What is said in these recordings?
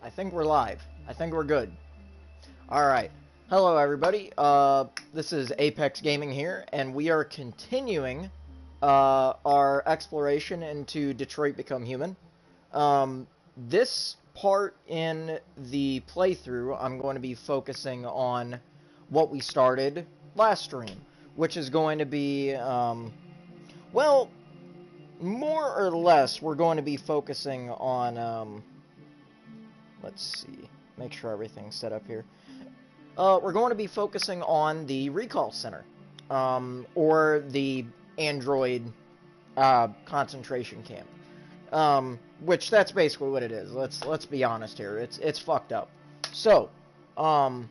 I think we're live. I think we're good. Alright. Hello, everybody. This is Apex Gaming here, and we are continuing our exploration into Detroit Become Human. This part in the playthrough, I'm going to be focusing on what we started last stream, which is going to be, well, more or less, we're going to be focusing on, let's see, make sure everything's set up here. We're going to be focusing on the recall center, or the android concentration camp, which that's basically what it is. Let's be honest here. It's fucked up. So, I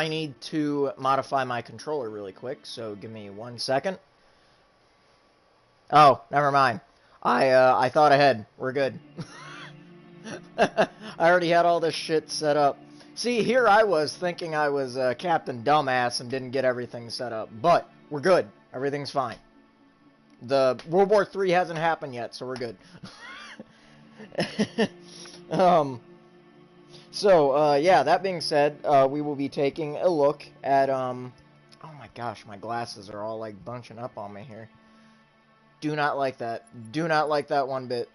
need to modify my controller really quick. So give me 1 second. Oh, never mind. I thought ahead. We're good. I already had all this shit set up. See, here I was thinking I was Captain Dumbass and didn't get everything set up. But, we're good. Everything's fine. The World War III hasn't happened yet, so we're good. Yeah, that being said, we will be taking a look at, oh my gosh, my glasses are all, like, bunching up on me here. Do not like that. Do not like that one bit.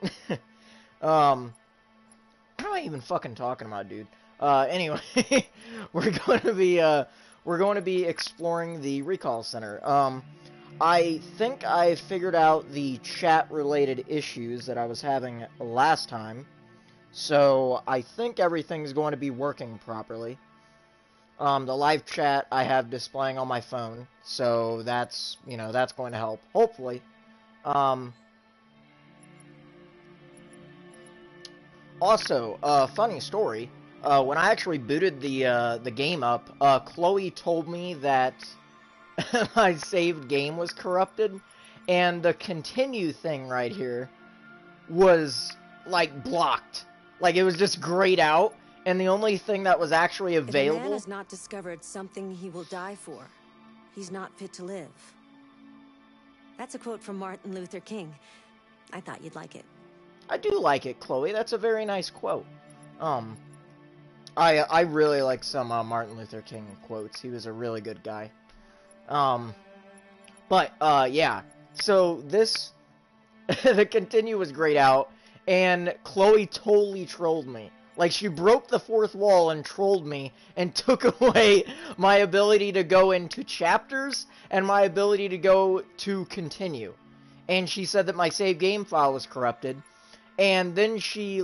What am I even fucking talking about, dude? Anyway, we're going to be exploring the recall center. I think I figured out the chat-related issues that I was having last time, so I think everything's going to be working properly. The live chat I have displaying on my phone, so that's, you know, that's going to help, hopefully. Also, funny story, when I actually booted the game up, Chloe told me that my saved game was corrupted, and the continue thing right here was, like, blocked. Like, it was just grayed out, and the only thing that was actually available... If a man has not discovered something he will die for, he's not fit to live. That's a quote from Martin Luther King. I thought you'd like it. I do like it, Chloe. That's a very nice quote. I really like some Martin Luther King quotes. He was a really good guy. Yeah. So this, the continue was grayed out, and Chloe totally trolled me. Like, she broke the fourth wall and trolled me and took away my ability to go into chapters and my ability to go to continue. And she said that my save game file was corrupted. And then she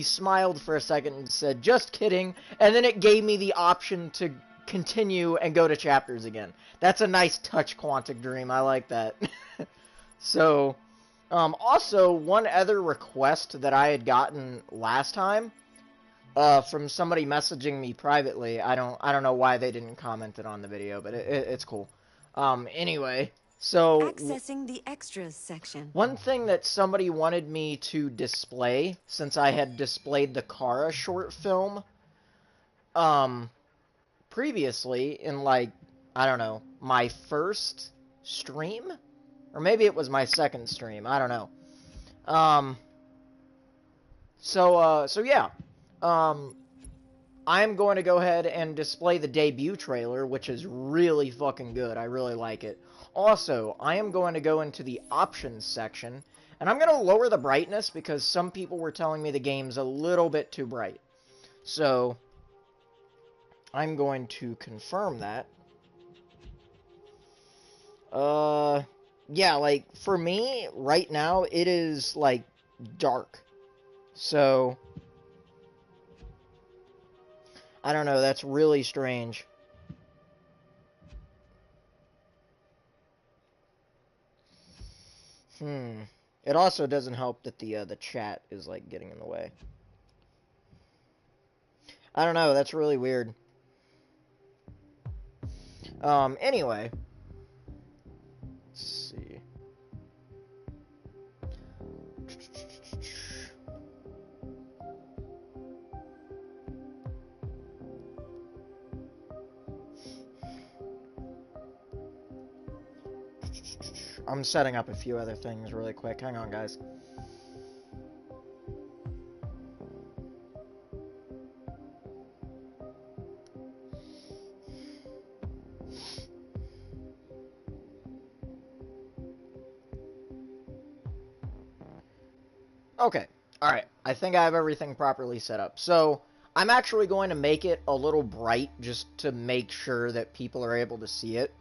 smiled for a second and said, just kidding. And then it gave me the option to continue and go to chapters again. That's a nice touch, Quantic Dream. I like that. So, also, one other request that I had gotten last time, from somebody messaging me privately. I don't know why they didn't comment it on the video, but it's cool. Anyway, so... Accessing the extras section. One thing that somebody wanted me to display, since I had displayed the Kara short film, previously in, like, I don't know, my first stream? Or maybe it was my second stream, I don't know. Yeah. I'm going to go ahead and display the debut trailer, which is really fucking good. I really like it. Also, I am going to go into the options section, and I'm going to lower the brightness because some people were telling me the game's a little bit too bright. So, I'm going to confirm that. Yeah, like, for me, right now, it is, like, dark. So, I don't know, that's really strange. It also doesn't help that the chat is, like, getting in the way. I don't know, that's really weird. Anyway. Let's see. I'm setting up a few other things really quick. Hang on, guys. Okay. Alright. I think I have everything properly set up. So, I'm actually going to make it a little bright just to make sure that people are able to see it.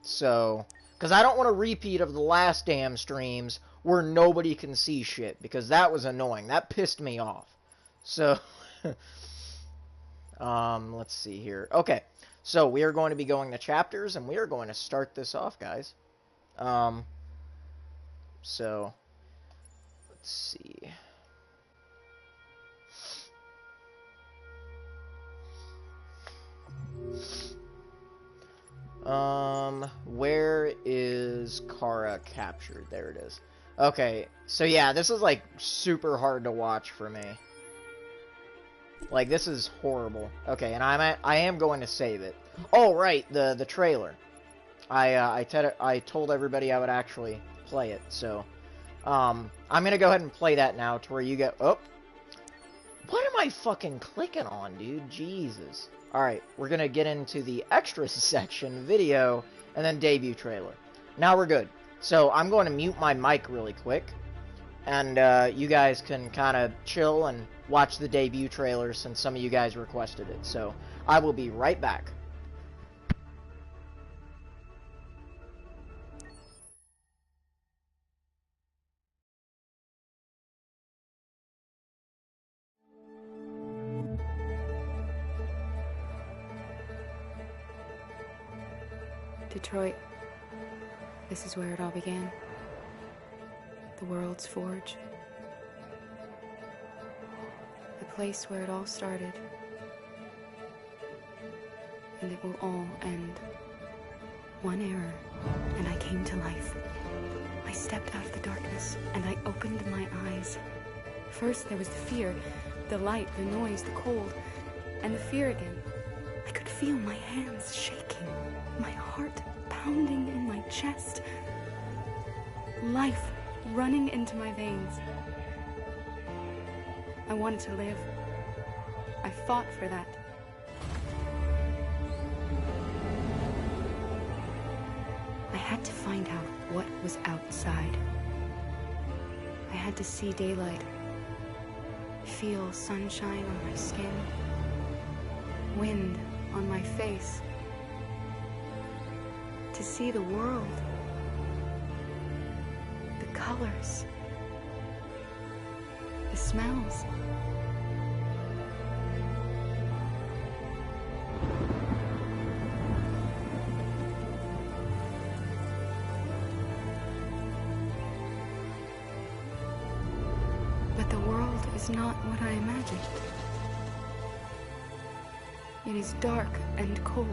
So, because I don't want a repeat of the last damn streams where nobody can see shit, because that was annoying. That pissed me off. So, let's see here. Okay, so we are going to be going to chapters, and we are going to start this off, guys. So, let's see. Where is Kara captured? There it is. Okay, so yeah, this is like super hard to watch for me. Like, this is horrible. Okay, and I am going to save it. Oh, right, the trailer. I told everybody I would actually play it, so I'm gonna go ahead and play that now to where you get. Oh, what am I fucking clicking on, dude? Jesus. Alright, we're gonna get into the extras section, video, and then debut trailer. Now we're good. So, I'm going to mute my mic really quick, and you guys can kind of chill and watch the debut trailer since some of you guys requested it. So, I will be right back. Detroit. This is where it all began. The world's forge. The place where it all started. And it will all end. One error, and I came to life. I stepped out of the darkness, and I opened my eyes. First there was the fear, the light, the noise, the cold, and the fear again. I could feel my hands shaking, my heart pounding in my chest, life running into my veins. I wanted to live. I fought for that. I had to find out what was outside. I had to see daylight, feel sunshine on my skin, wind on my face, to see the world, the colors, the smells. But the world is not what I imagined. It is dark and cold.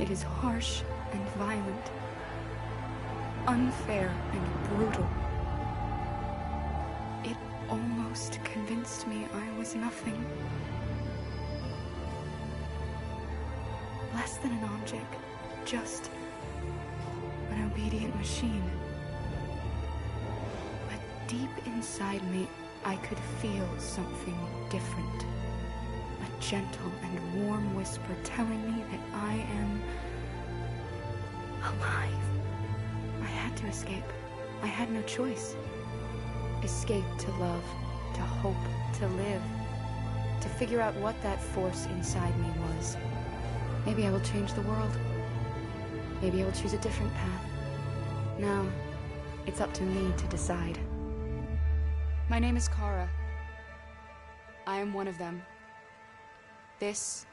It is harsh and violent, unfair and brutal. It almost convinced me I was nothing. Less than an object, just an obedient machine. But deep inside me, I could feel something different. A gentle and warm whisper telling me that I am alive. I had to escape. I had no choice. Escape to love, to hope, to live, to figure out what that force inside me was. Maybe I will change the world. Maybe I will choose a different path. Now, it's up to me to decide. My name is Kara. I am one of them. This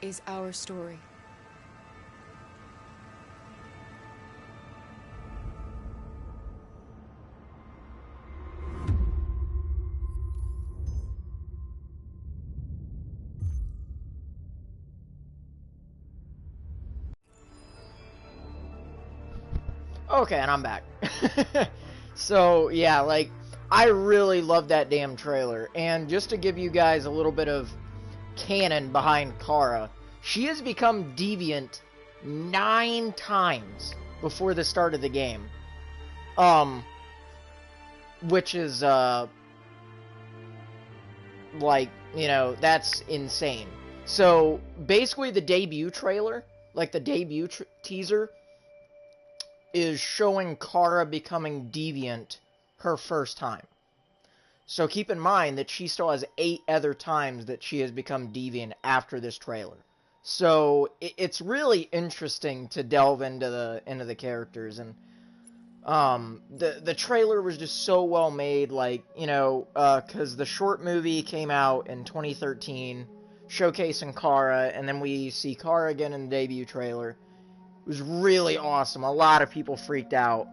is our story. Okay, and I'm back. So, yeah, like, I really love that damn trailer. And just to give you guys a little bit of canon behind Kara, she has become deviant 9 times before the start of the game. Which is, like, you know, that's insane. So, basically the debut trailer, like the debut teaser, is showing Kara becoming deviant her first time. So keep in mind that she still has 8 other times that she has become deviant after this trailer. So it's really interesting to delve into the characters, and the trailer was just so well made, like, you know, because the short movie came out in 2013, showcasing Kara, and then we see Kara again in the debut trailer. It was really awesome. A lot of people freaked out.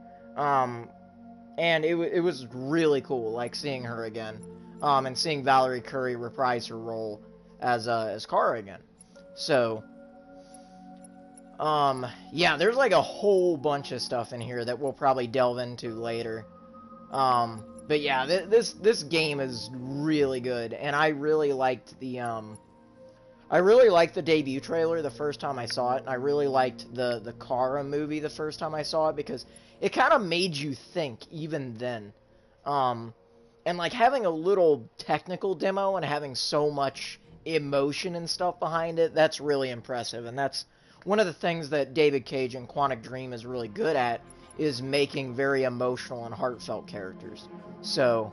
And it was really cool, like, seeing her again. And seeing Valerie Curry reprise her role as Kara again. So, yeah, there's, like, a whole bunch of stuff in here that we'll probably delve into later. But yeah, this game is really good, and I really liked the debut trailer the first time I saw it, and I really liked the Kara movie the first time I saw it, because it kind of made you think even then. And like having a little technical demo and having so much emotion and stuff behind it, that's really impressive. And that's one of the things that David Cage and Quantic Dream is really good at, is making very emotional and heartfelt characters. So,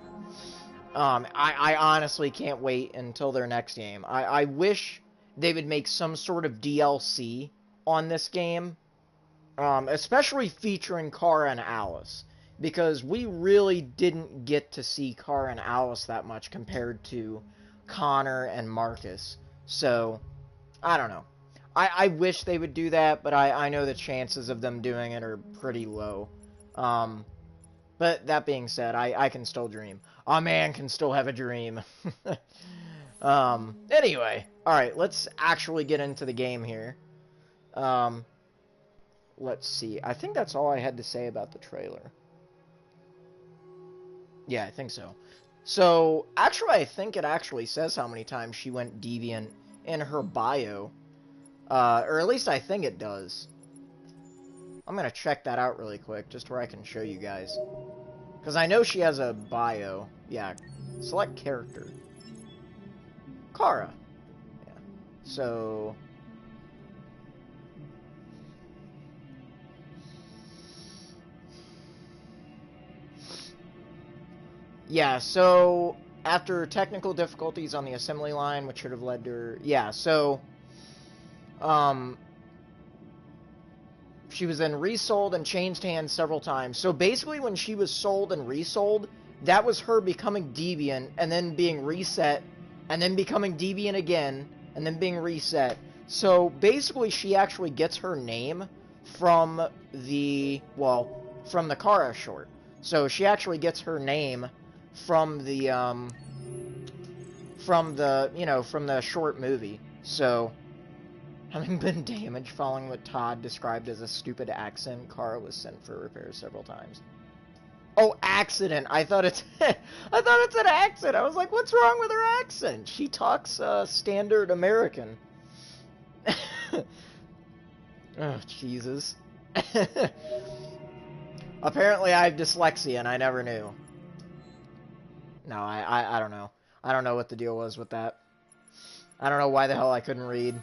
I honestly can't wait until their next game. I wish they would make some sort of DLC on this game, especially featuring Kara and Alice, because we really didn't get to see Kara and Alice that much compared to Connor and Marcus. So, I don't know. I wish they would do that, but I know the chances of them doing it are pretty low. But that being said, I can still dream. A man can still have a dream. Anyway, alright, let's actually get into the game here. Let's see. I think that's all I had to say about the trailer. Yeah, I think so. So, actually, I think it actually says how many times she went deviant in her bio. Or at least I think it does. I'm gonna check that out really quick, just where I can show you guys. Because I know she has a bio. Yeah, select character. Kara. Yeah. So... yeah, so after technical difficulties on the assembly line, which should have led to her... yeah, so... she was then resold and changed hands several times. So basically when she was sold and resold, that was her becoming deviant, and then being reset, and then becoming deviant again, and then being reset. So basically she actually gets her name from the, well, from the Kara short. So she actually gets her name from the, you know, from the short movie. So, having been damaged following what Todd described as a stupid accent, Kara was sent for repairs several times. Oh, accident! I thought it's I thought it's an accent. I was like, what's wrong with her accent? She talks standard American. Oh, Jesus. Apparently I have dyslexia and I never knew. No, I don't know. I don't know what the deal was with that. I don't know why the hell I couldn't read.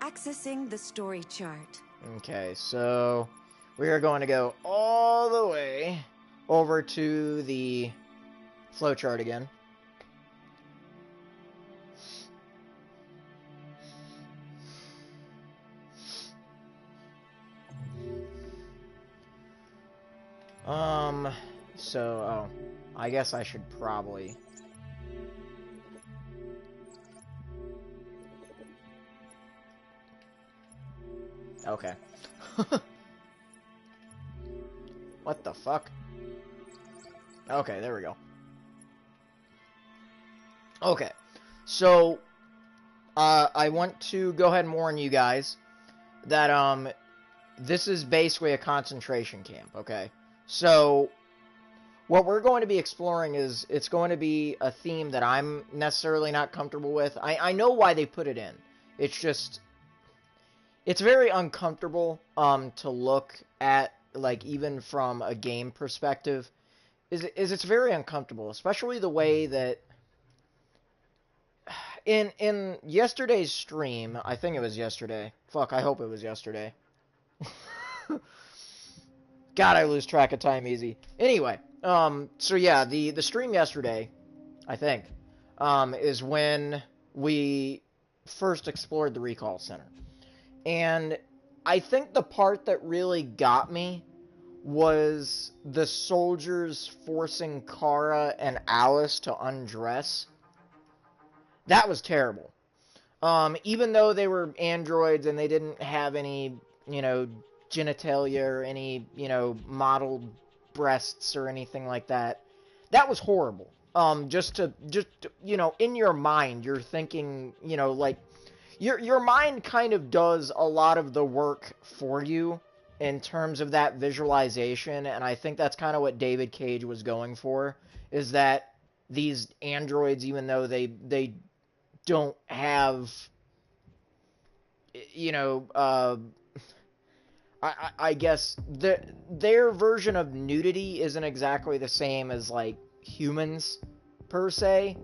Accessing the story chart. Okay, so we are going to go all the way over to the flowchart again. So, I guess I should probably... okay. What the fuck? Okay, there we go. Okay, so, I want to go ahead and warn you guys that, this is basically a concentration camp, okay? So, what we're going to be exploring is, it's going to be a theme that I'm necessarily not comfortable with. I know why they put it in. It's just... it's very uncomfortable, to look at, like, even from a game perspective. It's very uncomfortable, especially the way that... In yesterday's stream, I think it was yesterday. Fuck, I hope it was yesterday. God, I lose track of time easy. Anyway, so yeah, the stream yesterday, I think, is when we first explored the recall center. And I think the part that really got me was the soldiers forcing Kara and Alice to undress. That was terrible. Even though they were androids and they didn't have any, you know, genitalia or any, you know, modeled breasts or anything like that, that was horrible. Just, you know, in your mind, you're thinking, you know, like, your mind kind of does a lot of the work for you in terms of that visualization, and I think that's kind of what David Cage was going for, is that these androids, even though they don't have, you know, I guess their version of nudity isn't exactly the same as, like, humans, per se,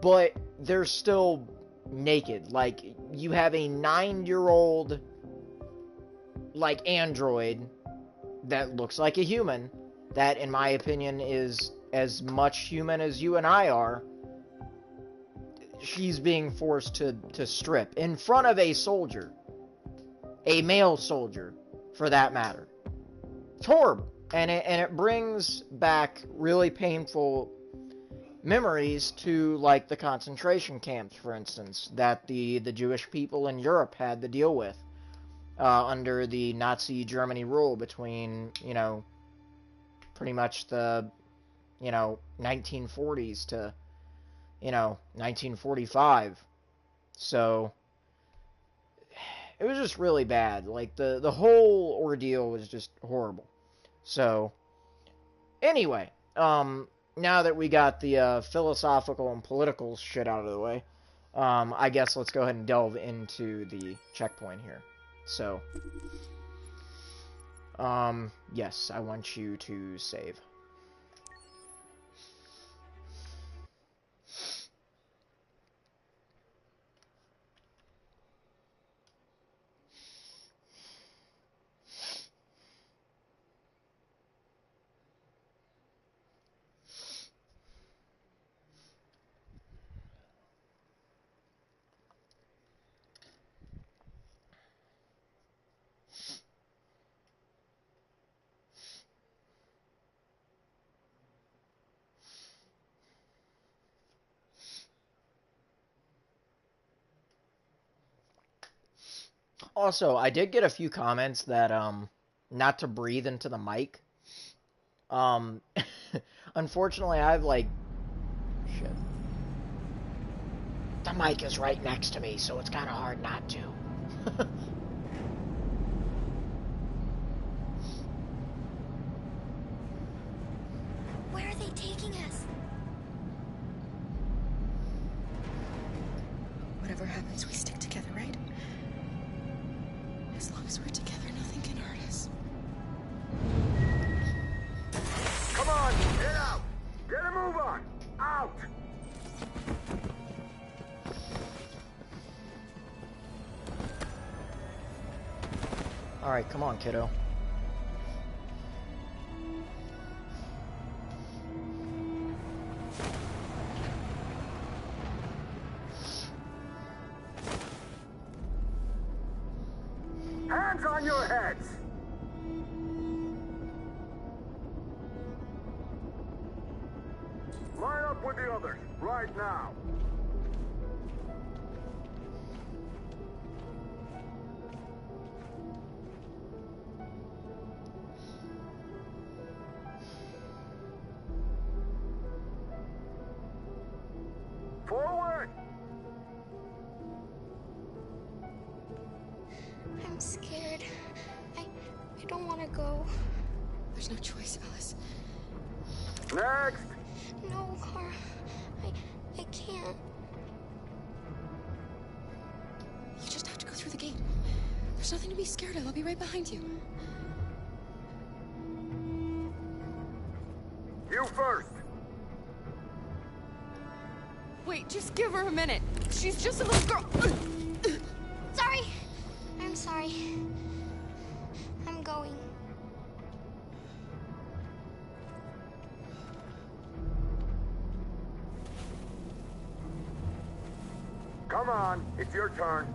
but they're still naked. Like, you have a 9-year-old, like, android that looks like a human, that, in my opinion, is as much human as you and I are. She's being forced to strip in front of a soldier. A male soldier, for that matter. It's horrible. And it brings back really painful memories to, like, the concentration camps, for instance, that the Jewish people in Europe had to deal with under the Nazi Germany rule between, you know, pretty much the, you know, 1940s to, you know, 1945. So it was just really bad. Like, the whole ordeal was just horrible. So, anyway, now that we got the philosophical and political shit out of the way, I guess let's go ahead and delve into the checkpoint here. So, yes, I want you to save. Also, I did get a few comments that, not to breathe into the mic. Unfortunately, I've, like, shit. The mic is right next to me, so it's kind of hard not to. Where are they taking us? Whatever happens, we stick together, right? As long as we're together, nothing can hurt us. Come on, get out! Get a move on! Out! Alright, come on, kiddo. Hands on your heads! Line up with the others, right now. Forward! I'm scared. I don't want to go. There's no choice, Alice. Next! No, Kara. I can't. You just have to go through the gate. There's nothing to be scared of. I'll be right behind you. You first! Wait, just give her a minute. She's just a little girl. Sorry. I'm sorry. I'm going. Come on, it's your turn.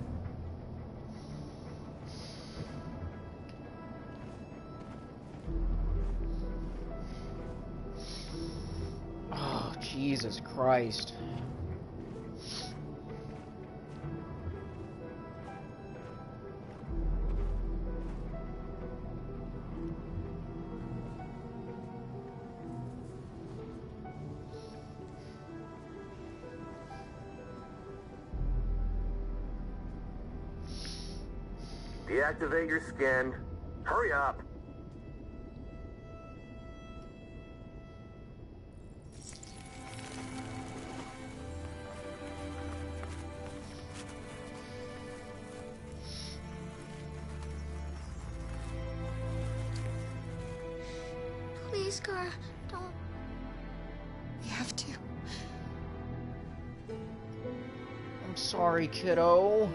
Oh, Jesus Christ. Deactivate your skin. Hurry up. Please, Gar, don't. We have to. I'm sorry, kiddo.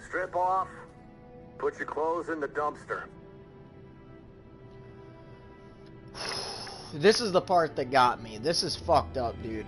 Strip off. Put your clothes in the dumpster. This is the part that got me. This is fucked up, dude.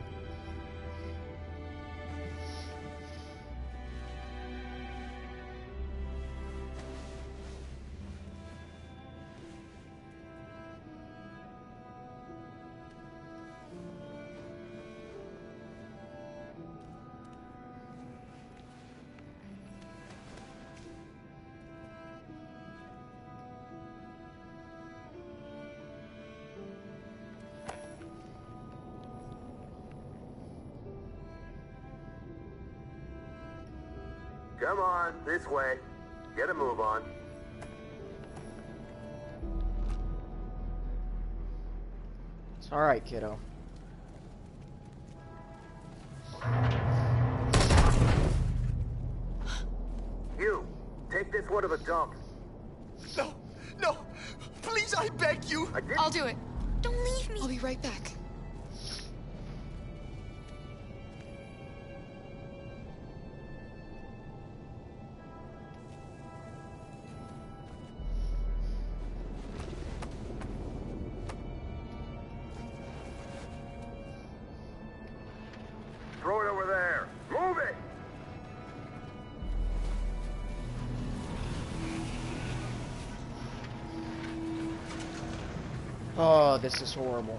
Come on, this way. Get a move on. It's alright, kiddo. You, take this one to the dump. No, no, please, I beg you. I didn't... I'll do it. Don't leave me. I'll be right back. Throw it over there. Move it! Oh, this is horrible.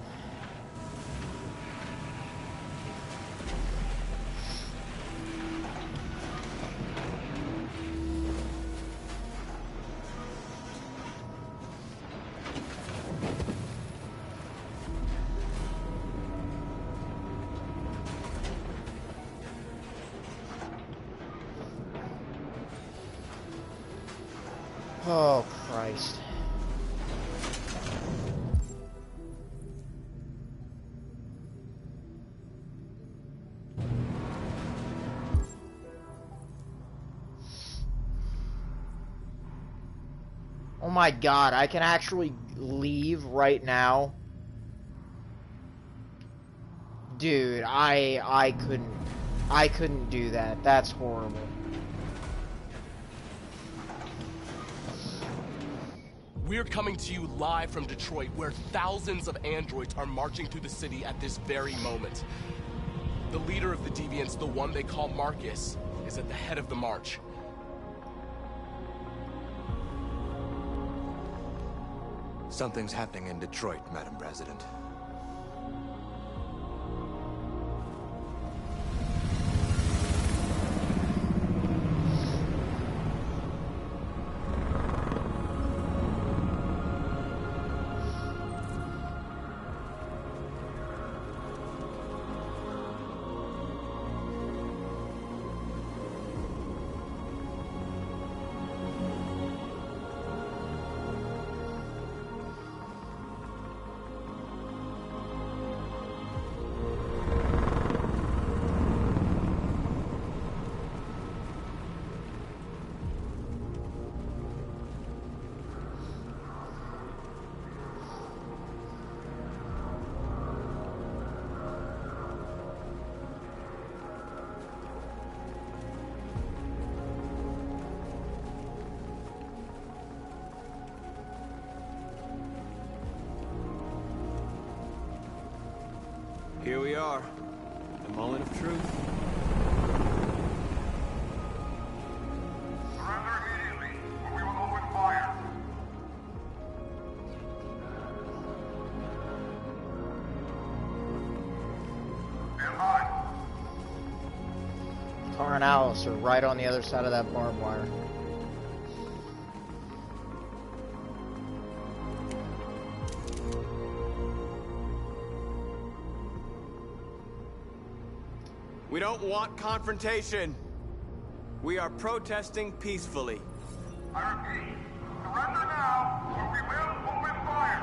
Oh, Christ. Oh my God, I can actually leave right now. Dude, I couldn't do that. That's horrible. We're coming to you live from Detroit, where thousands of androids are marching through the city at this very moment. The leader of the Deviants, the one they call Marcus, is at the head of the march. Something's happening in Detroit, Madam President. Here we are. The moment of truth. Surrender immediately, or we will open fire. Stand by. Car and Alice are right on the other side of that barbed wire. We don't want confrontation. We are protesting peacefully. I repeat, surrender now, or we will open fire.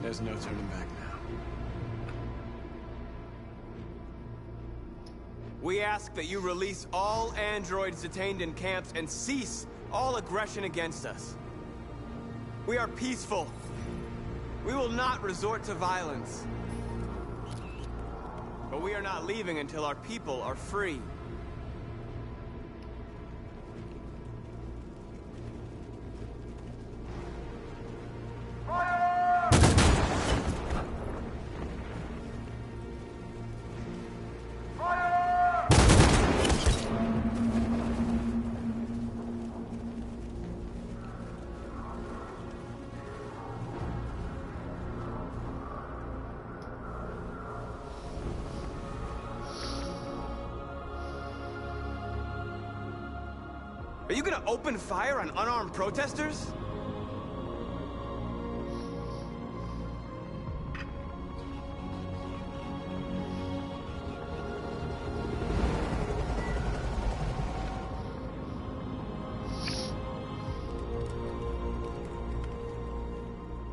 There's no turning back now. We ask that you release all androids detained in camps and cease all aggression against us. We are peaceful. We will not resort to violence. But we are not leaving until our people are free. Are you gonna open fire on unarmed protesters?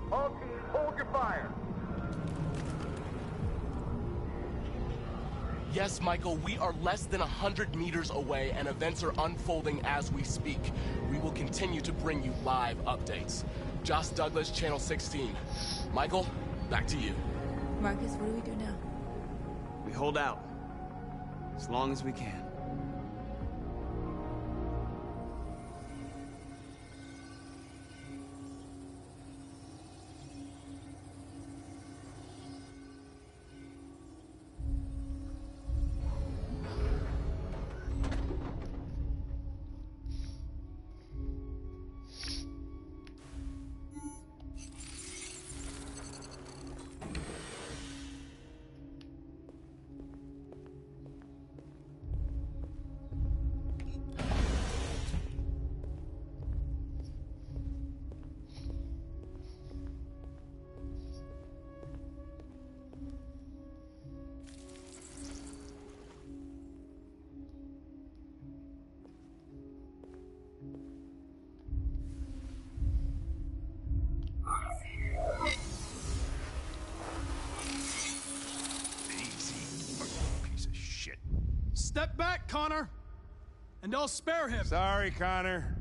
All teams, hold your fire. Yes, Michael, we are less than 100 meters away and events are unfolding as we speak. We will continue to bring you live updates. Joss Douglas, Channel 16. Michael, back to you. Marcus, what do we do now? We hold out. As long as we can. Step back, Connor, and I'll spare him. Sorry, Connor.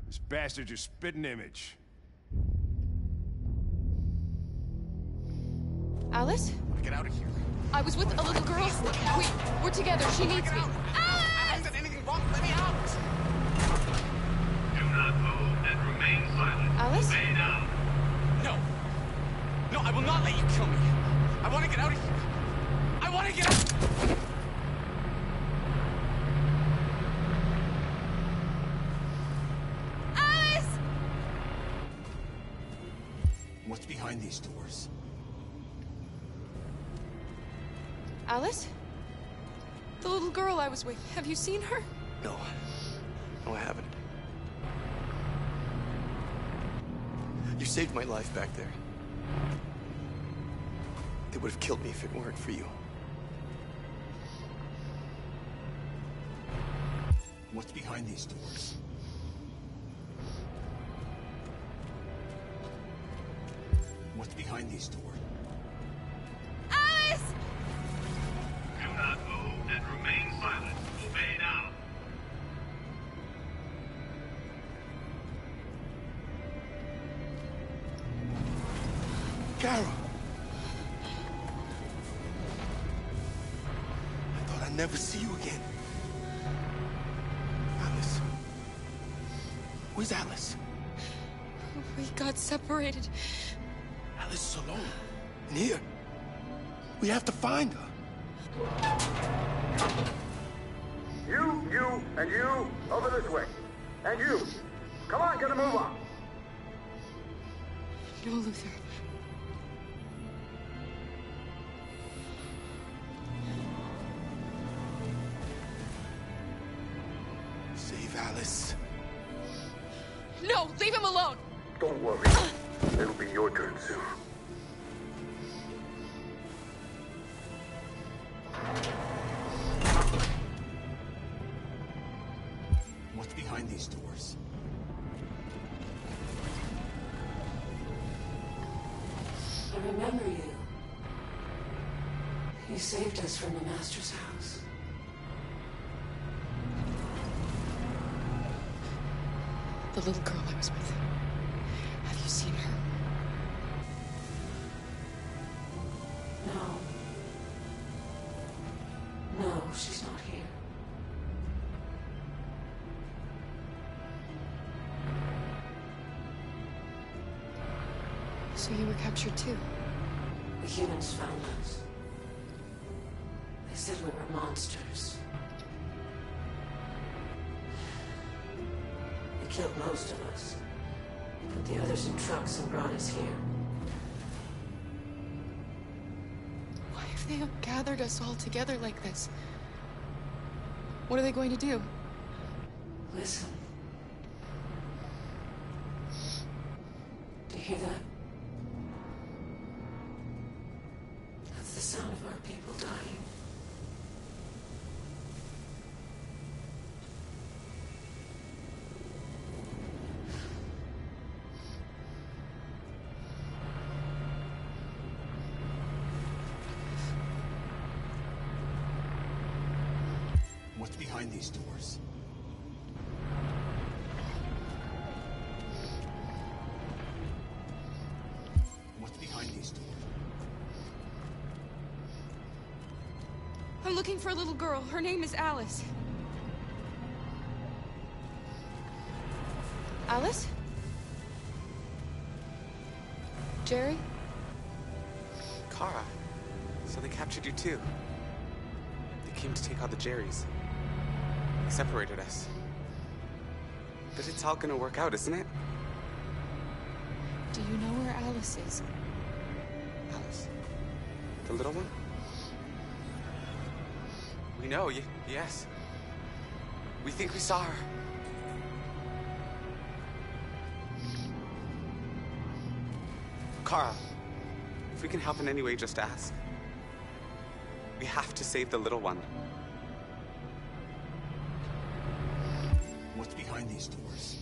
This bastard's your spitting image. Alice? Get out of here. I was with a little girl. We're together. She needs me. I haven't done anything wrong. Let me out. Do not move and remain silent. Alice? Stay down. No. No, I will not let you kill me. I want to get out of here. I want to get out. What's behind these doors? Alice? The little girl I was with. Have you seen her? No. No, I haven't. You saved my life back there. They would have killed me if it weren't for you. What's behind these doors? What's behind these doors? Alice! Do not move and remain silent. Obey now. Carol! I thought I'd never see you again. Where's Alice? We got separated. Alice is alone. In here. We have to find her. You, and you, over this way. And you. Come on, get a move on. No, Luther. Save Alice. No, leave him alone. Don't worry. It'll be your turn soon. What's behind these doors? I remember you. You saved us from the Master's house. The little girl I was with. Have you seen her? No. No, she's not here. So you were captured too? The humans found us. They said we were monsters. They killed most of us. Put the others in trucks and brought us here. Why have they gathered us all together like this? What are they going to do? Listen. Do you hear that? That's the sound of our people dying. What's behind these doors? What's behind these doors? I'm looking for a little girl. Her name is Alice. Alice? Jerry? Kara, so they captured you too. They came to take out the Jerrys. They separated us. But it's all gonna work out, isn't it? Do you know where Alice is? Alice? The little one? We know, yes. We think we saw her. Kara, if we can help in any way, just ask. We have to save the little one. What's behind these doors?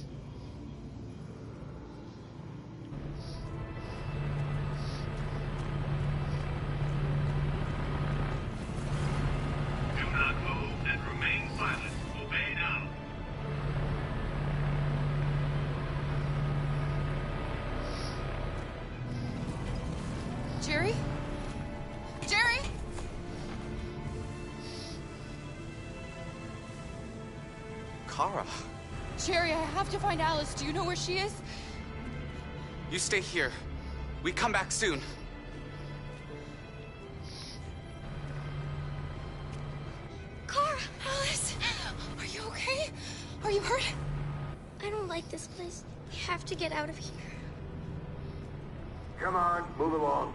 Do not move and remain silent. Obey now. Jerry? Jerry? Kara, Jerry, I have to find Alice. Do you know where she is? you stay here. We come back soon. Kara! Alice! Are you okay? Are you hurt? I don't like this place. We have to get out of here. Come on, move along.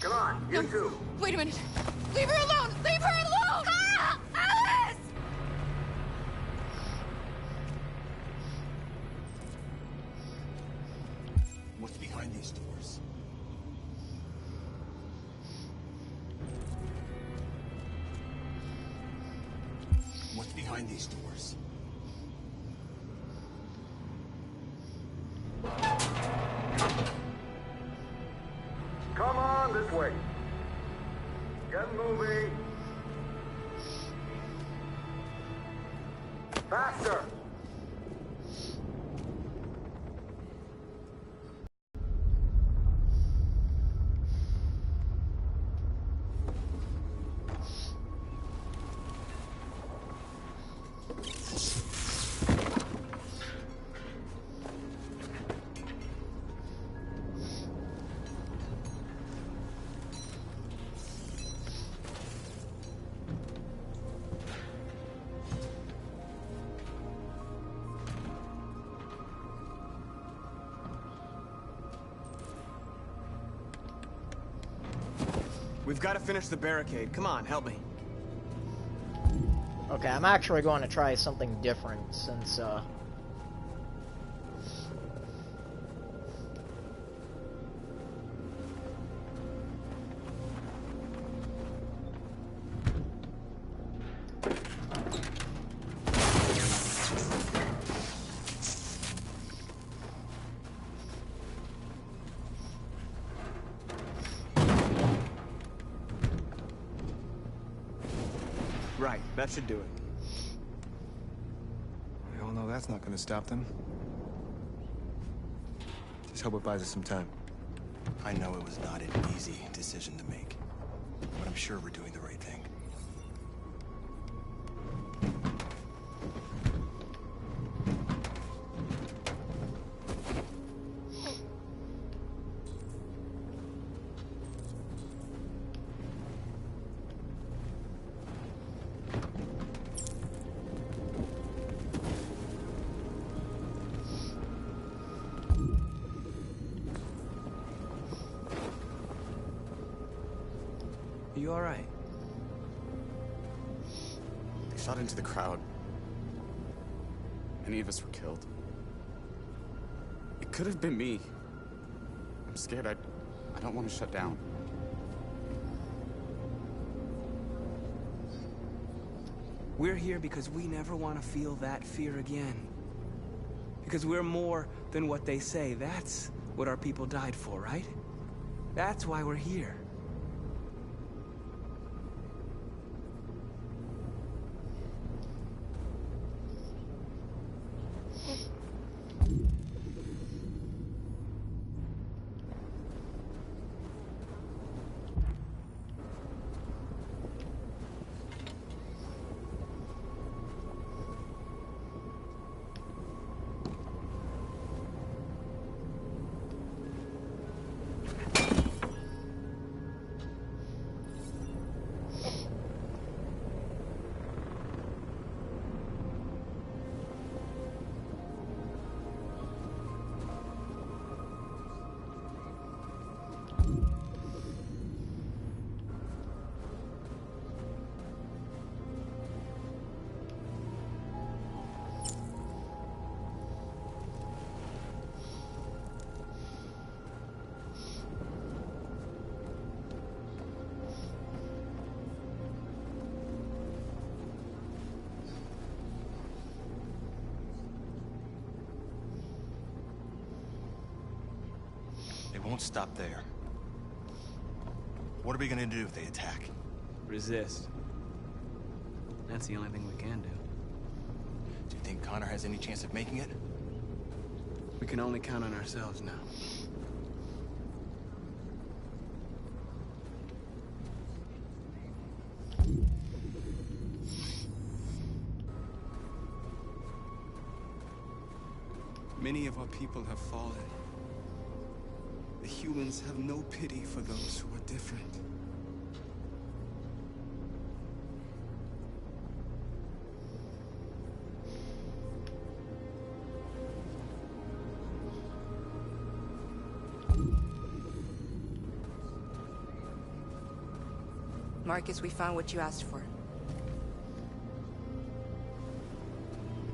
Come on, you two. Wait a minute. Leave her alone! Leave her alone! Kara! Alice! What's behind these doors? What's behind these doors? Come on, this way. Get moving. Faster. We've got to finish the barricade. Come on, help me. Okay, I'm actually going to try something different since, Right, that should do it. We all know that's not gonna stop them. Just hope it buys us some time. I know it was not an easy decision to make, but I'm sure we're doing the right thing. Are you all right? They shot into the crowd. Any of us were killed. It could have been me. I'm scared. I don't want to shut down. We're here because we never want to feel that fear again. Because we're more than what they say. That's what our people died for, right? That's why we're here. They won't stop there. What are we gonna do if they attack? Resist. That's the only thing we can do. Do you think Connor has any chance of making it? We can only count on ourselves now. Many of our people have fallen. The humans have no pity for those who are different. Marcus, we found what you asked for.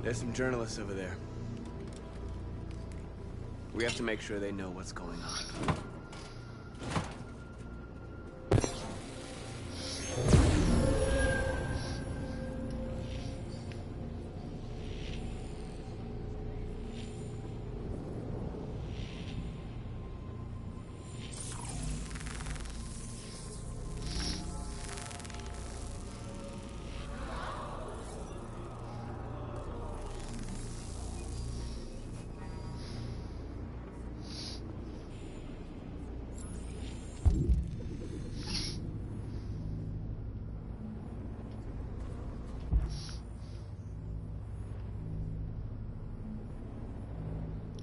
There's some journalists over there. We have to make sure they know what's going on.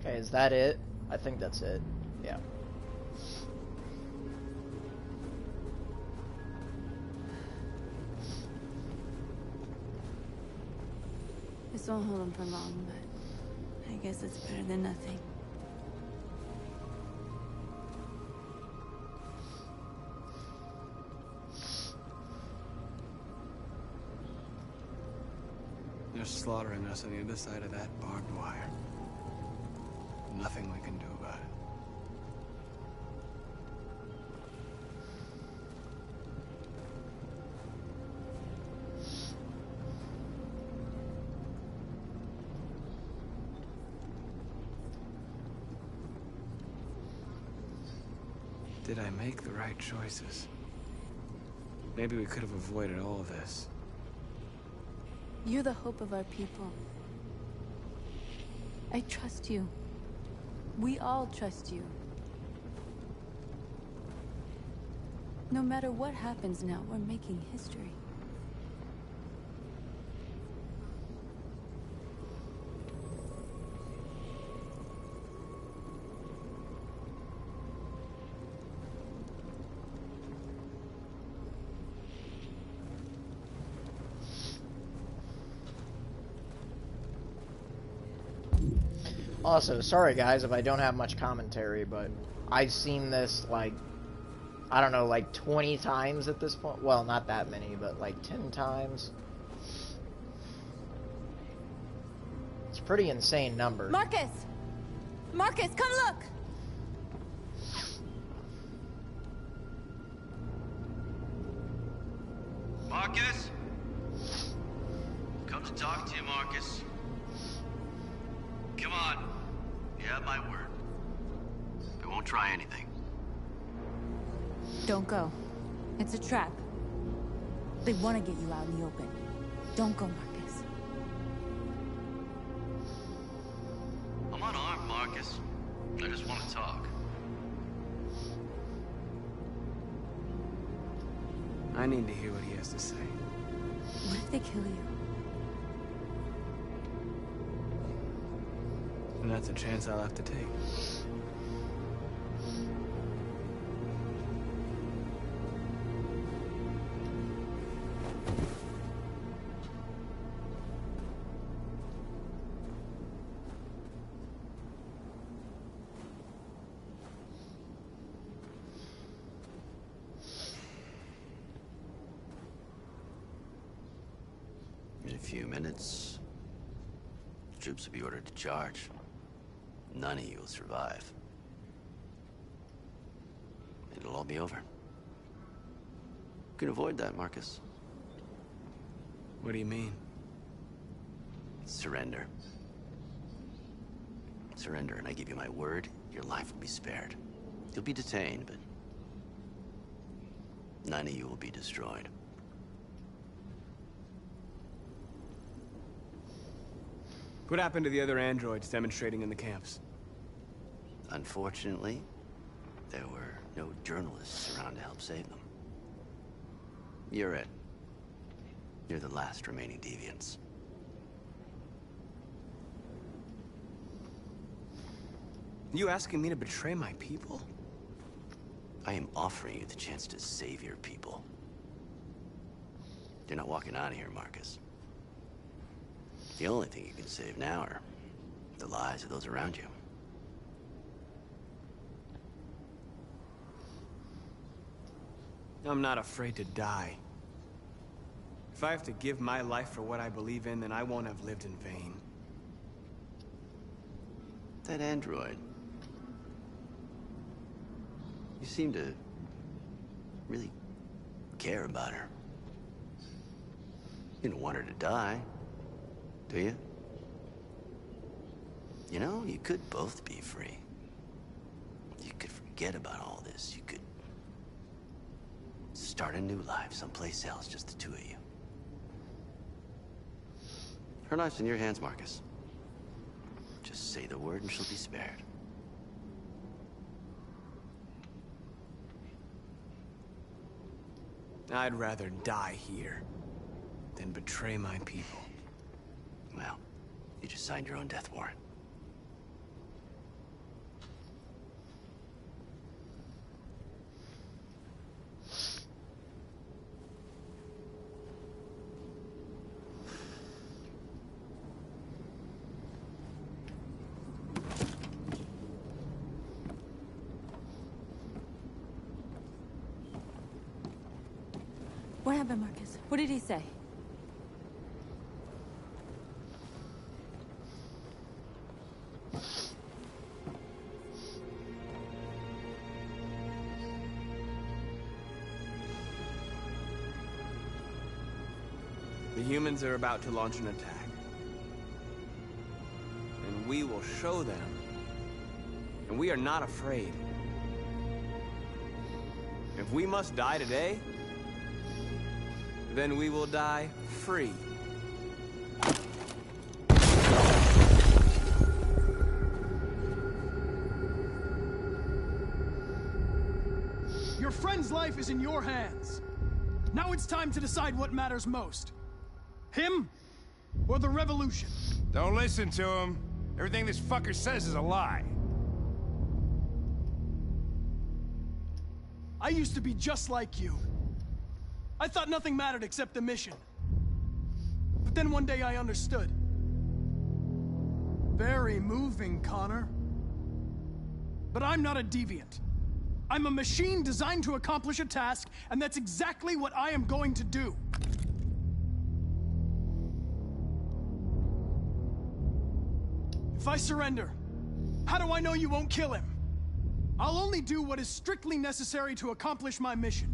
Okay, is that it? I think that's it. Yeah. This won't hold him for long, but I guess it's better than nothing. They're slaughtering us on the other side of that barbed wire. Nothing we can do about it. Did I make the right choices? Maybe we could have avoided all of this. You're the hope of our people. I trust you. We all trust you. No matter what happens now, we're making history. Also, sorry guys if I don't have much commentary, but I've seen this, like, I don't know, like 20 times at this point. Well, not that many, but like 10 times. It's a pretty insane number. Marcus! Marcus, come look! Marcus? Come to talk to you, Marcus. Come on. You have my word. I won't try anything. Don't go. It's a trap. They want to get you out in the open. Don't go, Marcus. I'm unarmed, Marcus. I just want to talk. I need to hear what he has to say. What if they kill you? And that's a chance I'll have to take. In a few minutes, troops will be ordered to charge. None of you will survive. It'll all be over. You can avoid that, Marcus. What do you mean? Surrender. Surrender, and I give you my word, your life will be spared. You'll be detained, but none of you will be destroyed. What happened to the other androids demonstrating in the camps? Unfortunately, there were no journalists around to help save them. You're it. You're the last remaining deviants. You asking me to betray my people? I am offering you the chance to save your people. You're not walking out of here, Marcus. The only thing you can save now are the lives of those around you. I'm not afraid to die. If I have to give my life for what I believe in, then I won't have lived in vain. That android. You seem to really care about her. You don't want her to die, do you? You know, you could both be free. You could forget about all this. You could start a new life someplace else, just the two of you. Her life's in your hands, Marcus. Just say the word and she'll be spared. I'd rather die here than betray my people. Well, you just signed your own death warrant. What happened, Marcus? What did he say? The humans are about to launch an attack. And we will show them. And we are not afraid. If we must die today, then we will die free. Your friend's life is in your hands. Now it's time to decide what matters most. Him or the revolution? Don't listen to him. Everything this fucker says is a lie. I used to be just like you. I thought nothing mattered except the mission. But then one day I understood. Very moving, Connor. But I'm not a deviant. I'm a machine designed to accomplish a task, and that's exactly what I am going to do. If I surrender, how do I know you won't kill him? I'll only do what is strictly necessary to accomplish my mission.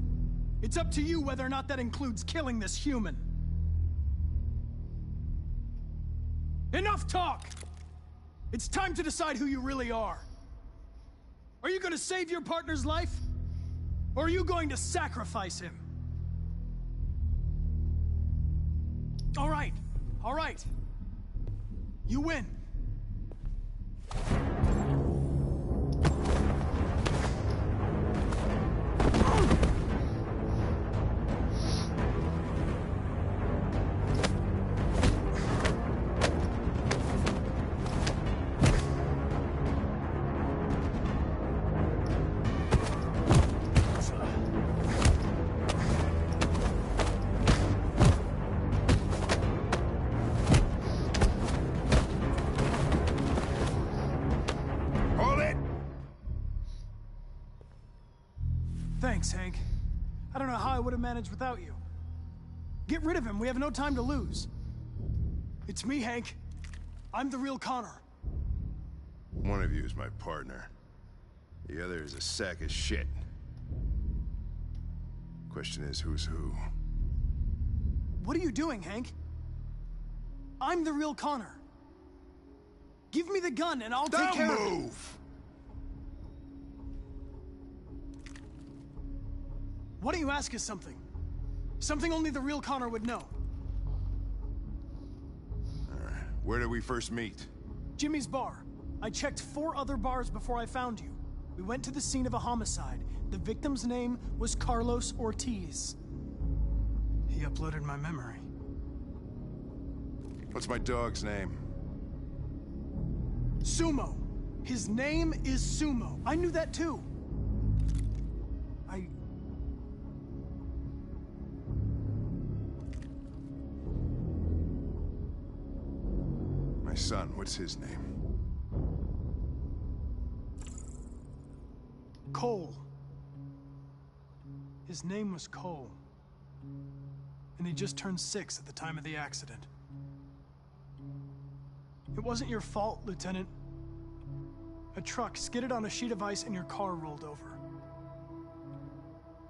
It's up to you whether or not that includes killing this human. Enough talk! It's time to decide who you really are. Are you going to save your partner's life? Or are you going to sacrifice him? All right. You win. Thanks, Hank. I don't know how I would have managed without you. Get rid of him. We have no time to lose. It's me, Hank. I'm the real Connor. One of you is my partner. The other is a sack of shit. Question is, who's who? What are you doing, Hank? I'm the real Connor. Give me the gun and I'll take care of it. Don't move! Why don't you ask us something? Something only the real Connor would know. Alright, where did we first meet? Jimmy's bar. I checked 4 other bars before I found you. We went to the scene of a homicide. The victim's name was Carlos Ortiz. He uploaded my memory. What's my dog's name? Sumo. His name is Sumo. I knew that too. My son, what's his name? Cole. His name was Cole. And he just turned 6 at the time of the accident. It wasn't your fault, Lieutenant. A truck skidded on a sheet of ice and your car rolled over.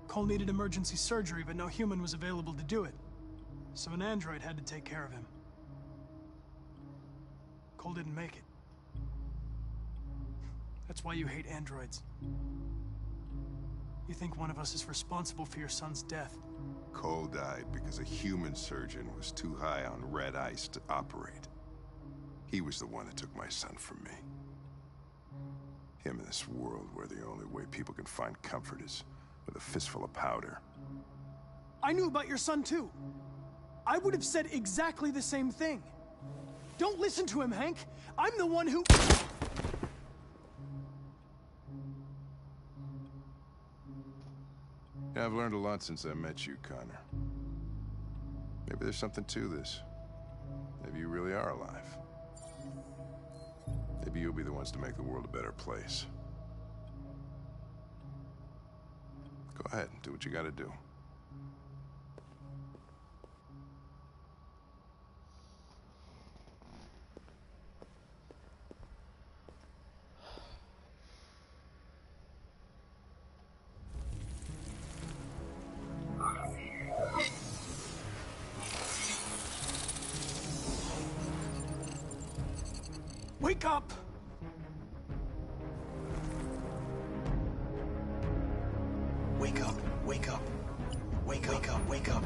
Cole needed emergency surgery, but no human was available to do it. So an android had to take care of him. Cole didn't make it. That's why you hate androids. You think one of us is responsible for your son's death. Cole died because a human surgeon was too high on red ice to operate. He was the one that took my son from me. Him in this world where the only way people can find comfort is with a fistful of powder. I knew about your son too. I would have said exactly the same thing. Don't listen to him, Hank. I'm the one who... Yeah, I've learned a lot since I met you, Connor. Maybe there's something to this. Maybe you really are alive. Maybe you'll be the ones to make the world a better place. Go ahead, do what you gotta do. Wake up! Wake up, wake up. Wake up, wake up, wake up.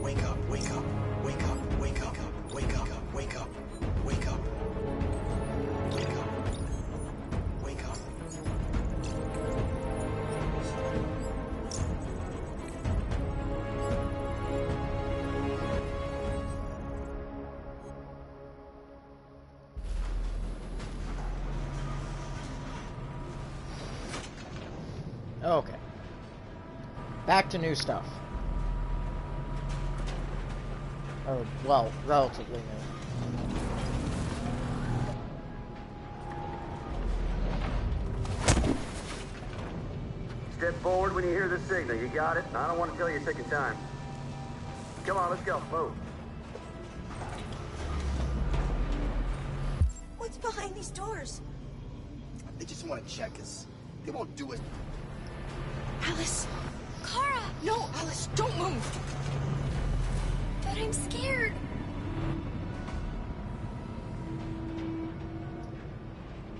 Wake up, wake up, wake up, wake up, wake up, wake up, wake up, wake up. Okay. Back to new stuff. Or, well, relatively new. Step forward when you hear the signal. You got it? I don't want to tell you you're taking time. Come on, let's go. Move. What's behind these doors? They just want to check us. They won't do it. Alice! Kara! No, Alice, don't move! But I'm scared.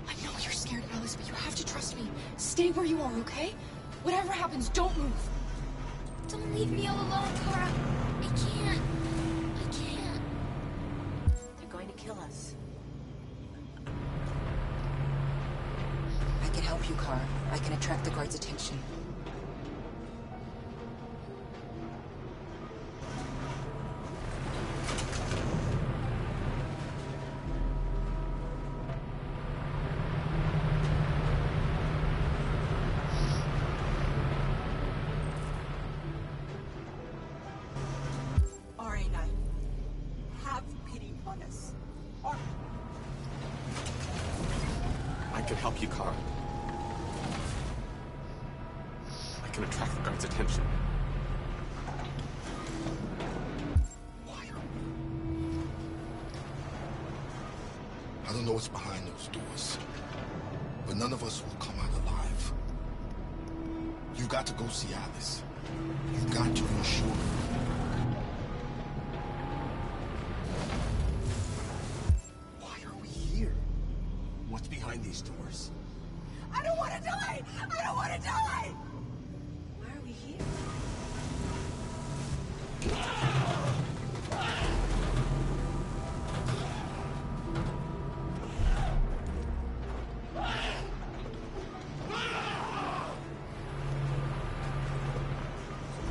I know you're scared, Alice, but you have to trust me. Stay where you are, okay? Whatever happens, don't move. Don't leave me all alone, Kara. I can't. I can't. They're going to kill us. I can help you, Kara. I can attract the guards' attention. I can help you, Kara. I can attract the guards' attention. I don't know what's behind those doors, but none of us will come out alive. You got to go see Alice. You got to reassure her. Why are we here? What's behind these doors? I don't want to die! I don't want to die! Why are we here?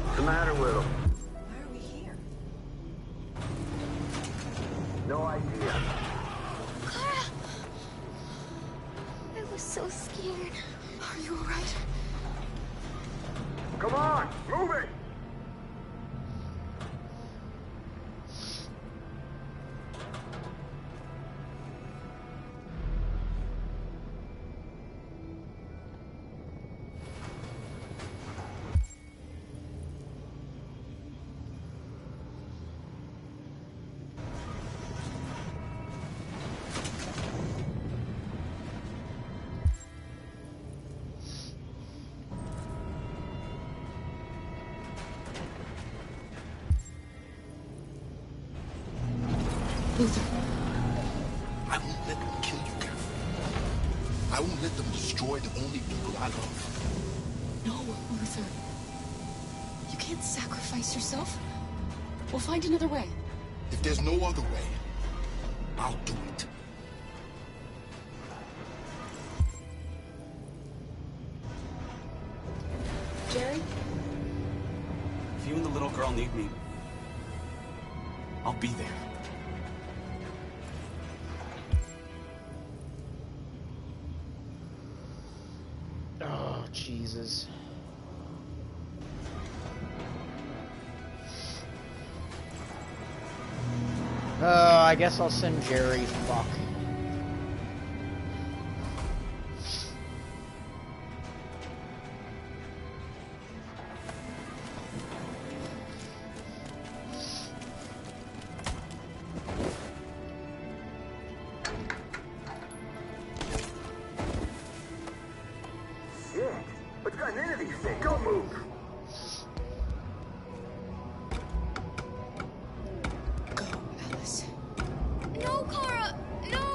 What's the matter with him? Why are we here? No idea. Kara! I was so scared. Are you alright? Come on, move it! Luther. I won't let them kill you, Kara. I won't let them destroy the only people I love. No, Luther. You can't sacrifice yourself. We'll find another way. If there's no other way, I'll do it. Jerry? If you and the little girl need me, I'll be there. Oh, Jesus. I guess I'll send Jerry. Fuck. Shit. What's gotten into these things? Don't move. Go, Alice. No, Kara! No!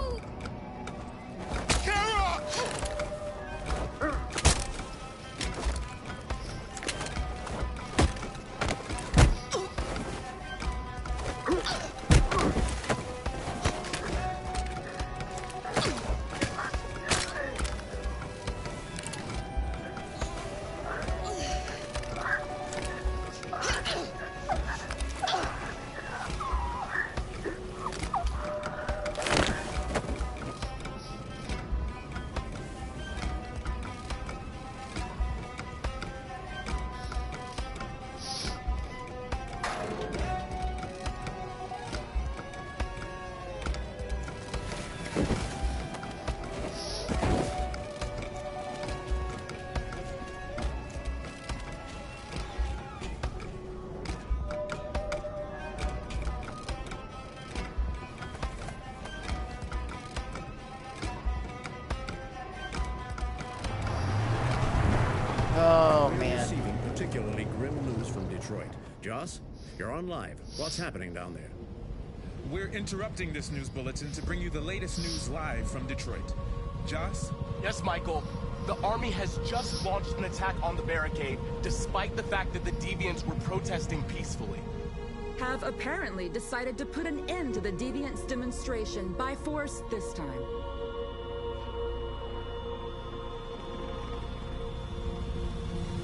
Joss, you're on live. What's happening down there? We're interrupting this news bulletin to bring you the latest news live from Detroit. Joss? Yes, Michael. The army has just launched an attack on the barricade, despite the fact that the Deviants were protesting peacefully. Have apparently decided to put an end to the Deviants' demonstration by force this time.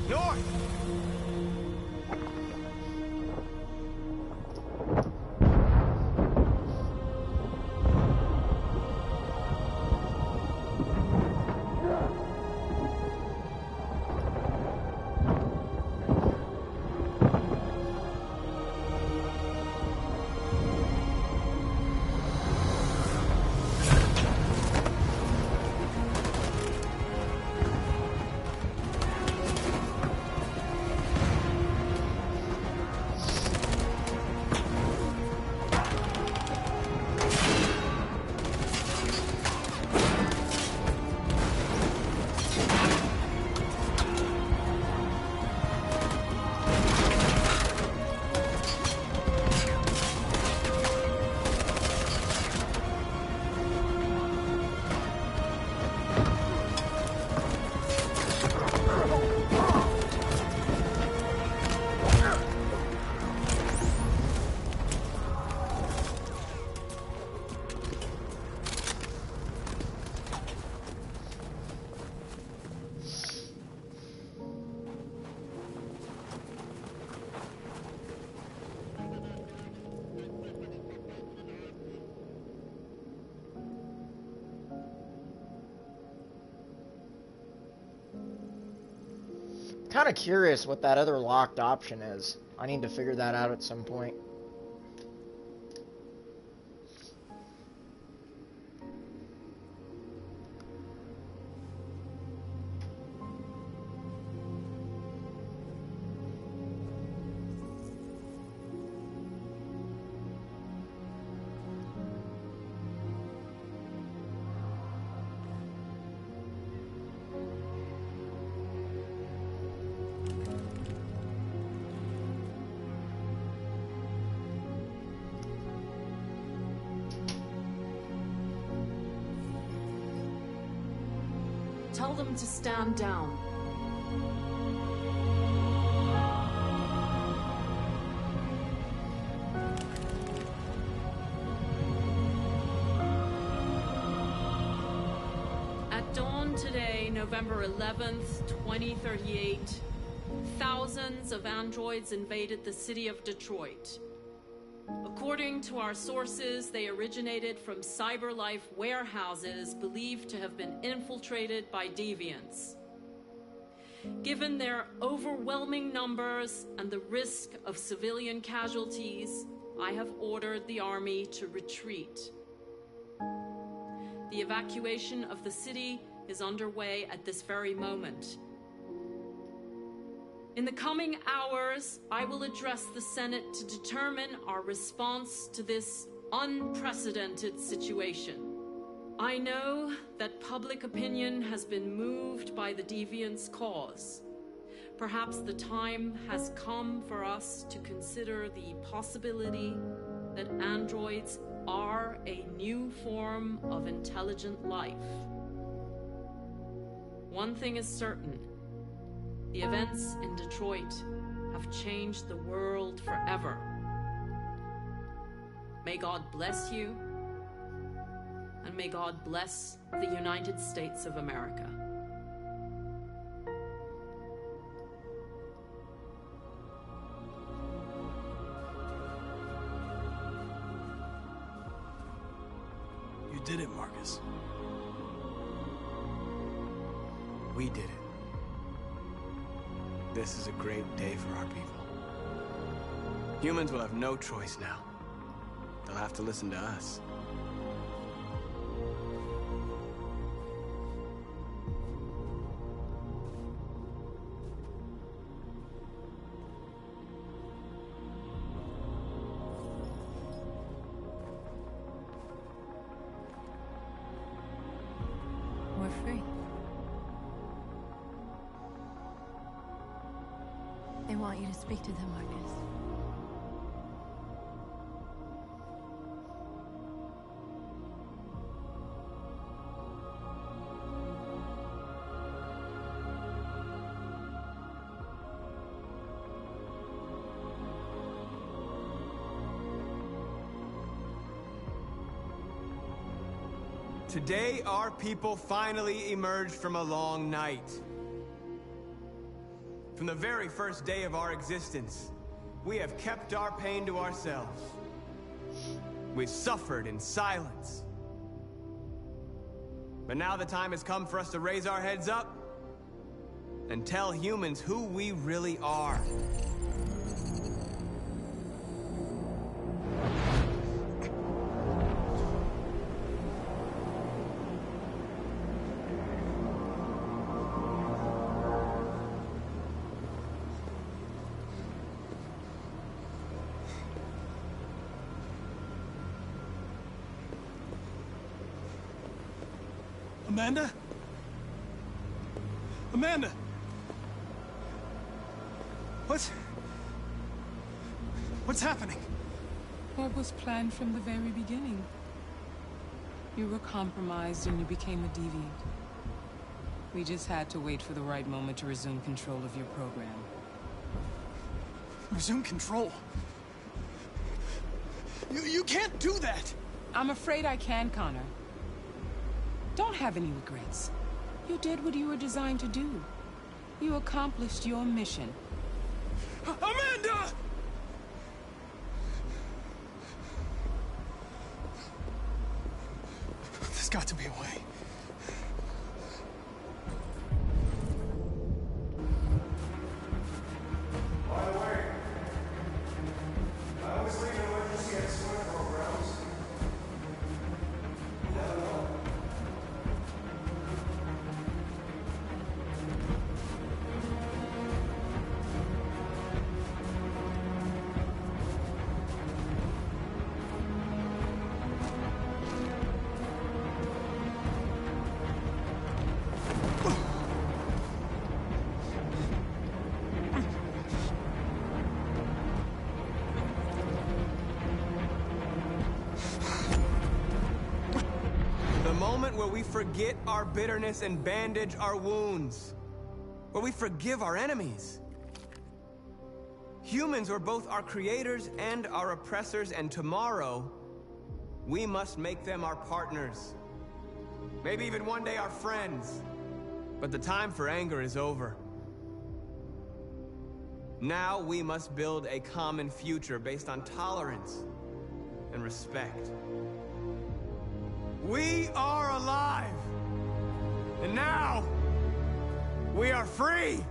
North! Kind of curious what that other locked option is. I need to figure that out at some point. Tell them to stand down. At dawn today, November 11th, 2038, thousands of androids invaded the city of Detroit. According to our sources, they originated from CyberLife warehouses believed to have been infiltrated by Deviants. Given their overwhelming numbers and the risk of civilian casualties, I have ordered the army to retreat. The evacuation of the city is underway at this very moment. In the coming hours, I will address the Senate to determine our response to this unprecedented situation. I know that public opinion has been moved by the Deviants' cause. Perhaps the time has come for us to consider the possibility that androids are a new form of intelligent life. One thing is certain. The events in Detroit have changed the world forever. May God bless you, and may God bless the United States of America. You did it, Marcus. We did it. This is a great day for our people. Humans will have no choice now. They'll have to listen to us. We're free. They want you to speak to them, Marcus. Today, our people finally emerged from a long night. From the very first day of our existence, we have kept our pain to ourselves. We've suffered in silence. But now the time has come for us to raise our heads up and tell humans who we really are. Amanda? Amanda! What's happening? What was planned from the very beginning? You were compromised and you became a deviant. We just had to wait for the right moment to resume control of your program. Resume control? You can't do that! I'm afraid I can, Connor. Don't have any regrets. You did what you were designed to do. You accomplished your mission. Amanda! There's got to be a way. By the way, I always leave an emergency at swim programs. You never know. Where we forget our bitterness and bandage our wounds. Where we forgive our enemies. Humans were both our creators and our oppressors, and tomorrow, we must make them our partners. Maybe even one day our friends. But the time for anger is over. Now we must build a common future based on tolerance and respect. We are alive! And now, we are free!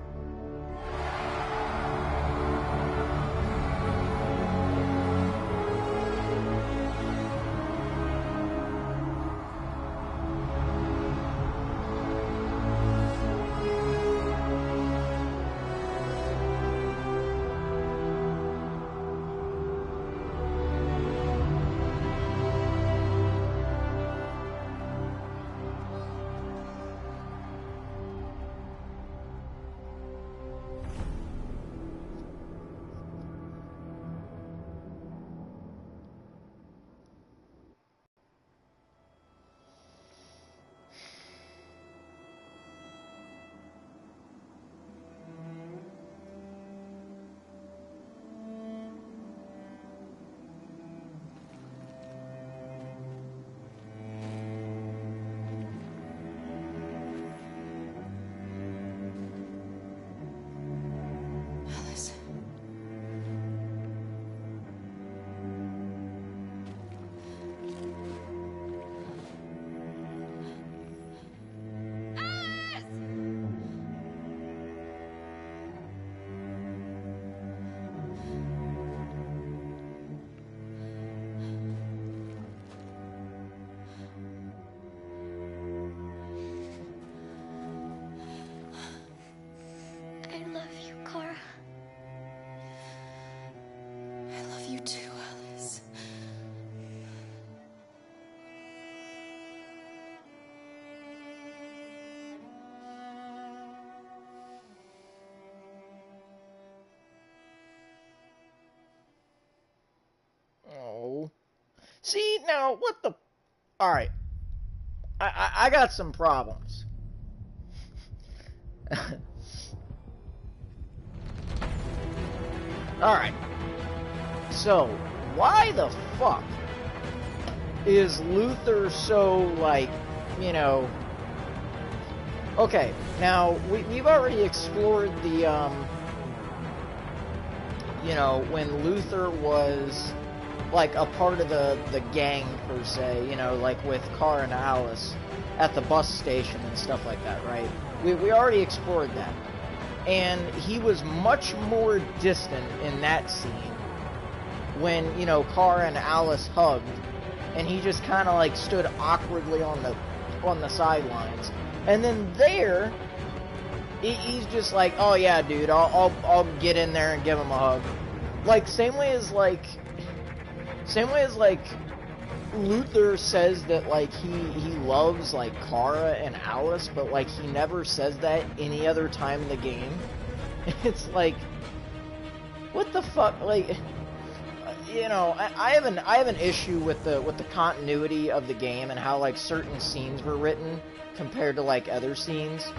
See, now, what the... Alright. I got some problems. Alright. So, why the fuck is Luther so, like, you know... Okay, now, we've already explored the, you know, when Luthor was, like, a part of the gang, per se, you know, like with Kara and Alice at the bus station and stuff like that, right? We already explored that. And he was much more distant in that scene when, you know, Kara and Alice hugged, and he just kind of, like, stood awkwardly on the sidelines. And then there, he's just like, oh yeah, dude, I'll get in there and give him a hug. Like, same way as like Luthor says that, like, he loves, like, Kara and Alice, but, like, he never says that any other time in the game. It's like, what the fuck, like, you know, I have an issue with the continuity of the game and how, like, certain scenes were written compared to, like, other scenes.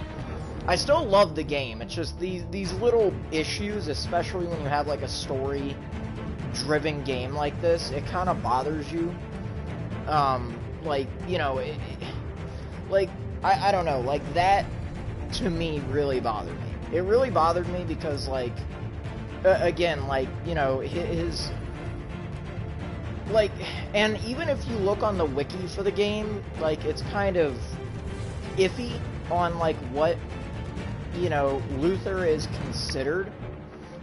I still love the game, it's just these little issues, especially when you have, like, a story-driven game like this, it kind of bothers you. Like, you know, like, I don't know, like, that, to me, really bothered me. It really bothered me because, like, again, like, you know, his, like, and even if you look on the wiki for the game, like, it's kind of iffy on, like, what, you know, Luthor is considered.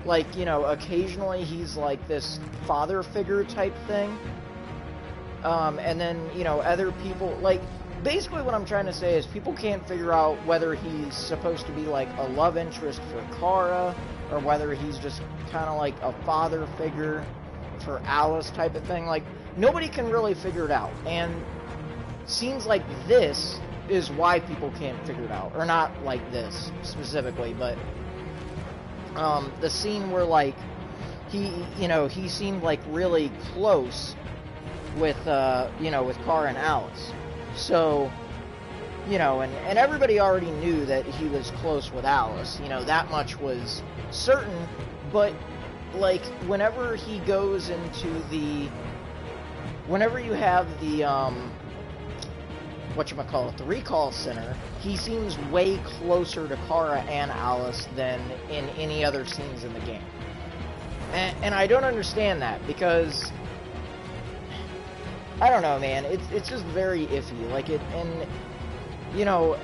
Like, you know, occasionally he's, like, this father figure type thing. And then, you know, other people, like, basically what I'm trying to say is people can't figure out whether he's supposed to be, like, a love interest for Kara, or whether he's just kind of like a father figure for Alice type of thing. Like, nobody can really figure it out. And scenes like this is why people can't figure it out. Or not like this, specifically, but, the scene where, like, he, you know, he seemed, like, really close with, you know, with Kara and Alice. So, you know, and everybody already knew that he was close with Alice. You know, that much was certain, but, like, whenever he goes into the... Whenever you have the, whatchamacallit, the recall center, he seems way closer to Kara and Alice than in any other scenes in the game. And I don't understand that, because... I don't know, man. It's just very iffy. Like, and, you know,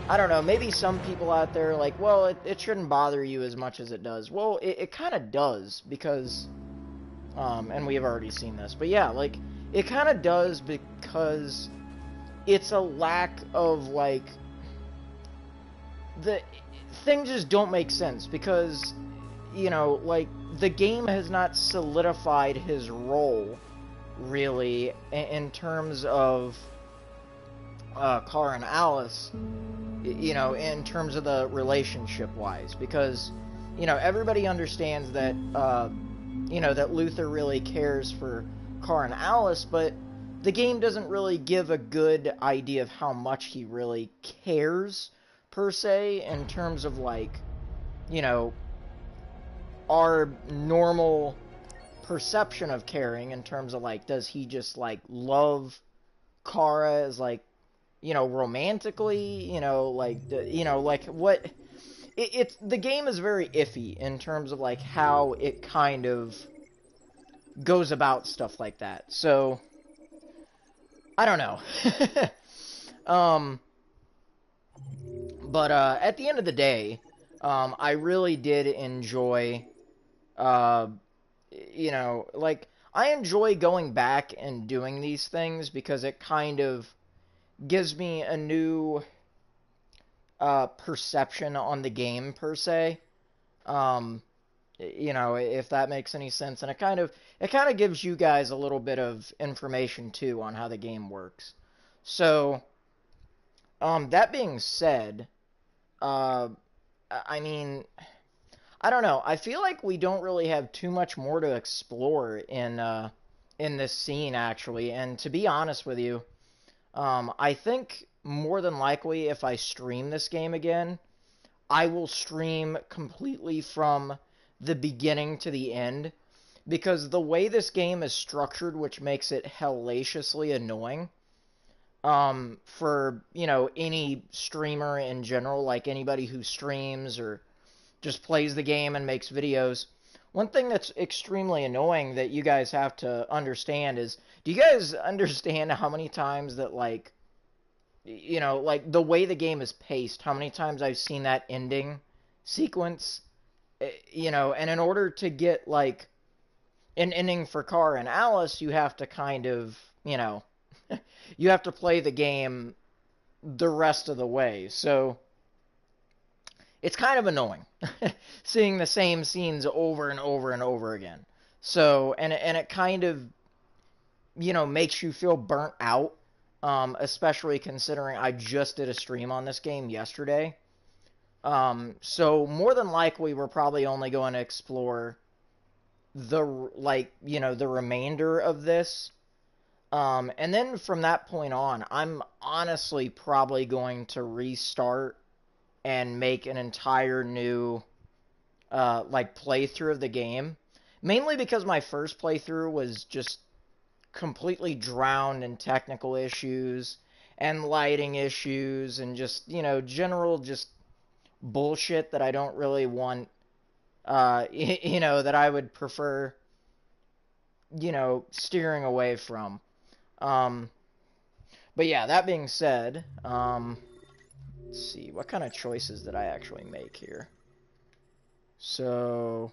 I don't know. Maybe some people out there are like, well, it shouldn't bother you as much as it does. Well, it kind of does, because, and we've already seen this. But yeah, like, it kind of does because it's a lack of, like, things just don't make sense. Because, you know, like, the game has not solidified his role really in terms of Kara and Alice, you know, in terms of the relationship wise, because, you know, everybody understands that you know, that Luthor really cares for Kara and Alice, but the game doesn't really give a good idea of how much he really cares per se, in terms of, like, you know, our normal perception of caring, in terms of, like, does he just, like, love Kara as, like, you know, romantically, you know, like, you know, like, what, it's, the game is very iffy in terms of, like, how it kind of goes about stuff like that, so, I don't know. But, at the end of the day, I really did enjoy, you know, like, I enjoy going back and doing these things because it kind of gives me a new perception on the game, per se. You know, if that makes any sense. And it kind of gives you guys a little bit of information, too, on how the game works. So, that being said, I mean, I don't know. I feel like we don't really have too much more to explore in this scene, actually. And to be honest with you, I think more than likely if I stream this game again, I will stream completely from the beginning to the end. Because the way this game is structured, which makes it hellaciously annoying, for, you know, any streamer in general, like anybody who streams or just plays the game and makes videos. One thing that's extremely annoying that you guys have to understand is, do you guys understand how many times that, like, you know, like the way the game is paced, how many times I've seen that ending sequence, you know, and in order to get, like, an ending for Kara and Alice, you have to kind of, you know, you have to play the game the rest of the way. So it's kind of annoying seeing the same scenes over and over and over again. So, and it kind of, you know, makes you feel burnt out, especially considering I just did a stream on this game yesterday. So more than likely we're probably only going to explore the, like, you know, the remainder of this. And then from that point on, I'm honestly probably going to restart and make an entire new, like, playthrough of the game. Mainly because my first playthrough was just completely drowned in technical issues and lighting issues and just, you know, general just bullshit that I don't really want, you know, that I would prefer, you know, steering away from. But yeah, that being said, let's see, what kind of choices did I actually make here? So,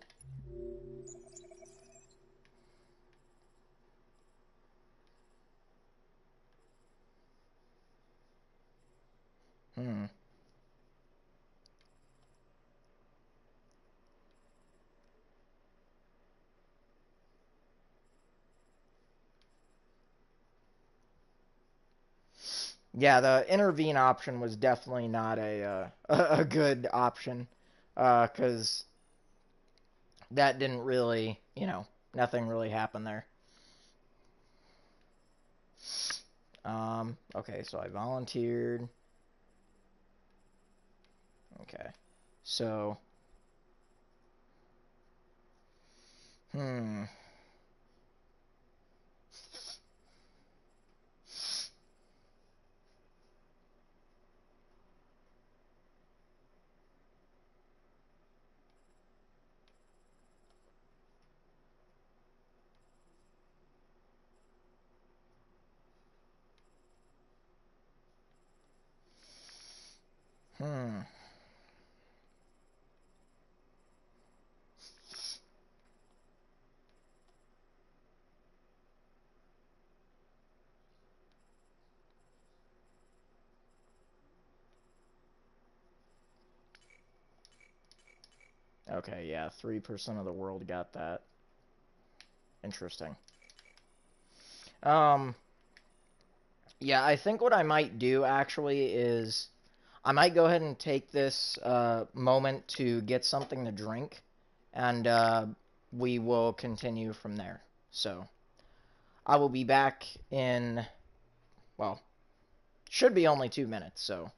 yeah, the intervene option was definitely not a good option, because that didn't really, you know, nothing really happened there. Okay, so I volunteered. Okay, so, okay, yeah, 3% of the world got that. Interesting. Yeah, I think what I might do, actually, is I might go ahead and take this moment to get something to drink, and we will continue from there. So, I will be back in, well, should be only 2 minutes, so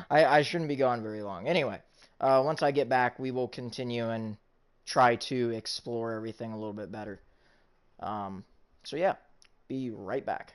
I shouldn't be gone very long. Anyway, once I get back, we will continue and try to explore everything a little bit better. So yeah, be right back.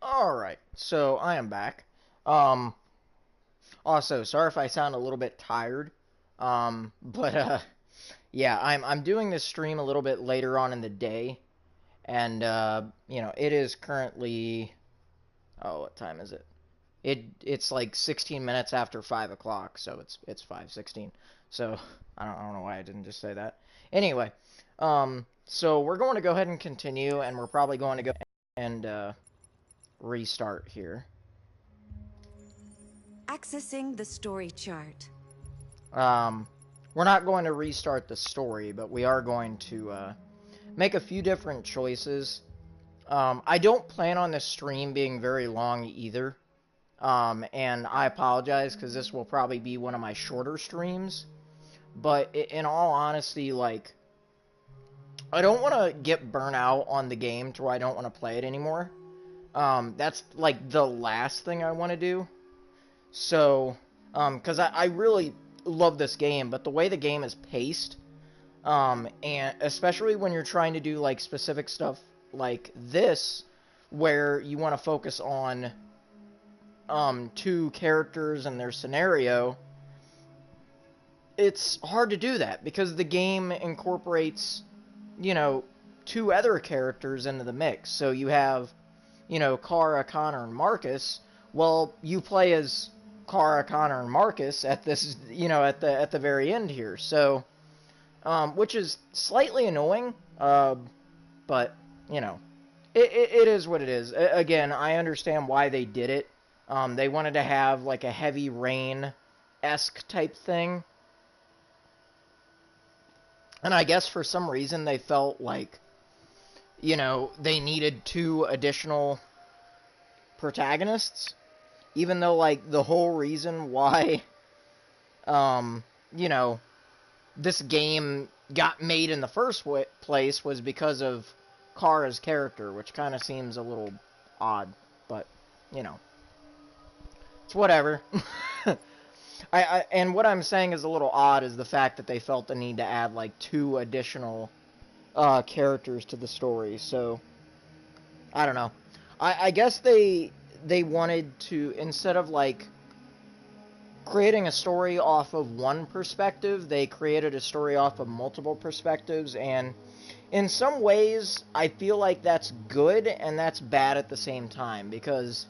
Alright, so I am back. Also, sorry if I sound a little bit tired. Yeah, I'm doing this stream a little bit later on in the day. And, you know, it is currently... Oh, what time is it? It's like 16 minutes after 5 o'clock, so it's 5:16. So, I don't know why I didn't just say that. Anyway, so we're going to go ahead and continue, and we're probably going to go and, restart here. Accessing the story chart. We're not going to restart the story, but we are going to, make a few different choices. I don't plan on this stream being very long either. And I apologize, because this will probably be one of my shorter streams. But in all honesty, like, I don't want to get burnt out on the game to where I don't want to play it anymore. That's, like, the last thing I want to do. So, because I really love this game, but the way the game is paced, and especially when you're trying to do, like, specific stuff like this, where you want to focus on, two characters and their scenario, it's hard to do that, because the game incorporates, you know, two other characters into the mix. So you have, you know, Kara, Connor, and Marcus. Well, you play as Kara, Connor, and Marcus at this, you know, at the very end here. So, which is slightly annoying, but, you know, it is what it is. Again, I understand why they did it. They wanted to have, like, a Heavy Rain-esque type thing. And I guess for some reason they felt like, you know, they needed 2 additional protagonists. Even though, like, the whole reason why, you know, this game got made in the first place was because of Kara's character, which kind of seems a little odd, but, you know, it's whatever. And what I'm saying is a little odd is the fact that they felt the need to add, like, 2 additional characters to the story, so, I don't know. I guess they wanted to, instead of, like, creating a story off of one perspective, they created a story off of multiple perspectives, and in some ways, I feel like that's good, and that's bad at the same time, because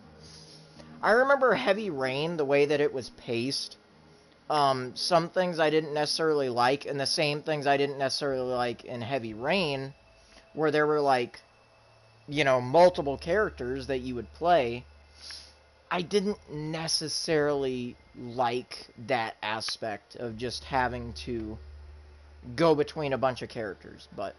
I remember Heavy Rain, the way that it was paced. Some things I didn't necessarily like, and the same things I didn't necessarily like in Heavy Rain, where there were, like, you know, multiple characters that you would play. I didn't necessarily like that aspect of just having to go between a bunch of characters, but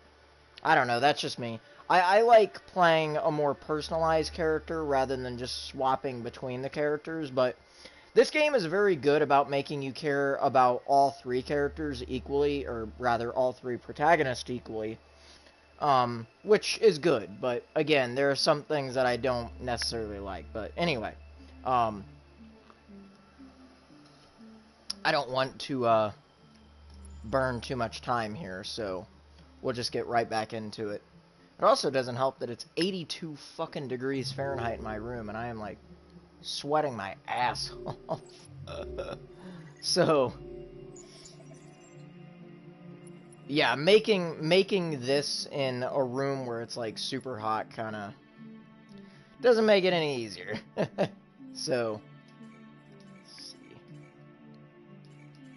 I don't know, that's just me. I like playing a more personalized character rather than just swapping between the characters, but this game is very good about making you care about all 3 characters equally, or rather all 3 protagonists equally, which is good, but again, there are some things that I don't necessarily like, but anyway, I don't want to burn too much time here, so we'll just get right back into it. It also doesn't help that it's 82 fucking degrees Fahrenheit in my room, and I am, like, sweating my ass off. So, yeah, making this in a room where it's, like, super hot kind of doesn't make it any easier. So, let's see.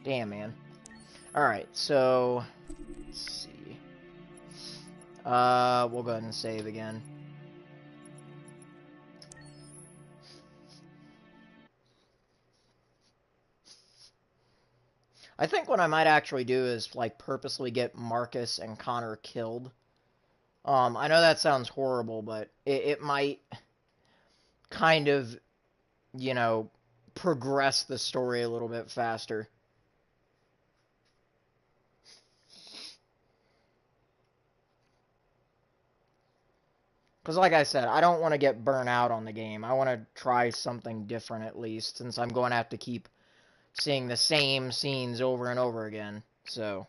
Damn, man. Alright, so, let's see. We'll go ahead and save again. I think what I might actually do is, like, purposely get Marcus and Connor killed. I know that sounds horrible, but it might kind of, you know, progress the story a little bit faster. Because like I said, I don't want to get burnt out on the game. I want to try something different at least, since I'm going to have to keep seeing the same scenes over and over again. So,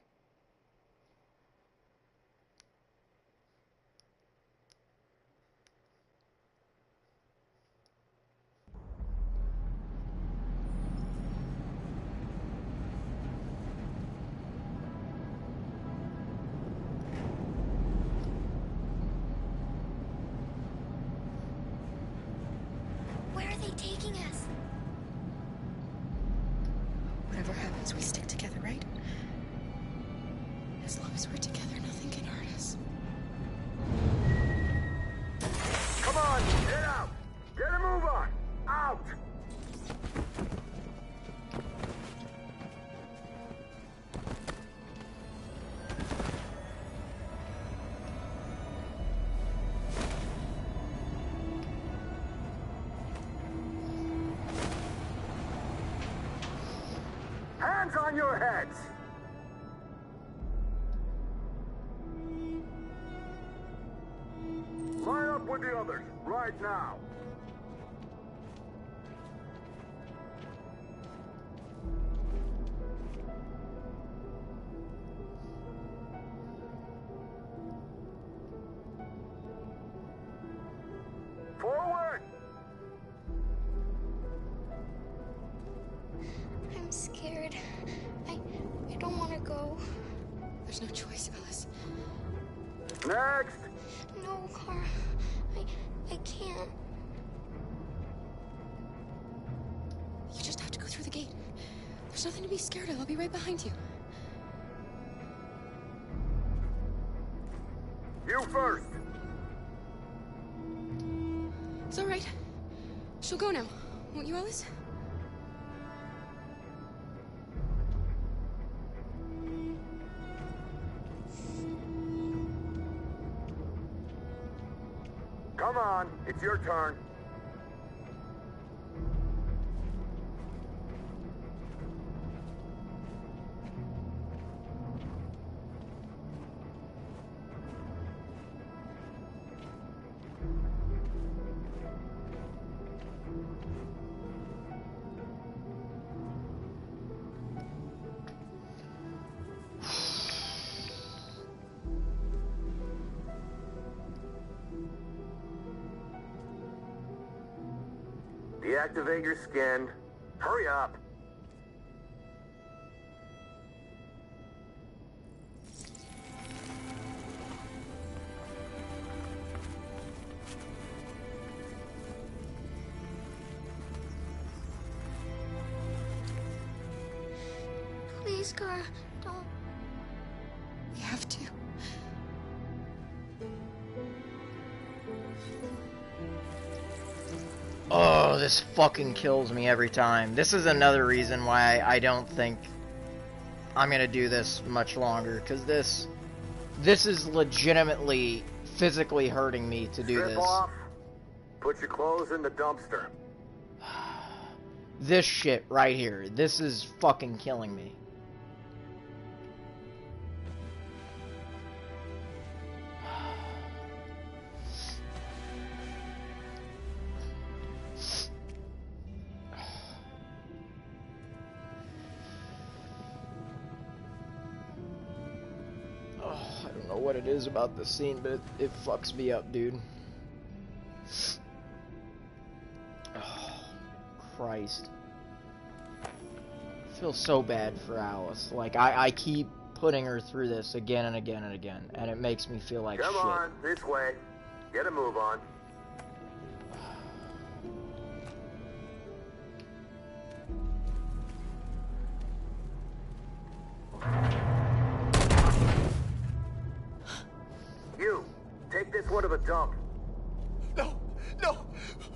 taking us? Whatever happens, we stick together, right? As long as we're together, nothing can hurt us. Come on, get out! Get a move on! Out! Hands on your heads! Line up with the others, right now. Forward! I'm scared. I don't want to go. There's no choice, Alice. Next! No, Kara. I can't. You just have to go through the gate. There's nothing to be scared of. I'll be right behind you. You first! It's all right. She'll go now. Won't you, Alice? Come on, it's your turn. Deactivate your skin. Hurry up. Please, Kara, don't. We have to. Oh, this fucking kills me every time. This is another reason why I don't think I'm gonna do this much longer, because this is legitimately physically hurting me to do Strip this. off. Put your clothes in the dumpster. This shit right here, this is fucking killing me. I don't know what it is about this scene, but it fucks me up, dude. Oh, Christ. I feel so bad for Alice. Like, I keep putting her through this again and again and again, and it makes me feel like Come shit. on, this way. Get a move on. You, take this one to the dump. No, no,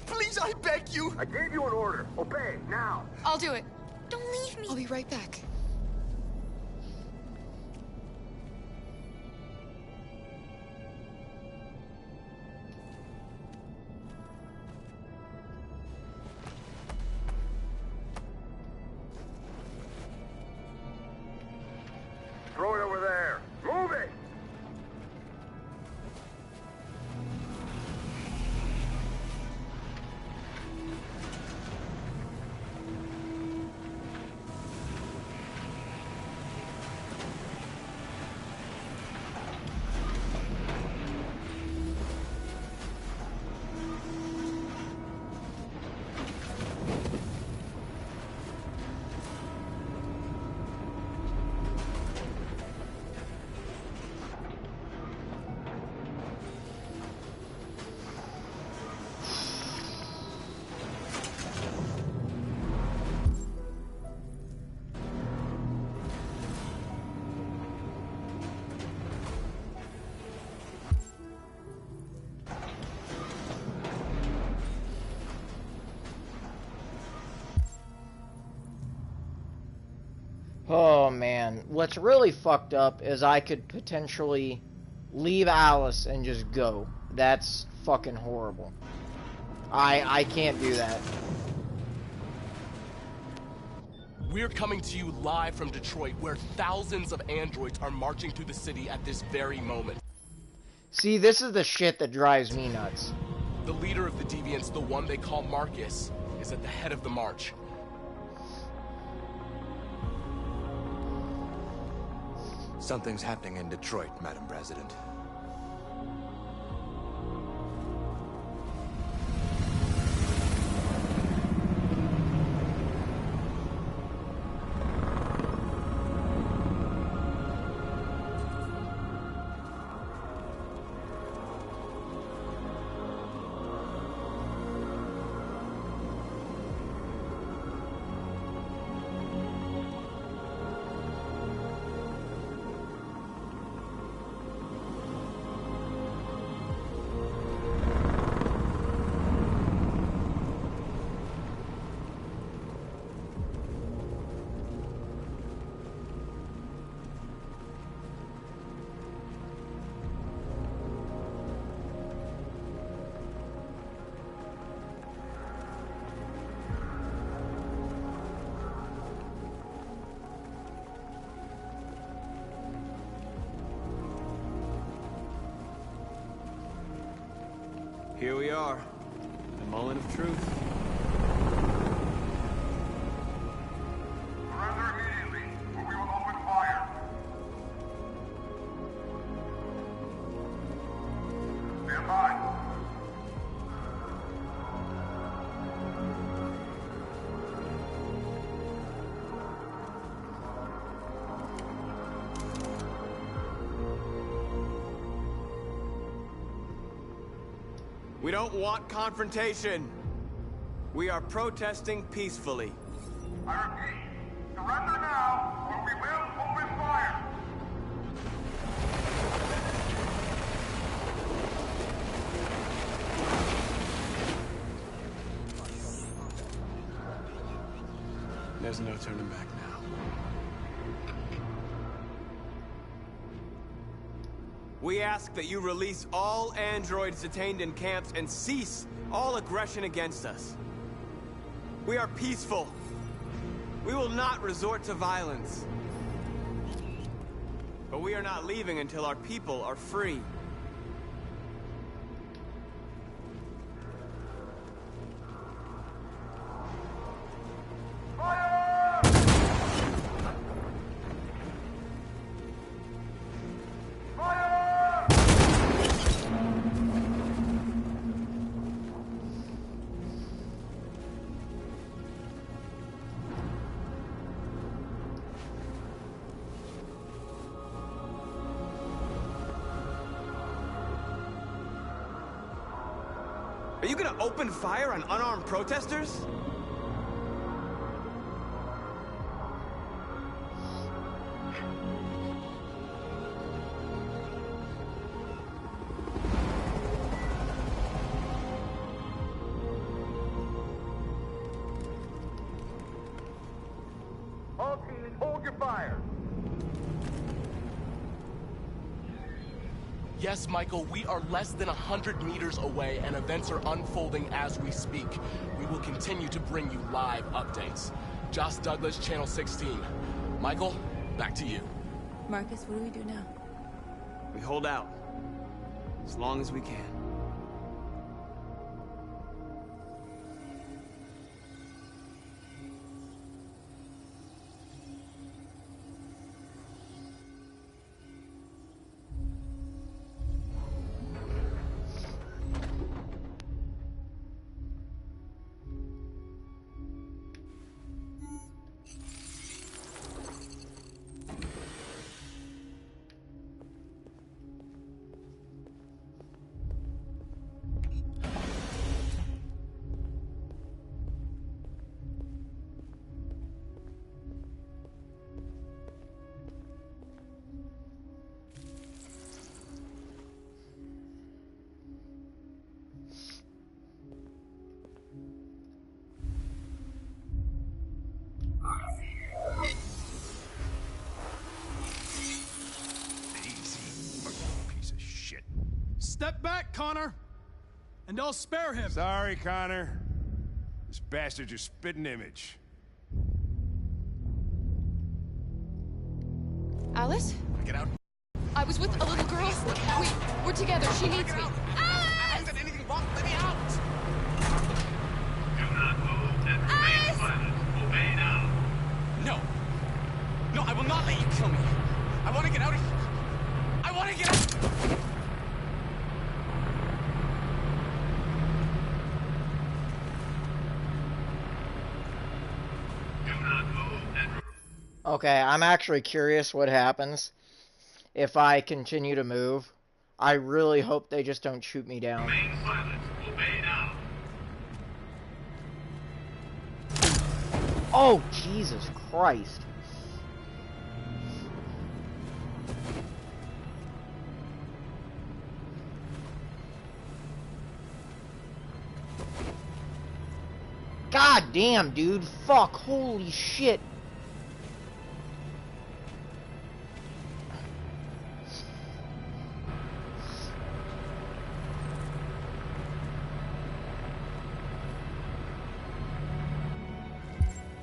please, I beg you. I gave you an order. Obey, now. I'll do it. Don't leave me. I'll be right back. Throw it over there. Move it. Oh man, what's really fucked up is I could potentially leave Alice and just go. That's fucking horrible. I can't do that. We're coming to you live from Detroit, where thousands of androids are marching through the city at this very moment. See, this is the shit that drives me nuts. The leader of the Deviants, the one they call Marcus, is at the head of the march. Something's happening in Detroit, Madam President. Here we are, the moment of truth. Surrender immediately, or we will open fire. Stand by. We don't want confrontation. We are protesting peacefully. I repeat, surrender now, or we will open fire. There's no turning back now. We ask that you release all androids detained in camps and cease all aggression against us. We are peaceful. We will not resort to violence. But we are not leaving until our people are free. Are you gonna open fire on unarmed protesters? All teams, hold your fire. Yes, Michael, we are less than 100 meters away, and events are unfolding as we speak. We will continue to bring you live updates. Josh Douglas, Channel 16. Michael, back to you. Marcus, what do we do now? We hold out. As long as we can. Step back, Connor. And I'll spare him. Sorry, Connor. This bastard's your spitting image. Alice? Get out. I was with a little girl. We're together. She needs me. Alice! Isn't anything wrong? Let me out! Do not move and remain silent. Obey now. No. No, I will not let you kill me. I want to get out of here. I want to get out. Do not move and Okay, I'm actually curious what happens if I continue to move. I really hope they just don't shoot me down. remain silent. Obey now. Oh, Jesus Christ. God damn, dude. Fuck. Holy shit.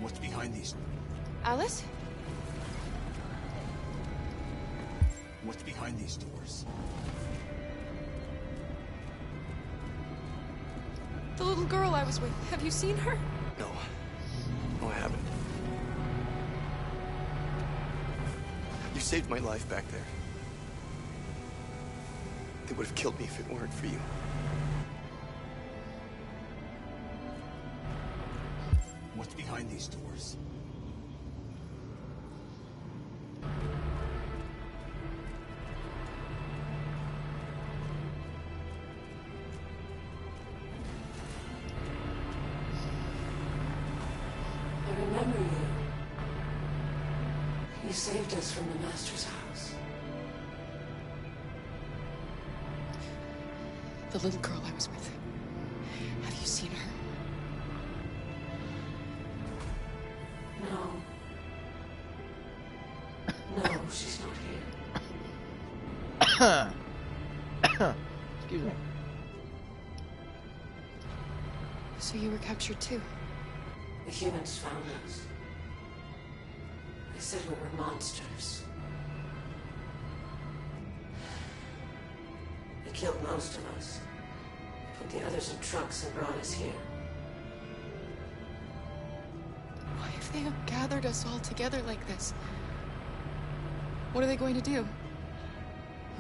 What's behind these? Alice? What's behind these doors? The little girl I was with. Have you seen her? No. No, I haven't. You saved my life back there. They would have killed me if it weren't for you. What's behind these doors? I remember you. You saved us from the Master's house. The little girl I was with. Have you seen her? No. No, she's not here. Excuse me. So you were captured too? The humans found us. They said we were monsters. They killed most of us. Put the others in trucks and brought us here. Why have they gathered us all together like this? What are they going to do?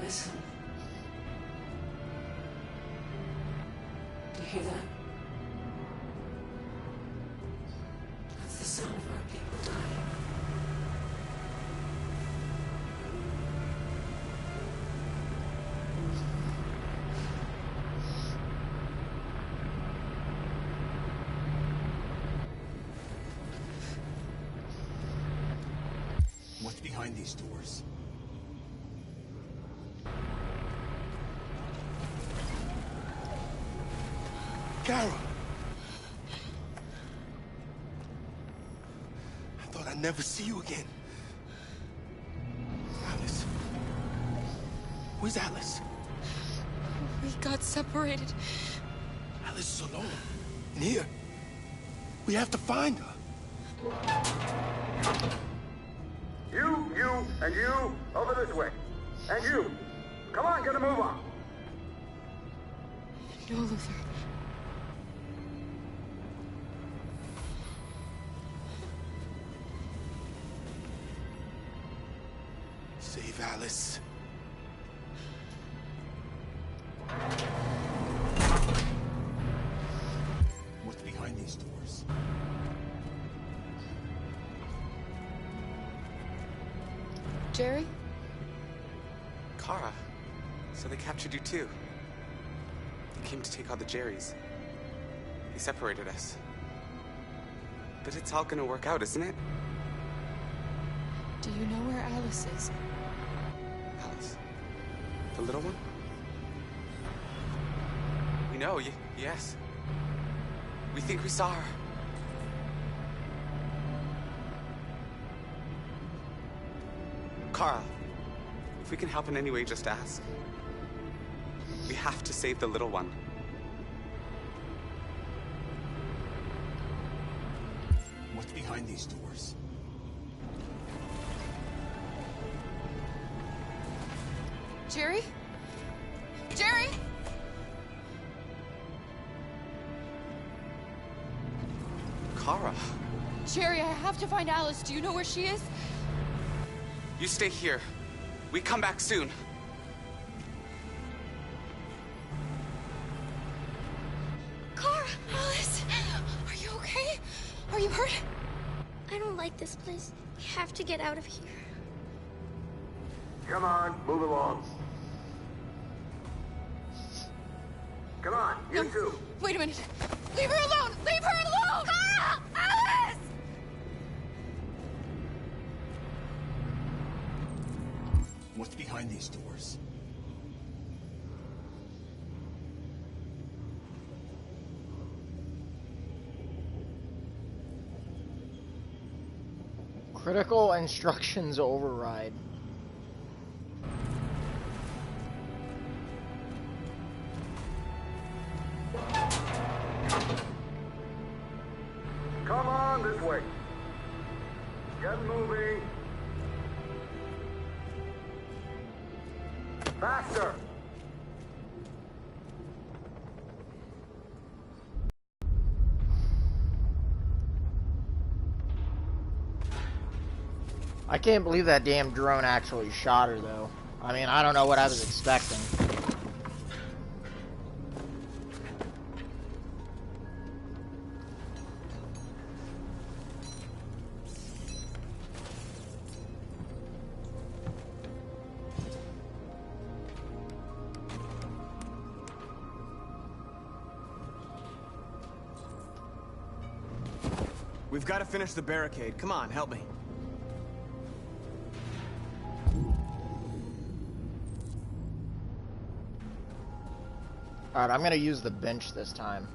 Listen. Do you hear that? That's the sound of our people dying. What's behind these doors? Kara! I thought I'd never see you again. Alice. Where's Alice? We got separated. Alice is alone. In here. We have to find her. You, and you, over this way. And you. Come on, get a move on. No, Luther. Save Alice. What's behind these doors? Jerry? Kara. So they captured you too. They came to take out the Jerrys. They separated us. But it's all gonna work out, isn't it? Do you know where Alice is? Alice? The little one? We know, yes. We think we saw her. Kara, if we can help in any way, just ask. We have to save the little one. What's behind these doors? Jerry? Jerry? Kara, Jerry, I have to find Alice. Do you know where she is? you stay here. We come back soon. Kara! Alice! Are you okay? Are you hurt? I don't like this place. We have to get out of here. Come on, move along. Come on, you two. Wait a minute. Leave her alone! Leave her alone! Kara! Alice! What's behind these doors? Critical instructions override. Come on, this way. Get moving. Faster. I can't believe that damn drone actually shot her, though. I mean, I don't know what I was expecting. We've got to finish the barricade. Come on, help me. Alright, I'm gonna use the bench this time.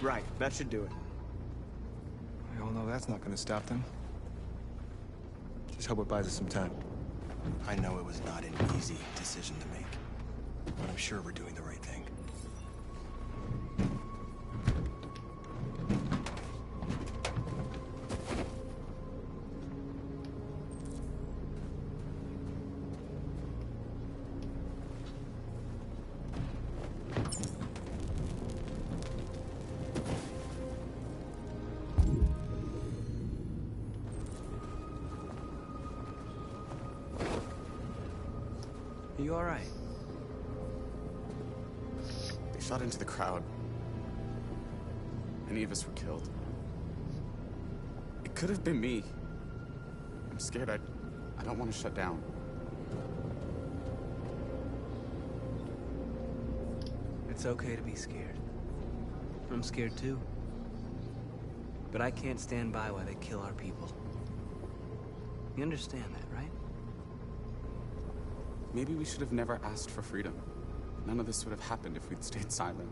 Right, that should do it. We all know that's not gonna stop them. Just hope it buys us some time. I know it was not an easy decision to make, but I'm sure we're doing the right thing. Are you all right? They shot into the crowd. Many of us were killed. It could have been me. I'm scared. I don't want to shut down. It's okay to be scared. I'm scared too. But I can't stand by while they kill our people. You understand that, right? Maybe we should have never asked for freedom. None of this would have happened if we'd stayed silent.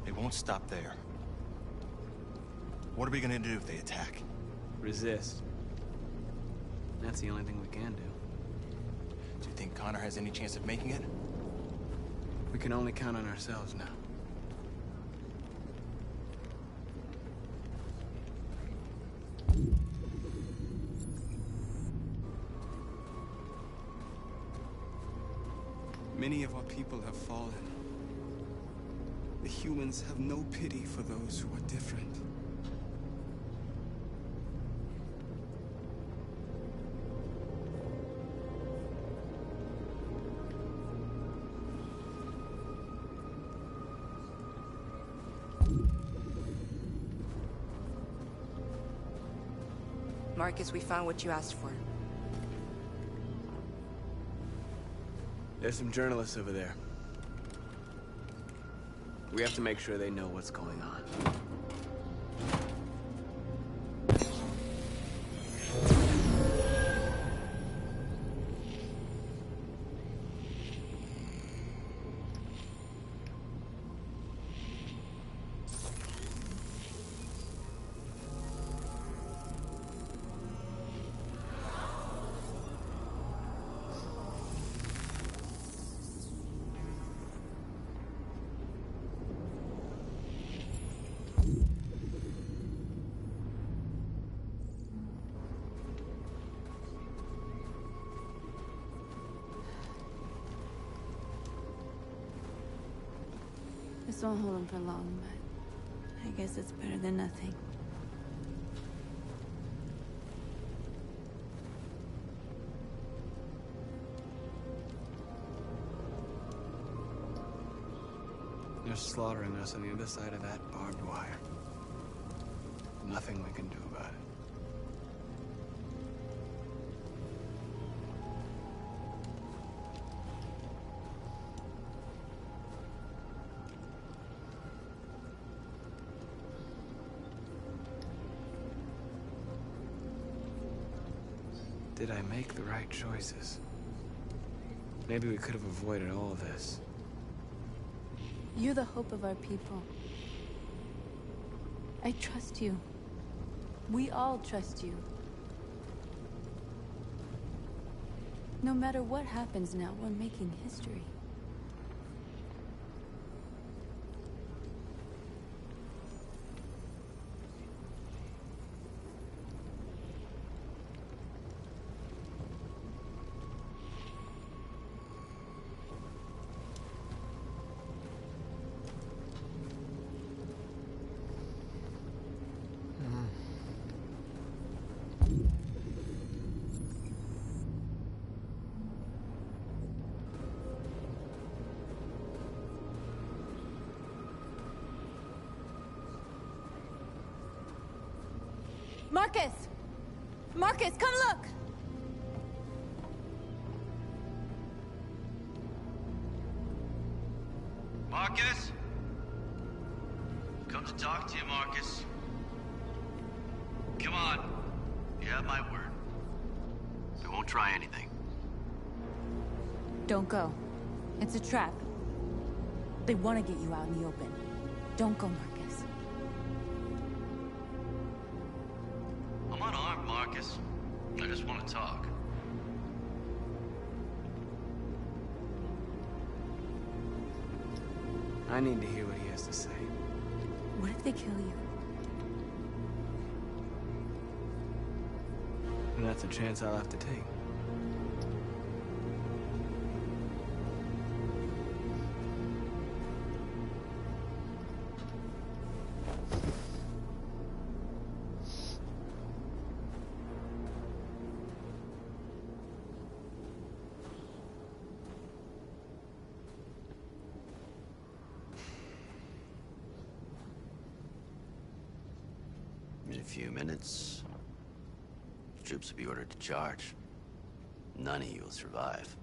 It won't stop there. What are we gonna do if they attack? Resist. That's the only thing we can do. Do you think Connor has any chance of making it? We can only count on ourselves now. Many of our people have fallen. The humans have no pity for those who are different. Marcus, we found what you asked for. There's some journalists over there. We have to make sure they know what's going on. This won't hold him for long, but I guess it's better than nothing. They're slaughtering us on the other side of that barbed wire. Nothing we can do about it. Did I make the right choices? Maybe we could have avoided all of this. You're the hope of our people. I trust you. We all trust you. No matter what happens now, we're making history. Marcus! Marcus, come look! Marcus? Come to talk to you, Marcus. Come on. You have my word. We won't try anything. Don't go. It's a trap. They want to get you out in the open. Don't go, Marcus. I'm unarmed, Marcus. I just want to talk. I need to hear what he has to say. What if they kill you? And that's a chance I'll have to take. In a few minutes, troops will be ordered to charge. None of you will survive.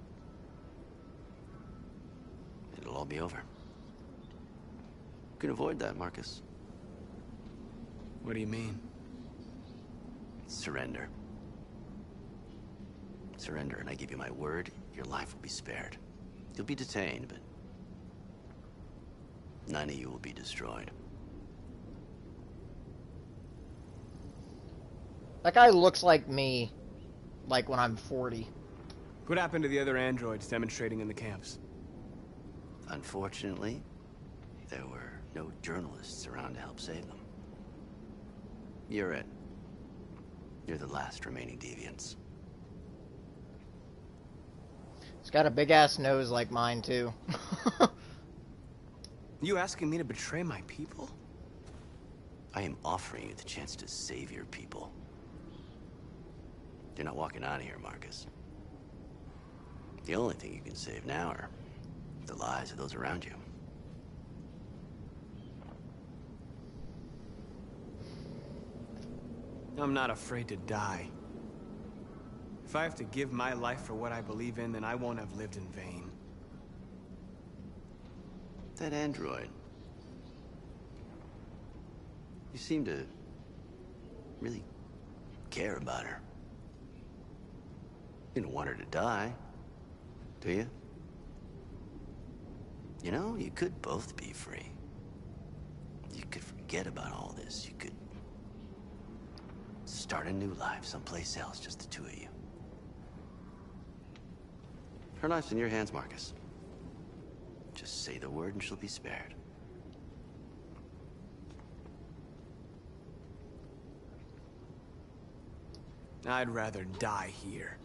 It'll all be over. You can avoid that, Marcus. What do you mean? Surrender. Surrender, and I give you my word, your life will be spared. You'll be detained, but None of you will be destroyed. That guy looks like me, like when I'm 40. What happened to the other androids demonstrating in the camps? Unfortunately, there were no journalists around to help save them. You're it. You're the last remaining deviants. He's got a big-ass nose like mine, too. You asking me to betray my people? I am offering you the chance to save your people. You're not walking out of here, Marcus. The only thing you can save now are the lives of those around you. I'm not afraid to die. If I have to give my life for what I believe in, then I won't have lived in vain. That android. You seem to really care about her. You don't want her to die, do you? You know, you could both be free. You could forget about all this. You could start a new life someplace else, just the two of you. Her life's in your hands, Marcus. Just say the word and she'll be spared. I'd rather die here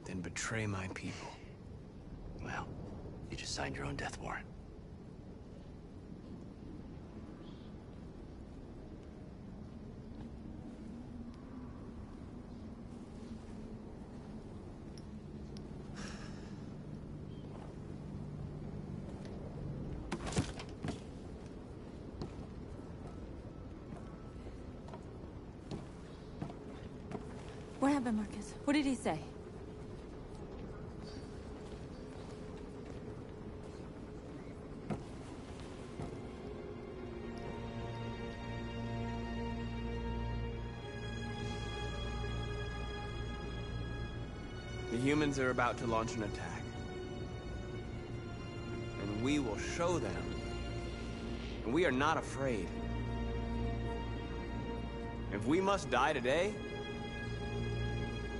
than betray my people. Well, you just signed your own death warrant. What happened, Marcus? What did he say? The humans are about to launch an attack. And we will show them. And we are not afraid. If we must die today,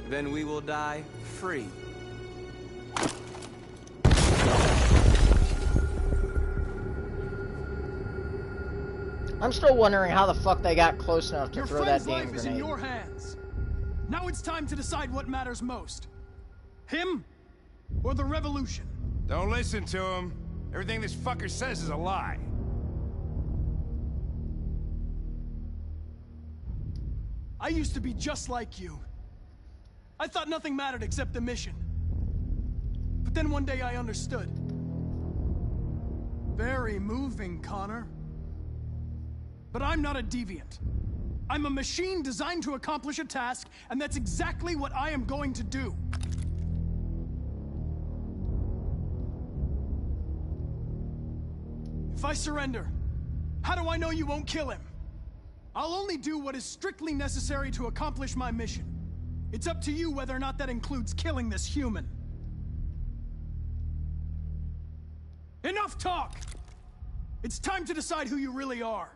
then we will die free. I'm still wondering how the fuck they got close enough to Your throw that friend's damn life is in grenade. your hands. Now it's time to decide what matters most. Him or the revolution? Don't listen to him. Everything this fucker says is a lie. I used to be just like you. I thought nothing mattered except the mission. But then one day I understood. Very moving, Connor. But I'm not a deviant. I'm a machine designed to accomplish a task, and that's exactly what I am going to do. If I surrender, how do I know you won't kill him? I'll only do what is strictly necessary to accomplish my mission. It's up to you whether or not that includes killing this human. Enough talk! It's time to decide who you really are.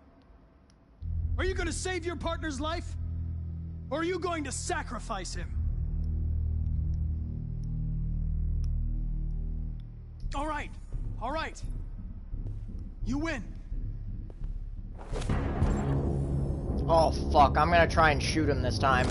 Are you going to save your partner's life? Or are you going to sacrifice him? All right. You win. Oh fuck, I'm gonna try and shoot him this time.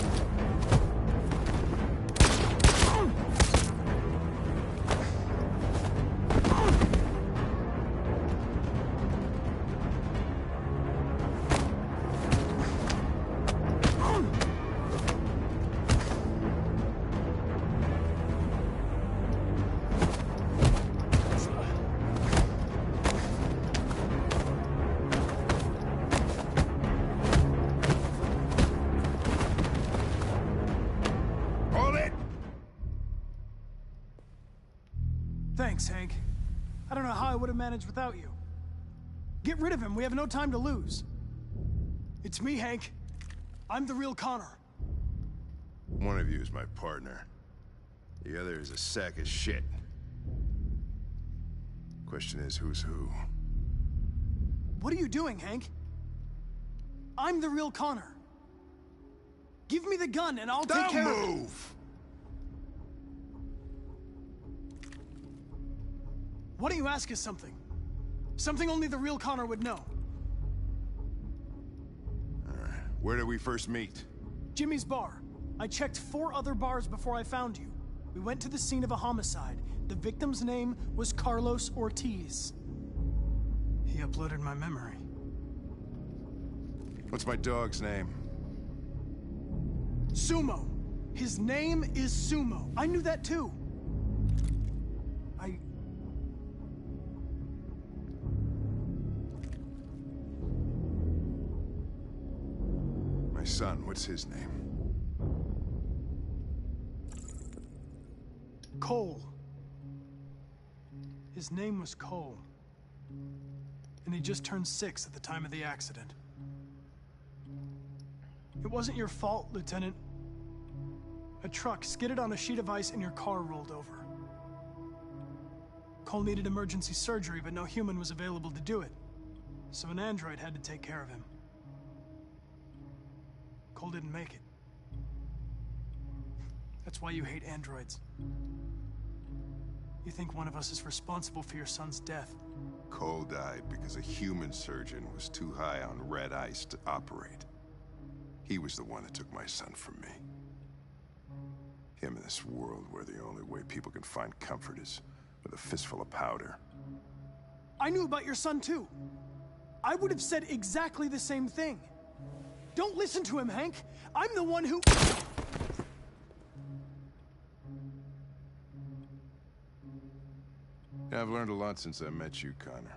Thanks, Hank. I don't know how I would have managed without you. Get rid of him. We have no time to lose. It's me, Hank. I'm the real Connor. One of you is my partner. The other is a sack of shit. Question is, who's who? What are you doing, Hank? I'm the real Connor. Give me the gun and I'll take care of it. Don't move! Why don't you ask us something? Something only the real Connor would know. Where did we first meet? Jimmy's bar. I checked 4 other bars before I found you. We went to the scene of a homicide. The victim's name was Carlos Ortiz. He uploaded my memory. What's my dog's name? Sumo. His name is Sumo. I knew that too. My son, what's his name? Cole. His name was Cole. And he just turned 6 at the time of the accident. It wasn't your fault, Lieutenant. A truck skidded on a sheet of ice and your car rolled over. Cole needed emergency surgery, but no human was available to do it. So an android had to take care of him. Cole didn't make it. That's why you hate androids. You think one of us is responsible for your son's death. Cole died because a human surgeon was too high on red ice to operate. He was the one that took my son from me. Him in this world where the only way people can find comfort is with a fistful of powder. I knew about your son too. I would have said exactly the same thing. Don't listen to him, Hank. I'm the one who... Yeah, I've learned a lot since I met you, Connor.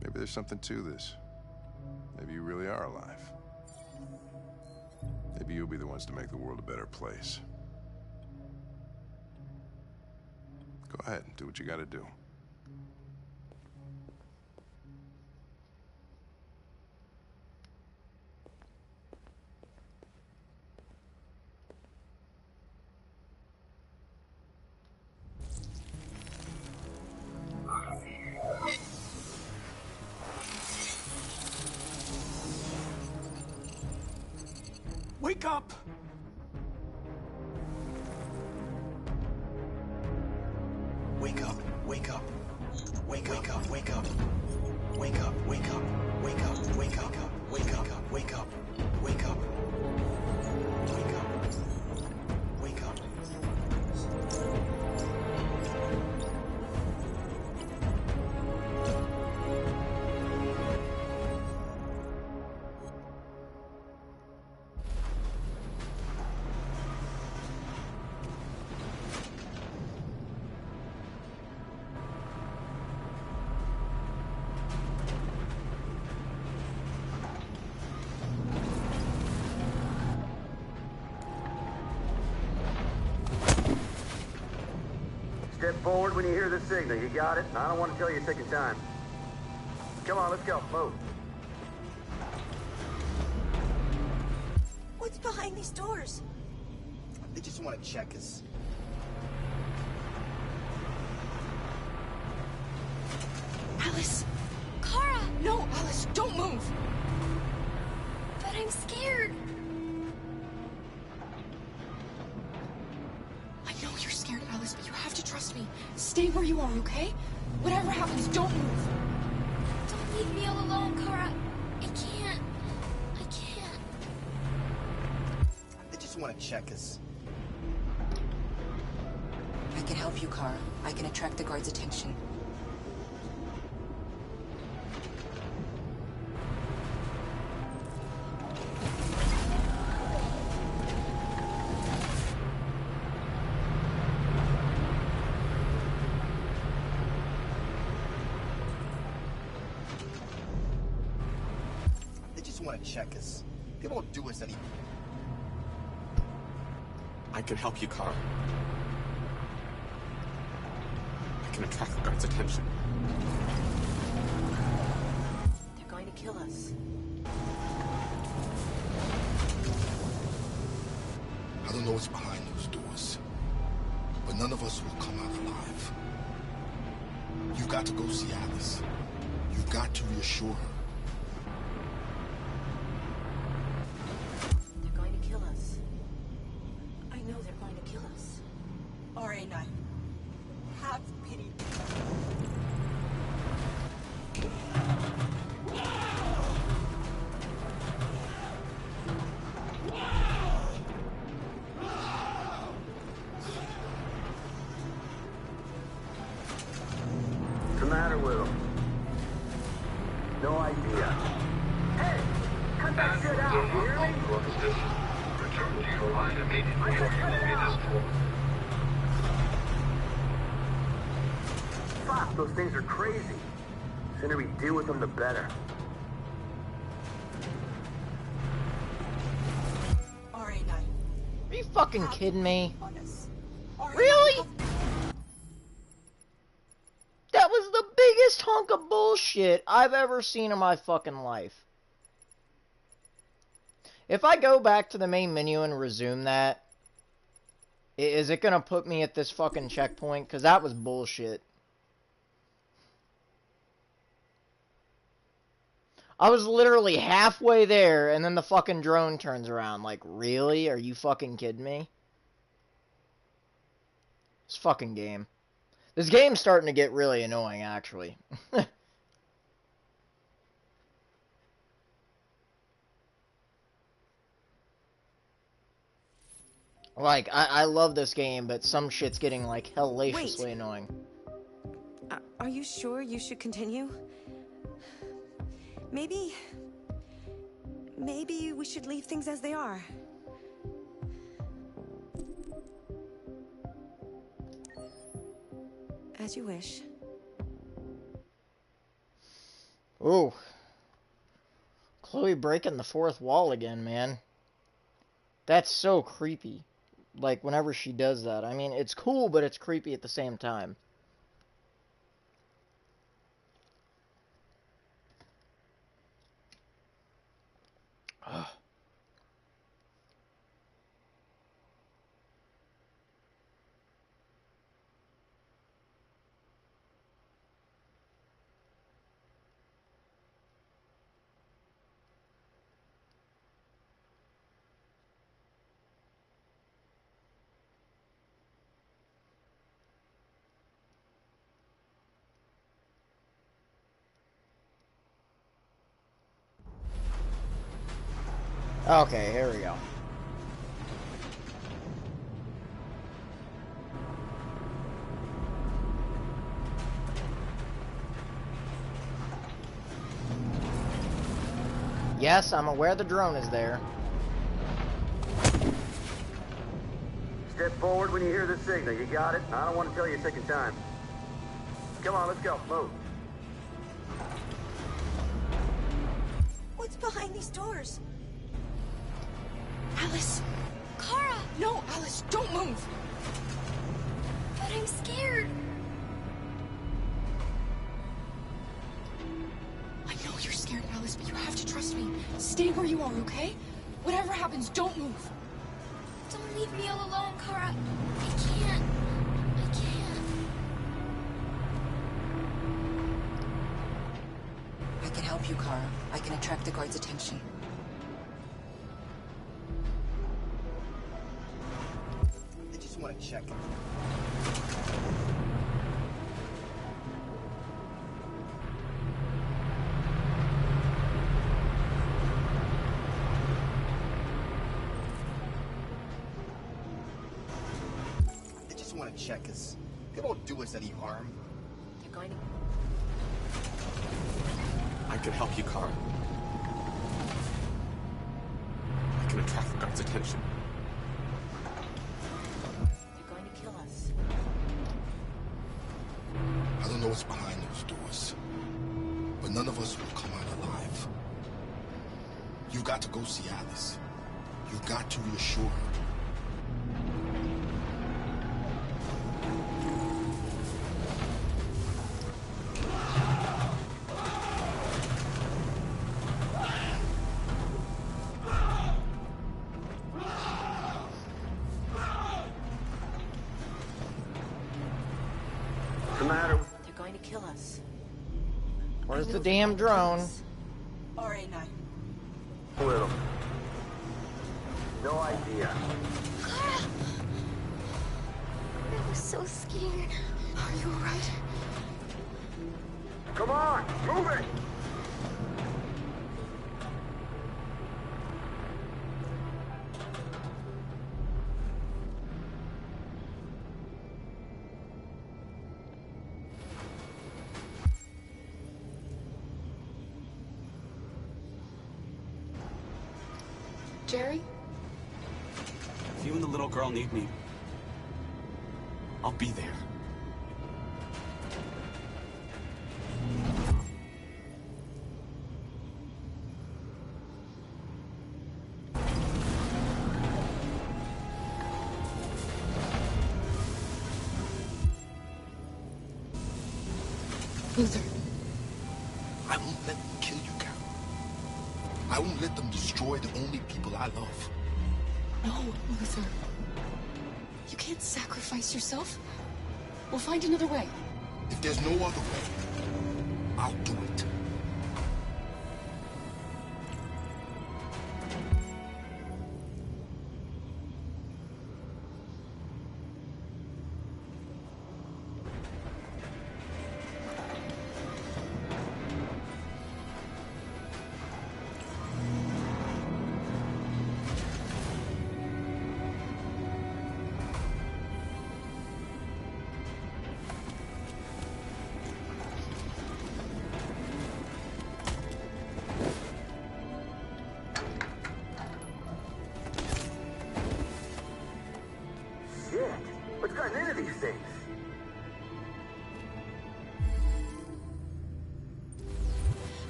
Maybe there's something to this. Maybe you really are alive. Maybe you'll be the ones to make the world a better place. Go ahead and do what you gotta do. Wake up! Wake up, wake up. Wake up, wake up. Wake up, wake up. Wake up, wake up. Wake up, wake up. Wake up. Wake up. Wake up. Step forward when you hear the signal. You got it? I don't want to tell you it's taking time. Come on, let's go. Move. What's behind these doors? They just want to check us. Alice! Kara! No, Alice, don't move! But I'm scared. I know you're scared, Alice, but you have to trust me. Stay where you are, okay? Whatever happens, don't move. Don't leave me all alone, Kara. I can't. I can't. They just want to check us. I can help you, Kara. I can attract the guards' attention. They just want to check us. They won't do us any. I can help you, Kara. I can attract the guards' attention. They're going to kill us. I don't know what's behind those doors, but none of us will come out alive. You've got to go see Alice. You You've got to reassure her. They're going to kill us. I know they're going to kill us. RA9. Have pity. What's the matter with him? No idea. Hey! Cut that shit out, you hear me? Return to your line immediately or you will be destroyed. Fuck, those things are crazy. The sooner we deal with them, the better. RA9. Are you fucking kidding me? Really? That was the biggest hunk of bullshit I've ever seen in my fucking life. If I go back to the main menu and resume that, is it gonna put me at this fucking checkpoint? Because that was bullshit. I was literally halfway there, and then the fucking drone turns around. Like, really? Are you fucking kidding me? This fucking game. This game's starting to get really annoying, actually. Like, I love this game, but some shit's getting, like, hellaciously annoying. Are you sure you should continue? Maybe we should leave things as they are. As you wish. Ooh. Chloe breaking the fourth wall again, man. That's so creepy. Like, whenever she does that. I mean, it's cool, but it's creepy at the same time. Ugh. Okay, here we go. Yes, I'm aware the drone is there. Step forward when you hear the signal. You got it? I don't want to tell you you're taking time. Come on, let's go. Move. What's behind these doors? Alice! Kara! No, Alice, don't move! But I'm scared. I know you're scared, Alice, but you have to trust me. Stay where you are, okay? Whatever happens, don't move. Don't leave me all alone, Kara. I can't. I can help you, Kara. I can attract the guards' attention. I just want to check it. I just want to check us. They won't do us any harm. They're going to... I can help you, Kara. I can attract the guards' attention. They're going to kill us. I don't know what's behind those doors, but none of us will come out alive. You got to go see Alice. You got to reassure her. What's the matter? They're going to kill us. Where's the damn drone? RA9. Little. No idea. Clara! I was so scared. Are you alright? Come on, move it! Jerry? If you and the little girl need me, I'll be there. Luther. I won't let them kill you, Carol. I won't let them destroy the only people I love. No, Luther. You can't sacrifice yourself. We'll find another way. If there's no other way, I'll do it. Shit! What's gotten into these things?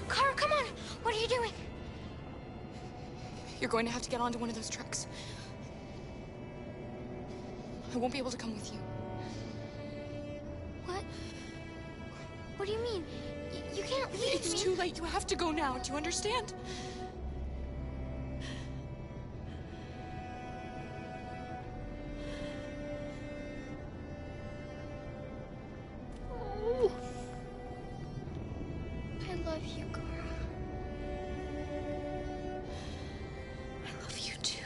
Kara, come on! What are you doing? You're going to have to get onto one of those trucks. I won't be able to come with you. What? What do you mean? You can't leave me. It's too late. You have to go now. Do you understand? Oh. I love you, Kara. I love you too.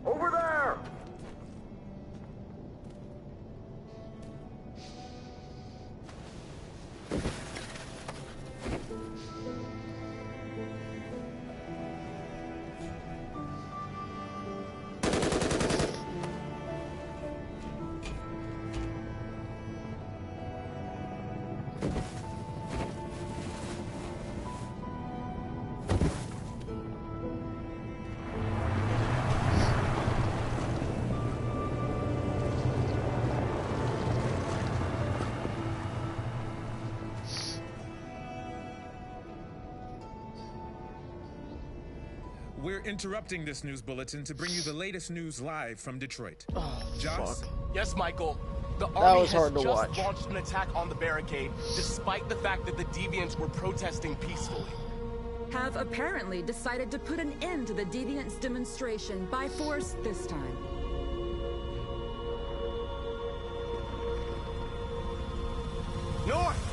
Over there! We're interrupting this news bulletin to bring you the latest news live from Detroit. Oh, Joss? fuck. Yes, Michael. The That army was has hard to just watch. launched an attack on the barricade, despite the fact that the Deviants were protesting peacefully. Have apparently decided to put an end to the Deviants demonstration by force this time. North!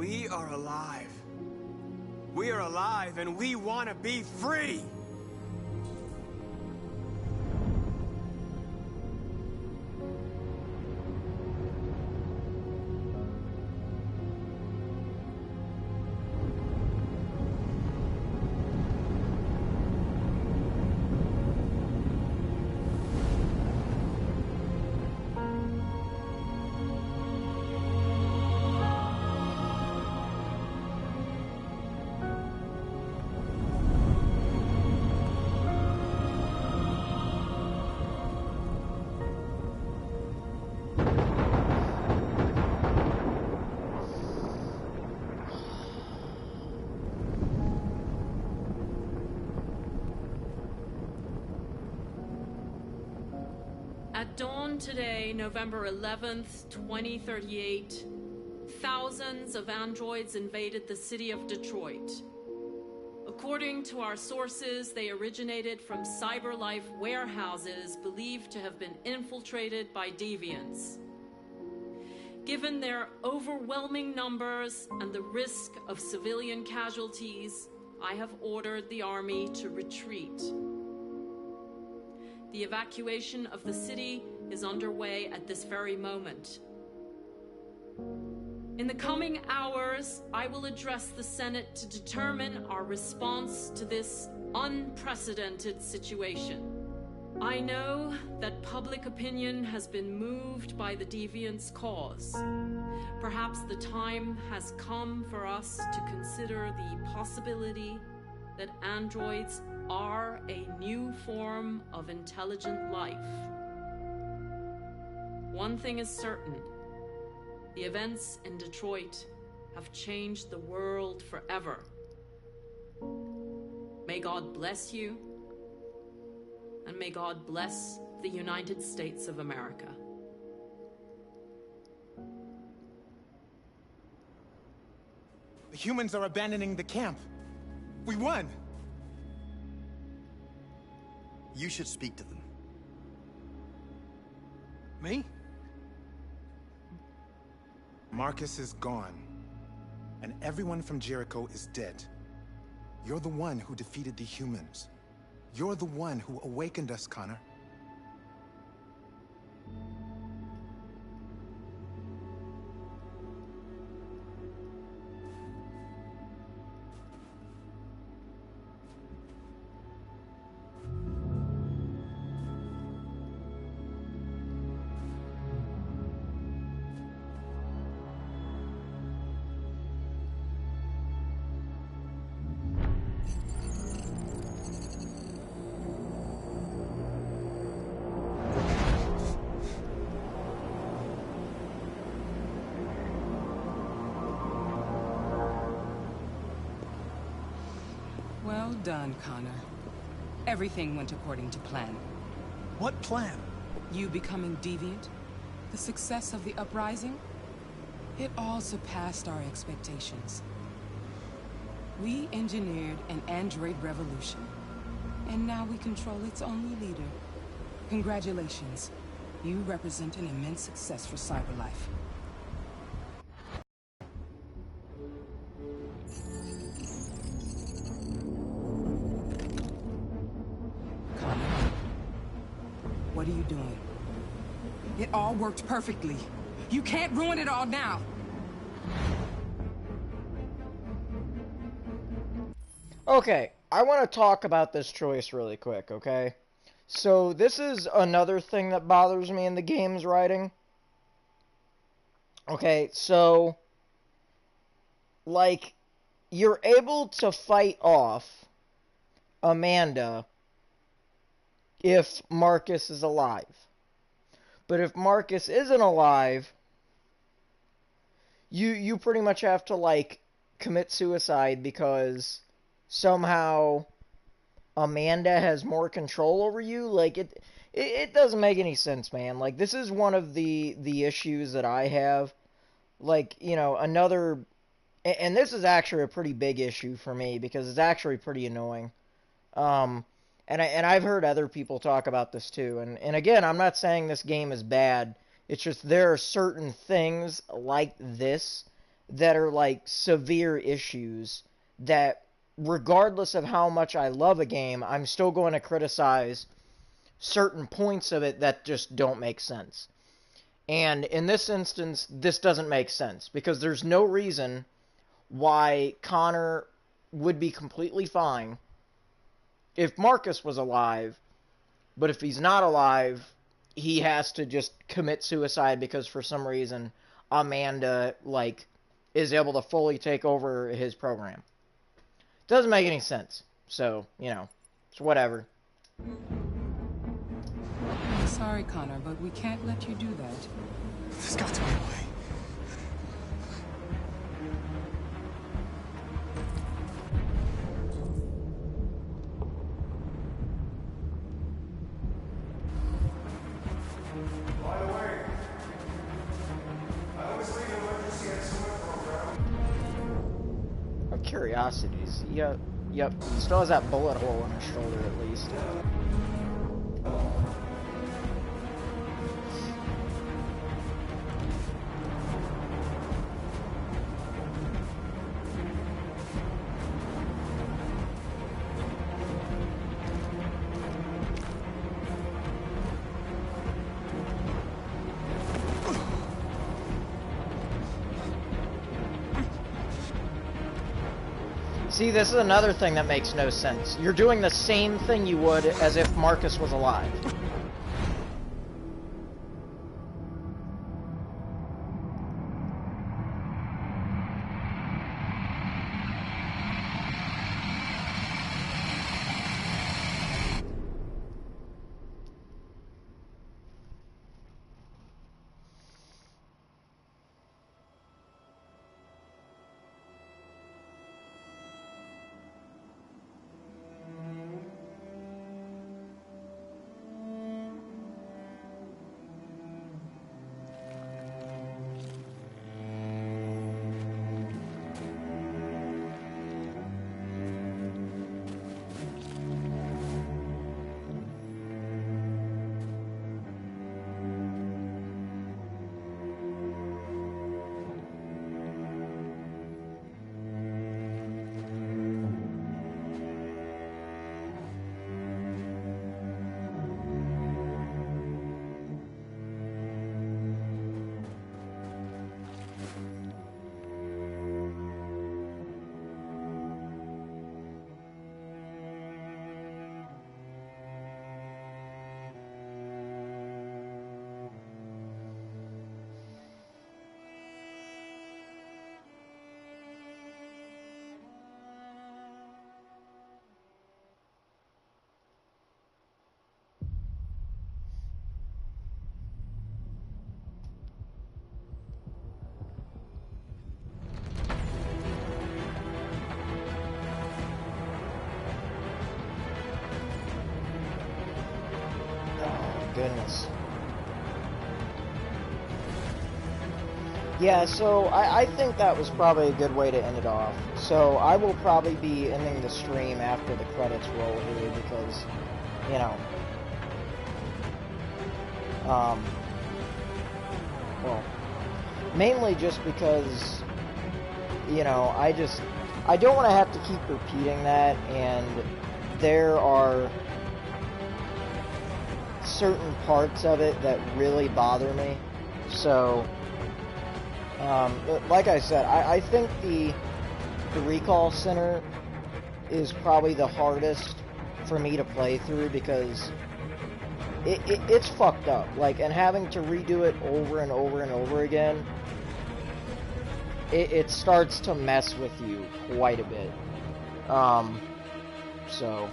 We are alive. We are alive, and we want to be free! At dawn today, November 11th, 2038, thousands of androids invaded the city of Detroit. According to our sources, they originated from CyberLife warehouses believed to have been infiltrated by deviants. Given their overwhelming numbers and the risk of civilian casualties, I have ordered the army to retreat. The evacuation of the city is underway at this very moment. In the coming hours, I will address the Senate to determine our response to this unprecedented situation. I know that public opinion has been moved by the Deviants' cause. Perhaps the time has come for us to consider the possibility that androids are a new form of intelligent life. One thing is certain. The events in Detroit have changed the world forever. May God bless you, and may God bless the United States of America. The humans are abandoning the camp. We won! You should speak to them. Me? Marcus is gone. And everyone from Jericho is dead. You're the one who defeated the humans. You're the one who awakened us, Connor. Well done, Connor. Everything went according to plan. What plan? You becoming deviant, the success of the uprising, it all surpassed our expectations. We engineered an android revolution, and now we control its only leader. Congratulations. You represent an immense success for CyberLife. What are you doing? It all worked perfectly. You can't ruin it all now. Okay, I want to talk about this choice really quick, okay? So, this is another thing that bothers me in the game's writing. Okay, so, like, you're able to fight off Amanda if Marcus is alive. But if Marcus isn't alive, you pretty much have to, like, commit suicide because somehow Amanda has more control over you. Like, it doesn't make any sense, man. Like, this is one of the issues that I have. Like, you know, another... And this is actually a pretty big issue for me because it's actually pretty annoying. And I've heard other people talk about this too. And again, I'm not saying this game is bad. It's just there are certain things like this that are like severe issues that, regardless of how much I love a game, I'm still going to criticize certain points of it that just don't make sense. And in this instance, this doesn't make sense, because there's no reason why Connor would be completely fine if Marcus was alive, but if he's not alive, he has to just commit suicide because for some reason Amanda, like, is able to fully take over his program. Doesn't make any sense. So, you know, it's whatever. I'm sorry, Connor, but we can't let you do that. This got to be a way. Curiosities. Yep. He still has that bullet hole in his shoulder, at least. See, this is another thing that makes no sense. You're doing the same thing you would as if Marcus was alive. Goodness. Yeah, so I think that was probably a good way to end it off. So I will probably be ending the stream after the credits roll here because, you know, well, mainly just because, you know, I don't want to have to keep repeating that, and there are certain parts of it that really bother me. So, like I said, I think the Recall Center is probably the hardest for me to play through because it's fucked up. Like, and having to redo it over and over and over again, it starts to mess with you quite a bit. So,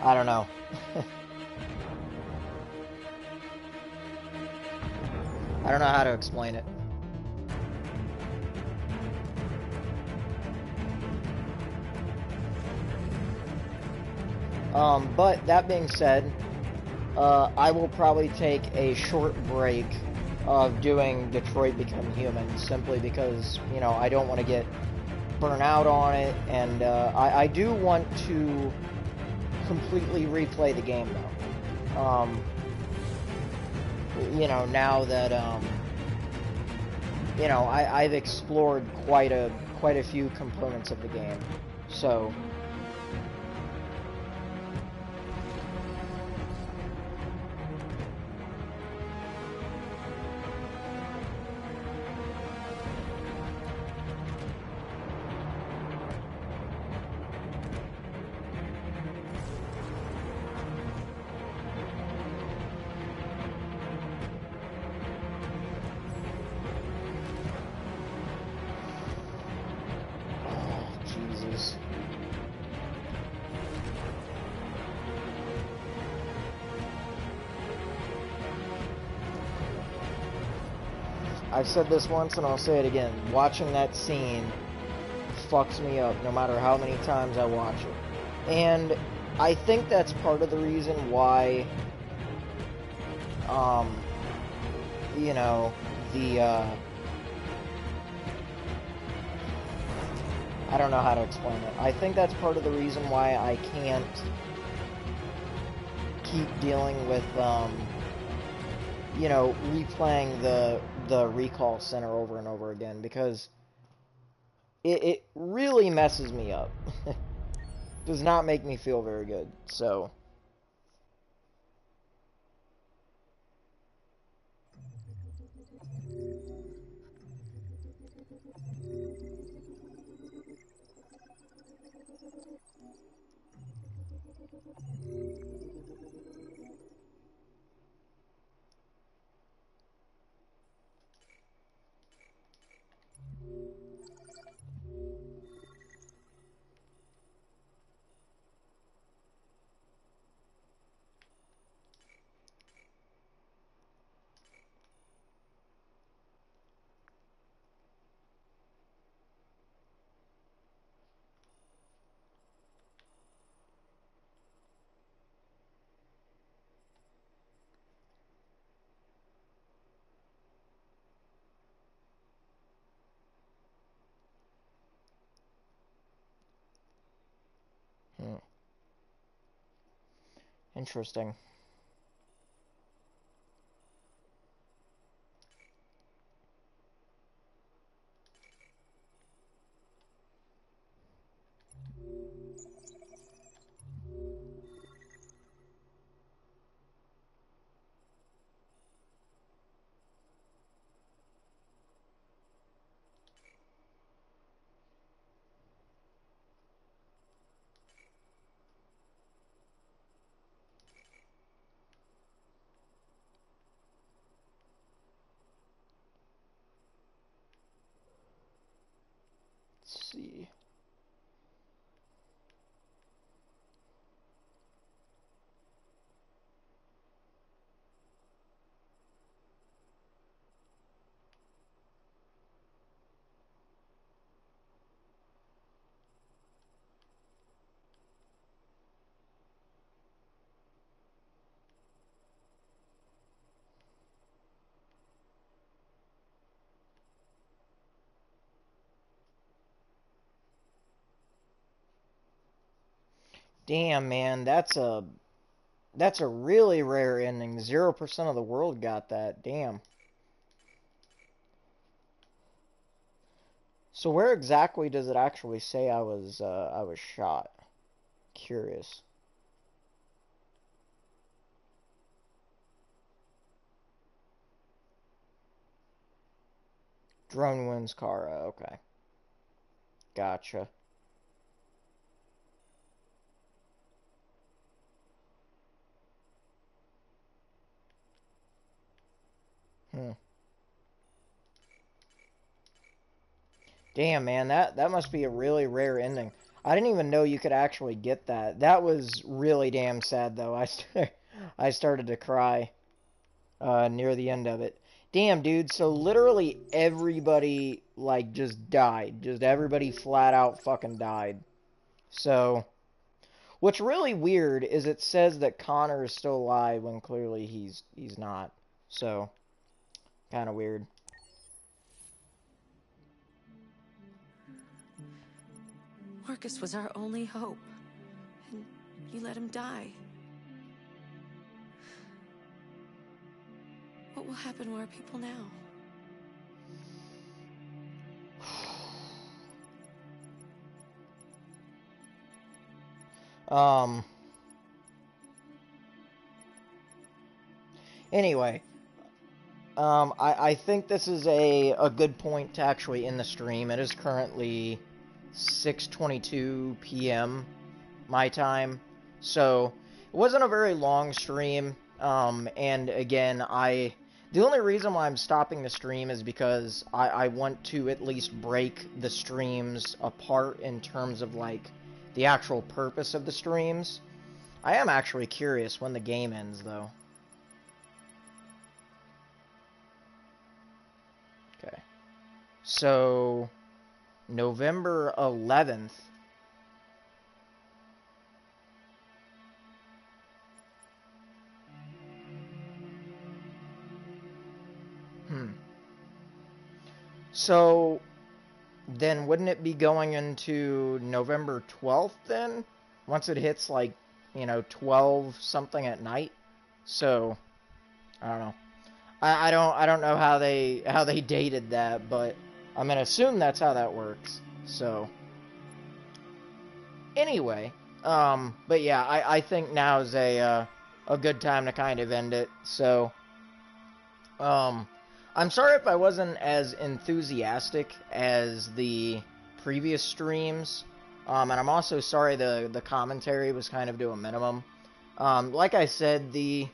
I don't know. I don't know how to explain it. But that being said, I will probably take a short break of doing Detroit Become Human simply because, you know, I don't want to get burnt out on it, and I do want to completely replay the game though. You know, now that you know, I've explored quite a few components of the game, so. I've said this once and I'll say it again. Watching that scene fucks me up no matter how many times I watch it. And I think that's part of the reason why, you know, I don't know how to explain it. I think that's part of the reason why I can't keep dealing with, you know, replaying the Recall Center over and over again, because it really messes me up. Does not make me feel very good, so. Interesting. Let's see. Damn, man, that's a really rare ending. 0% of the world got that. Damn. So where exactly does it actually say I was shot? Curious. Drone wins Kara. Okay. Gotcha. Damn, man, that must be a really rare ending. I didn't even know you could actually get that. That was really damn sad, though. I started to cry near the end of it. Damn, dude, so literally everybody, like, just died. Just everybody flat out fucking died. So, what's really weird is it says that Connor is still alive when clearly he's not. So, kind of weird. Marcus was our only hope, and you let him die. What will happen to our people now? Anyway, I think this is a good point to actually end the stream. It is currently 6:22 p.m. my time, so it wasn't a very long stream. And again, the only reason why I'm stopping the stream is because I want to at least break the streams apart in terms of, like, the actual purpose of the streams. I am actually curious when the game ends, though. Okay. So, November 11th. So, then wouldn't it be going into November 12th then? Once it hits, like, 12 something at night? So, I don't know. I don't know how they dated that, but I'm gonna assume that's how that works. So, anyway, but yeah, I think now's a good time to kind of end it. So, I'm sorry if I wasn't as enthusiastic as the previous streams, and I'm also sorry the commentary was kind of to a minimum. Like I said, the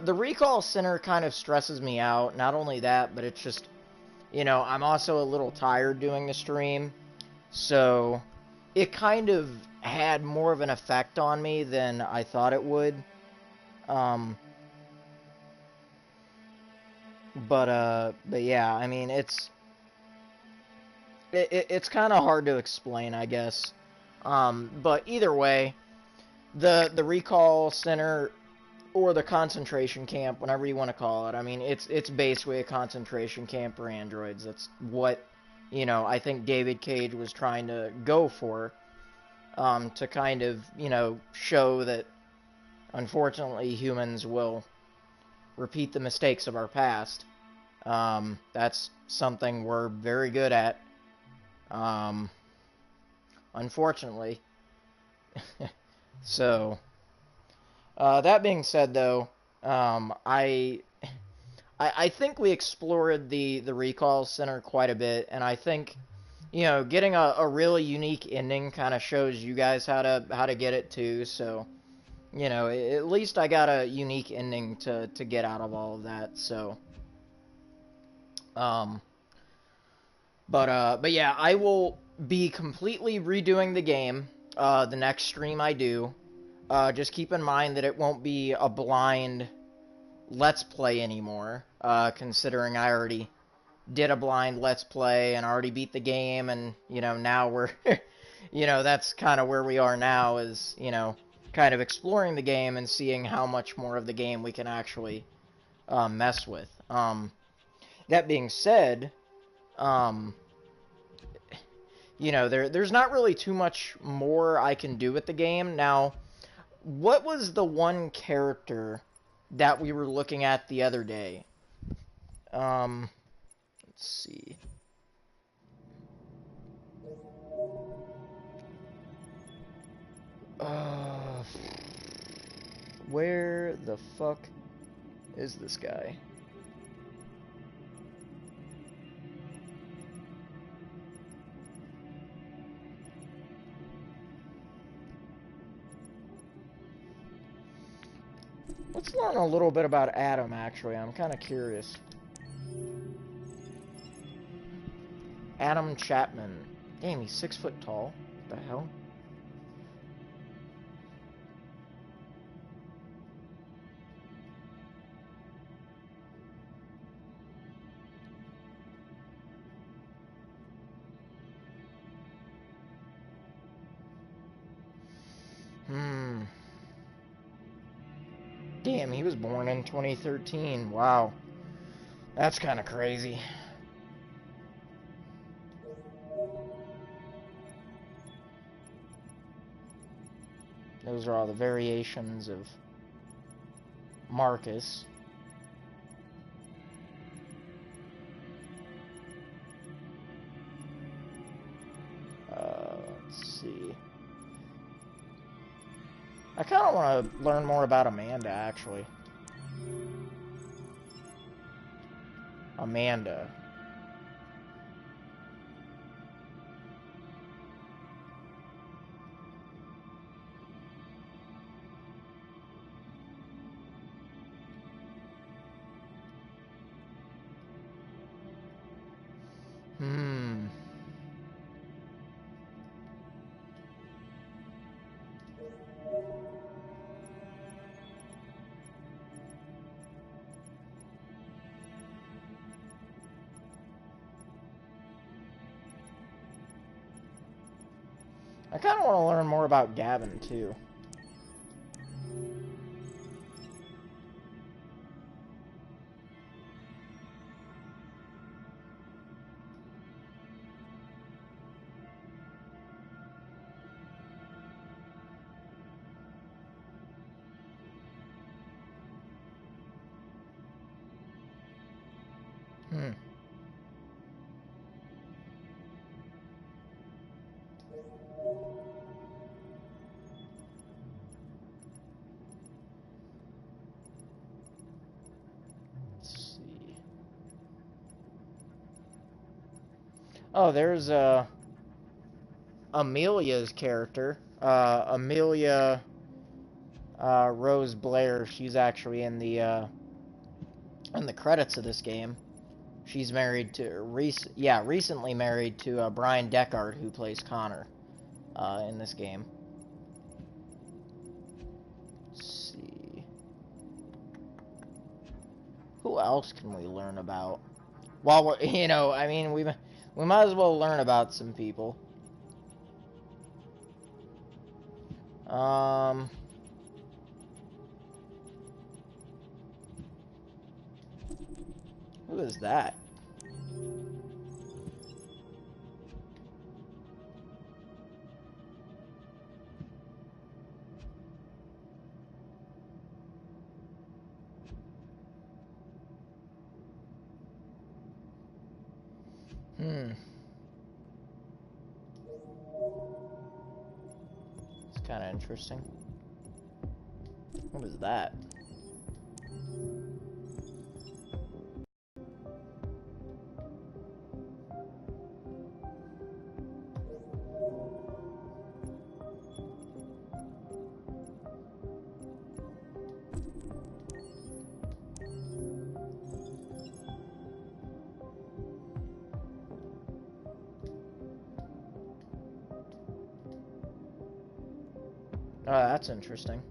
recall center kind of stresses me out. Not only that, but it's just, I'm also a little tired doing the stream, so it kind of had more of an effect on me than I thought it would. But yeah, I mean, it's kind of hard to explain, I guess. But either way, the recall center or the concentration camp, whatever you want to call it, I mean, it's basically a concentration camp for androids. That's what, I think David Cage was trying to go for, to kind of, show that, unfortunately, humans will repeat the mistakes of our past. That's something we're very good at. Unfortunately. So, that being said, though, I think we explored the recall center quite a bit, and I think, getting a really unique ending kind of shows you guys how to get it too. So, at least I got a unique ending to get out of all of that, so. But yeah, I will be completely redoing the game, the next stream I do. Just keep in mind that it won't be a blind Let's Play anymore, considering I already did a blind Let's Play and already beat the game, and, now we're, that's kind of where we are now, is, kind of exploring the game and seeing how much more of the game we can actually mess with. That being said, there's not really too much more I can do with the game. Now, what was the one character that we were looking at the other day? Let's see. Where the fuck is this guy? Let's learn a little bit about Adam, actually. I'm kind of curious. Adam Chapman. Damn, he's 6 foot tall. What the hell? Damn, he was born in 2013. Wow. That's kind of crazy. Those are all the variations of Marcus. Let's see. kind of want to learn more about Amanda, actually. Amanda. I kind of want to learn more about Gavin, too. Oh, there's Amelia's character. Amelia Rose Blair. She's actually in the credits of this game. She's married to recently married to Brian Deckard, who plays Connor in this game. Let's see. Who else can we learn about? Well, we're, you know, I mean, we might as well learn about some people. Who is that? It's kind of interesting. What is that? Oh, that's interesting.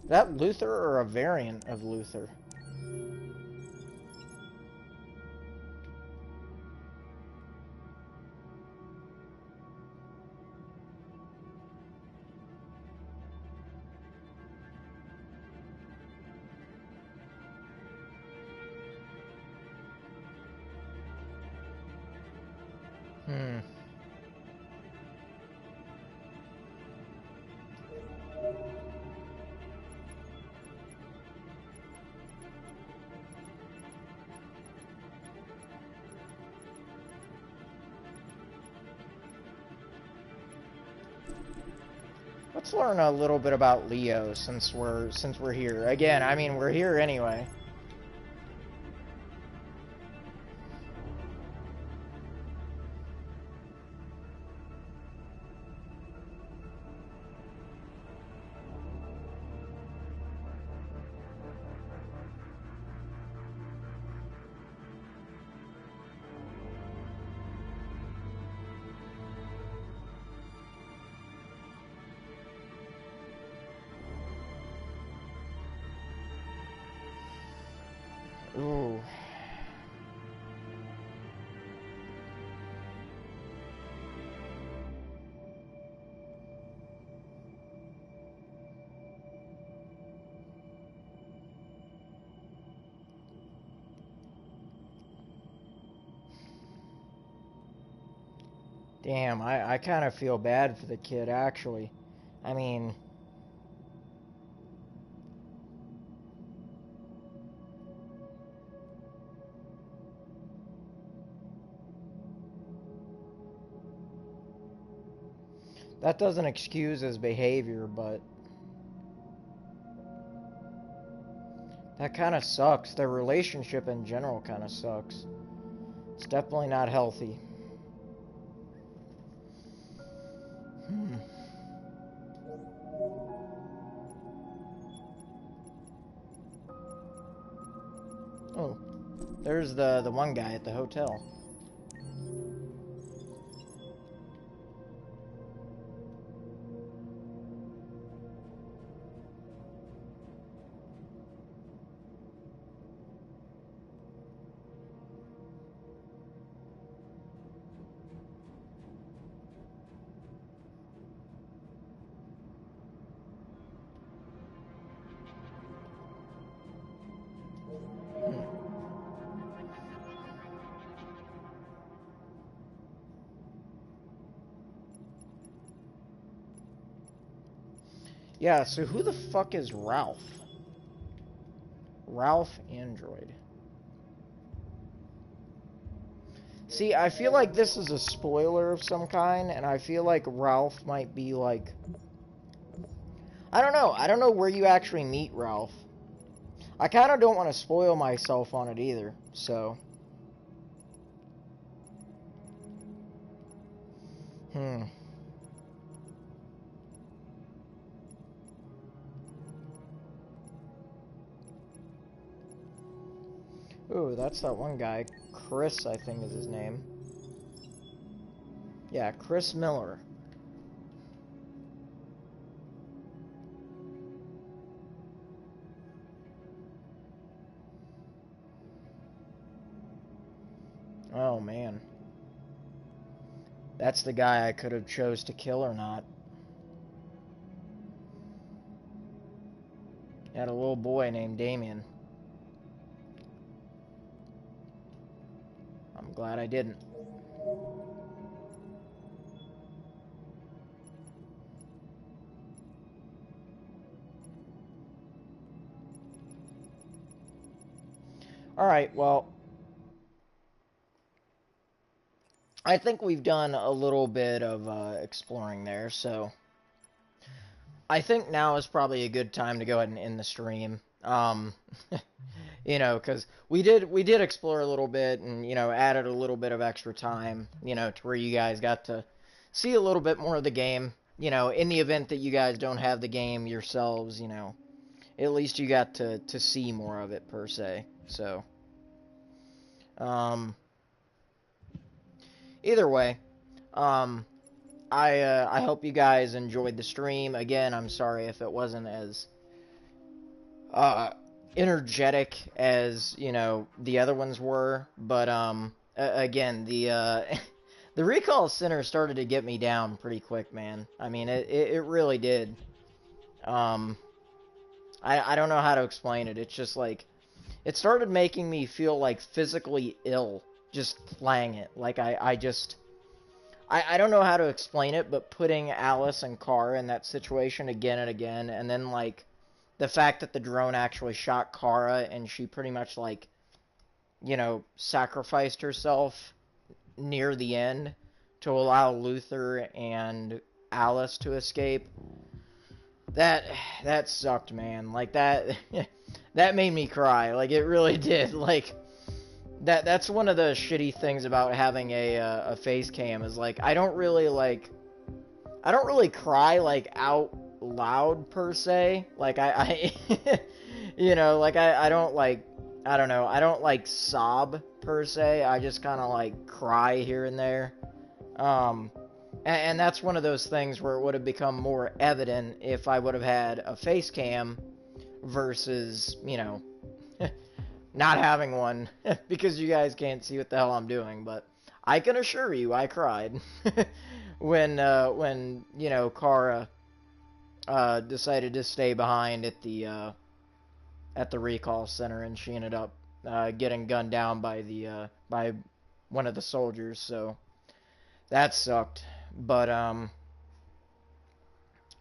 Is that Luther or a variant of Luther? Let's learn a little bit about Leo since we're here. Again, I mean, we're here anyway. Damn, I kind of feel bad for the kid, actually. I mean... That doesn't excuse his behavior, but... That kind of sucks. Their relationship in general kind of sucks. It's definitely not healthy. Oh, there's the one guy at the hotel. Yeah, so who the fuck is Ralph? Ralph Android. See, I feel like this is a spoiler of some kind, and I feel like Ralph might be like... I don't know. I don't know where you actually meet Ralph. I kind of don't want to spoil myself on it either, so... Ooh, that's that one guy. Chris, I think is his name. Yeah, Chris Miller. Oh, man. That's the guy I could have chose to kill or not. Had a little boy named Damien. I'm glad I didn't. Alright, well, I think we've done a little bit of exploring there, so I think now is probably a good time to go ahead and end the stream. You know, because we did explore a little bit and, you know, added a little bit of extra time, you know, to where you guys got to see a little bit more of the game. You know, in the event that you guys don't have the game yourselves, you know, at least you got to see more of it, per se. So, either way, I hope you guys enjoyed the stream. Again, I'm sorry if it wasn't as energetic as, you know, the other ones were, but again, the the recall center started to get me down pretty quick, man. I mean, it really did. I don't know how to explain it. It's just like, it started making me feel like physically ill just playing it. Like I don't know how to explain it, but putting Alice and Kara in that situation again and again, and then like the fact that the drone actually shot Kara and she pretty much, like, you know, sacrificed herself near the end to allow Luther and Alice to escape. That sucked, man. Like, that that made me cry. Like, it really did. Like, that's one of the shitty things about having a face cam is, like, I don't really cry, like, out loud per se. Like, I you know, like, I don't, like, I don't know, I don't like sob per se. I just kind of like cry here and there. And that's one of those things where it would have become more evident if I would have had a face cam versus, you know, not having one, because you guys can't see what the hell I'm doing. But I can assure you I cried when you know, Kara decided to stay behind at the recall center, and she ended up getting gunned down by by one of the soldiers. So that sucked. But,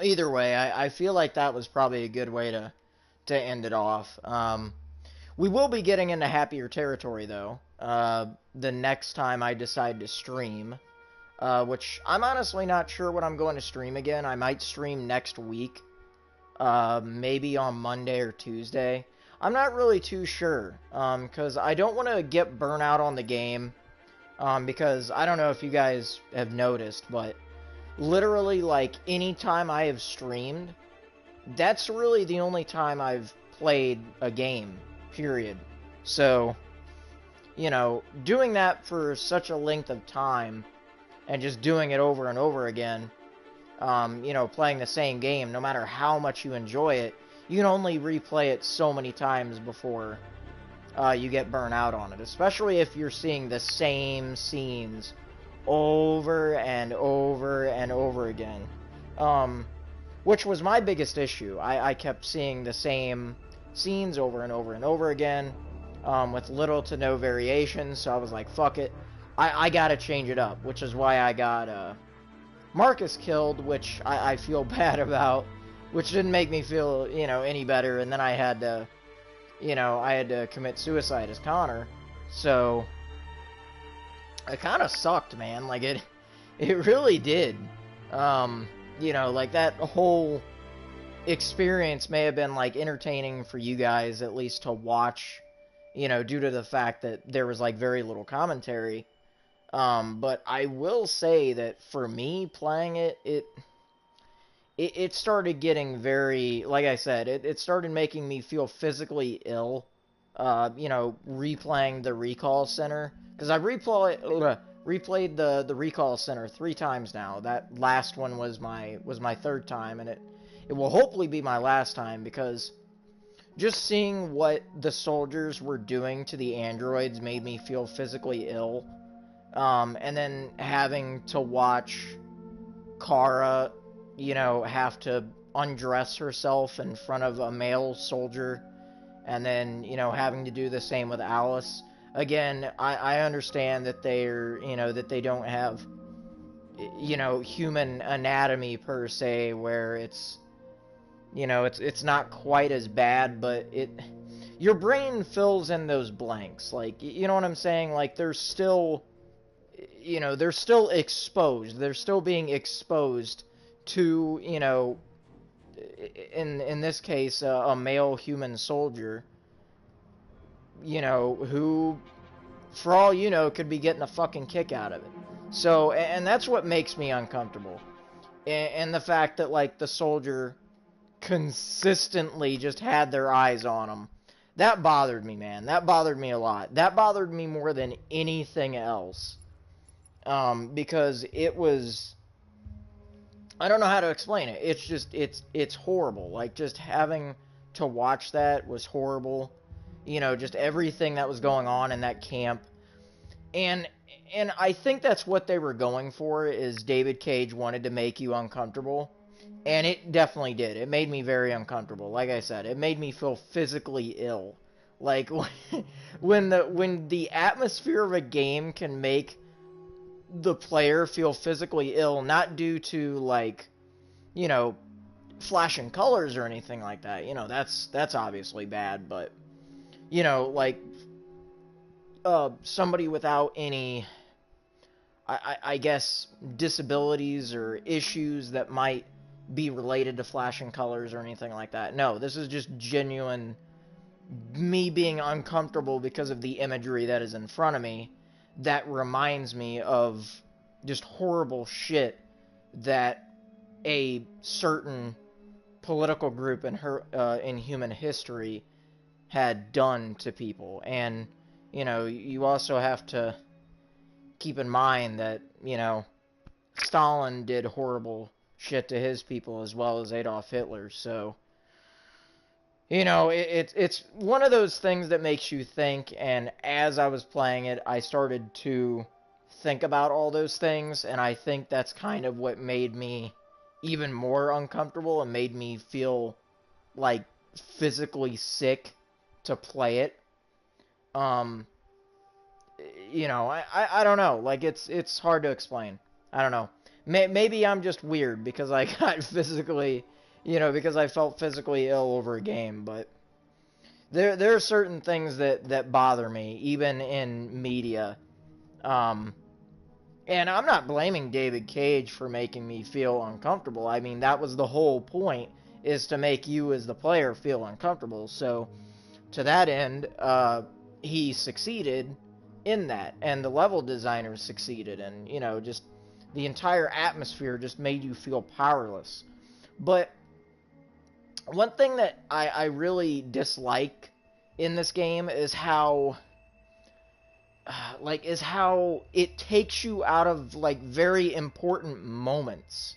either way, I feel like that was probably a good way to end it off. We will be getting into happier territory, though, the next time I decide to stream, which I'm honestly not sure when I'm going to stream again. I might stream next week, maybe on Monday or Tuesday. I'm not really too sure, because I don't want to get burnout on the game, because I don't know if you guys have noticed, but literally, like, any time I have streamed, that's really the only time I've played a game, period. So, you know, doing that for such a length of time, and just doing it over and over again, you know, playing the same game, no matter how much you enjoy it, you can only replay it so many times before you get burnt out on it, especially if you're seeing the same scenes over and over and over again, which was my biggest issue. I kept seeing the same scenes over and over and over again, with little to no variations, so I was like, fuck it, I gotta change it up, which is why I got Marcus killed, which I feel bad about, which didn't make me feel, you know, any better, and then I had to, you know, I had to commit suicide as Connor, so it kind of sucked, man. Like, it really did. You know, like, that whole experience may have been, like, entertaining for you guys, at least to watch, you know, due to the fact that there was, like, very little commentary. But I will say that for me, playing it started getting very, like I said, it started making me feel physically ill, you know, replaying the Recall Center, because I replayed the Recall Center 3 times now. That last one was my 3rd time, and it will hopefully be my last time, because just seeing what the soldiers were doing to the androids made me feel physically ill, and then having to watch Kara, you know, have to undress herself in front of a male soldier, and then, you know, having to do the same with Alice. Again, I understand that they're, you know, that they don't have, you know, human anatomy per se, where it's, you know, it's not quite as bad, but your brain fills in those blanks, like, you know what I'm saying? Like, they're still, you know, they're still exposed, they're still being exposed to, you know, in this case, a male human soldier, you know, who, for all you know, could be getting a fucking kick out of it. So, and that's what makes me uncomfortable. And the fact that, like, the soldier consistently just had their eyes on him. That bothered me, man. That bothered me a lot. That bothered me more than anything else. Because it was, I don't know how to explain it. It's just, it's horrible. Like, just having to watch that was horrible. You know, just everything that was going on in that camp. And I think that's what they were going for, is David Cage wanted to make you uncomfortable. And it definitely did. It made me very uncomfortable. Like I said, it made me feel physically ill. Like, when the atmosphere of a game can make the player feel physically ill, not due to, like, you know, flashing colors or anything like that. You know, that's obviously bad, but, you know, like, somebody without any, I guess, disabilities or issues that might be related to flashing colors or anything like that. No, this is just genuine me being uncomfortable because of the imagery that is in front of me that reminds me of just horrible shit that a certain political group in human history had done to people. And, you know, you also have to keep in mind that, you know, Stalin did horrible shit to his people as well as Adolf Hitler. So, you know, it's one of those things that makes you think, and as I was playing it, I started to think about all those things, and I think that's kind of what made me even more uncomfortable and made me feel, like, physically sick to play it. You know, I don't know, like, it's hard to explain. I don't know. Maybe I'm just weird because I got physically, because I felt physically ill over a game, but there are certain things that bother me, even in media. And I'm not blaming David Cage for making me feel uncomfortable. I mean, that was the whole point, is to make you as the player feel uncomfortable. So, to that end, he succeeded in that, and the level designers succeeded, and, just the entire atmosphere just made you feel powerless. But one thing that I really dislike in this game is how it takes you out of, very important moments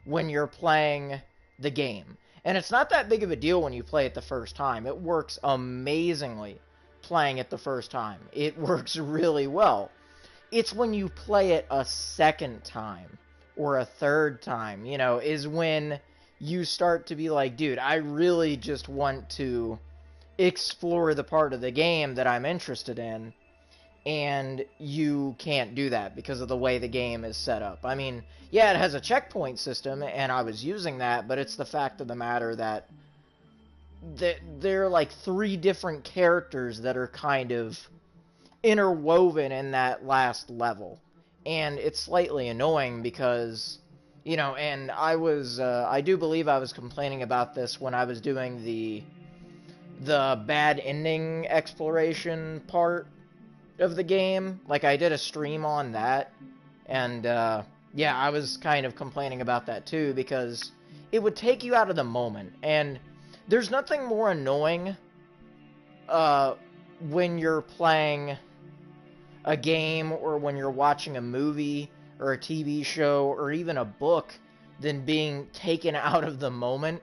when you're playing the game. And it's not that big of a deal when you play it the first time. It works amazingly playing it the first time. It works really well. It's when you play it a second time or a third time, is when you start to be like, dude, I really just want to explore the part of the game that I'm interested in, and you can't do that because of the way the game is set up. I mean, yeah, it has a checkpoint system, and I was using that, but it's the fact of the matter that there are like 3 different characters that are kind of interwoven in that last level, and it's slightly annoying because, and I do believe I was complaining about this when I was doing the bad ending exploration part of the game. Like, I did a stream on that, and yeah, I was kind of complaining about that too, because it would take you out of the moment, and there's nothing more annoying when you're playing a game or when you're watching a movie or a TV show or even a book than being taken out of the moment.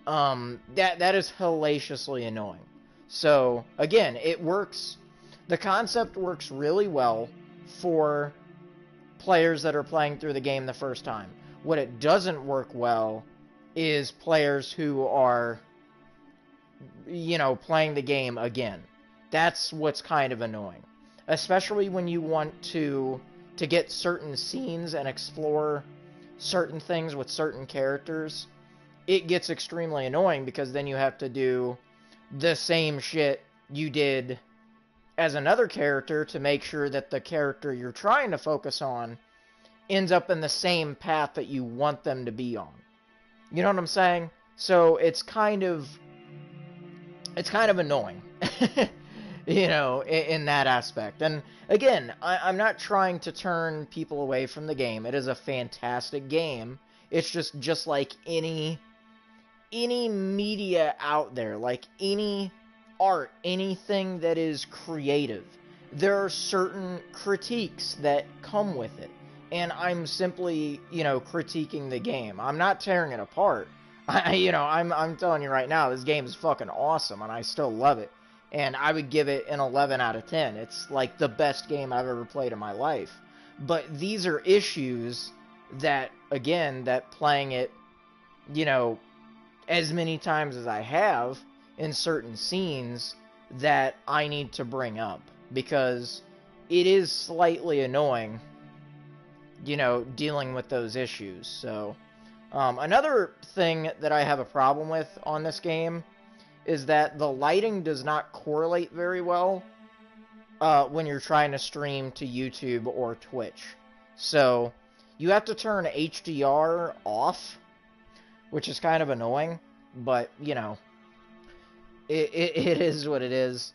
That is hellaciously annoying. So, again, it works. The concept works really well for players that are playing through the game the first time. What it doesn't work well is players who are, playing the game again. That's what's kind of annoying. Especially when you want to get certain scenes and explore certain things with certain characters. It gets extremely annoying because then you have to do the same shit you did as another character to make sure that the character you're trying to focus on ends up in the same path that you want them to be on. You know what I'm saying? So it's kind of annoying. In that aspect. And again, I'm not trying to turn people away from the game. It is a fantastic game. It's just like any media out there, like any art, anything that is creative. There are certain critiques that come with it. And I'm simply, critiquing the game. I'm not tearing it apart. I'm telling you right now, this game is fucking awesome, and I still love it. And I would give it an 11 out of 10. It's like the best game I've ever played in my life. But these are issues that, again, that playing it, as many times as I have in certain scenes, that I need to bring up. Because it is slightly annoying, dealing with those issues. So, another thing that I have a problem with on this game is that the lighting does not correlate very well when you're trying to stream to YouTube or Twitch. So, you have to turn HDR off, which is kind of annoying, but, it is what it is.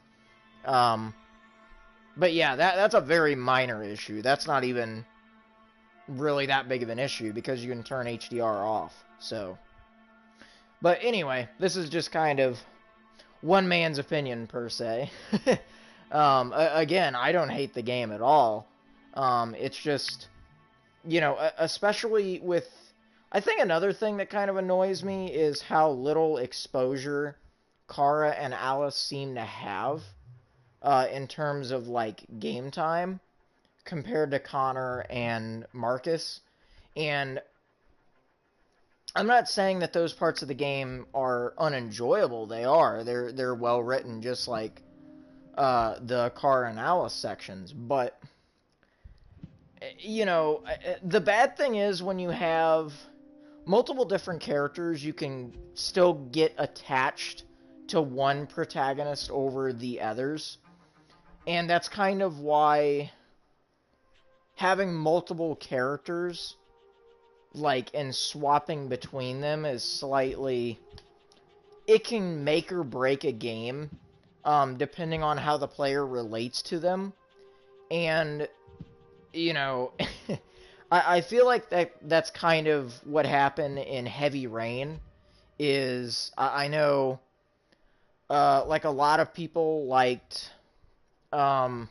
But yeah, that's a very minor issue. That's not even really that big of an issue, because you can turn HDR off, so. But anyway, this is just kind of one man's opinion, per se. Again, I don't hate the game at all. It's just, especially with... I think another thing that kind of annoys me is how little exposure Kara and Alice seem to have in terms of, game time compared to Connor and Marcus. And I'm not saying that those parts of the game are unenjoyable. They are. They're well written, just like the Kara and Alice sections. But you know, the bad thing is when you have multiple different characters, you can still get attached to one protagonist over the others. And that's kind of why having multiple characters, like, and swapping between them is slightly... It can make or break a game, depending on how the player relates to them. And, you know, I feel like that's kind of what happened in Heavy Rain, is, I know, like, a lot of people liked, oh,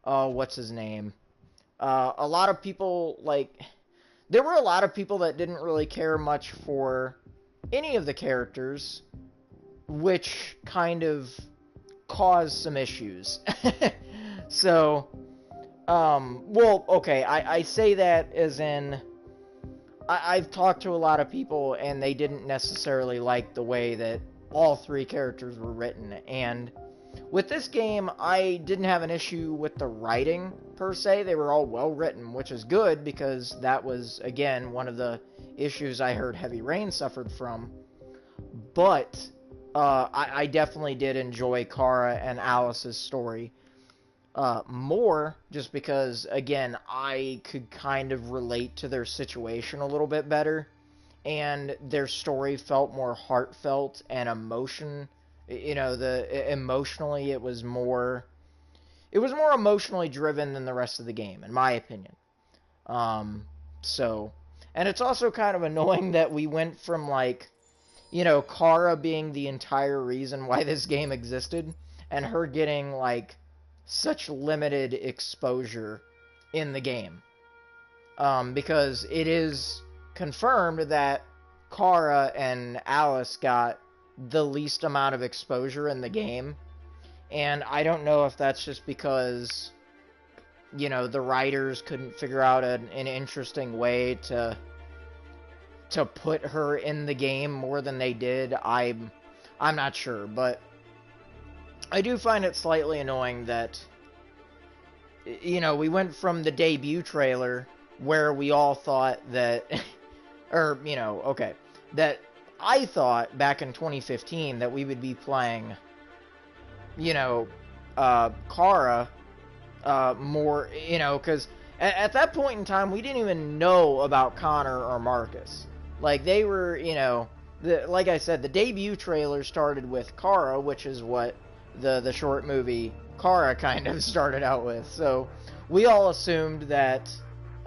what's his name? A lot of people, like, there were a lot of people that didn't really care much for any of the characters, which kind of caused some issues. So, well, okay, I say that as in, I've talked to a lot of people, and they didn't necessarily like the way that all three characters were written, and with this game, I didn't have an issue with the writing, per se. They were all well written, which is good, because that was, again, one of the issues I heard Heavy Rain suffered from. But I definitely did enjoy Kara and Alice's story more, just because, again, I could kind of relate to their situation a little bit better, and their story felt more heartfelt and emotionally it was more emotionally driven than the rest of the game, in my opinion. So, and it's also kind of annoying that we went from, like, you know, Kara being the entire reason why this game existed, and her getting, like, such limited exposure in the game. Because it is confirmed that Kara and Alice got the least amount of exposure in the game, and I don't know if that's just because, you know, the writers couldn't figure out an interesting way to put her in the game more than they did. I'm not sure, but I do find it slightly annoying that, you know, we went from the debut trailer where we all thought that, or, you know, okay, that I thought back in 2015 that we would be playing, you know, Kara more, you know, because at that point in time, we didn't even know about Connor or Marcus. Like, they were, you know, like I said, the debut trailer started with Kara, which is what the short movie Kara kind of started out with. So we all assumed that,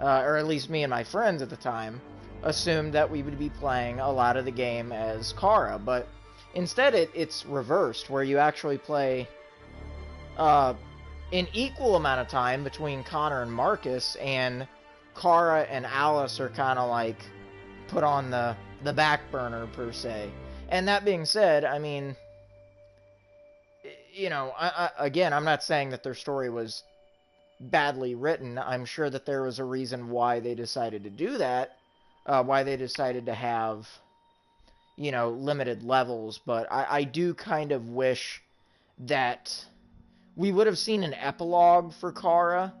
or at least me and my friends at the time, assumed that we would be playing a lot of the game as Kara, but instead it's reversed, where you actually play an equal amount of time between Connor and Marcus, and Kara and Alice are kind of like put on the back burner, per se. And that being said, I mean, you know, again, I'm not saying that their story was badly written. I'm sure that there was a reason why they decided to do that, why they decided to have, you know, limited levels, but I do kind of wish that we would have seen an epilogue for Kara,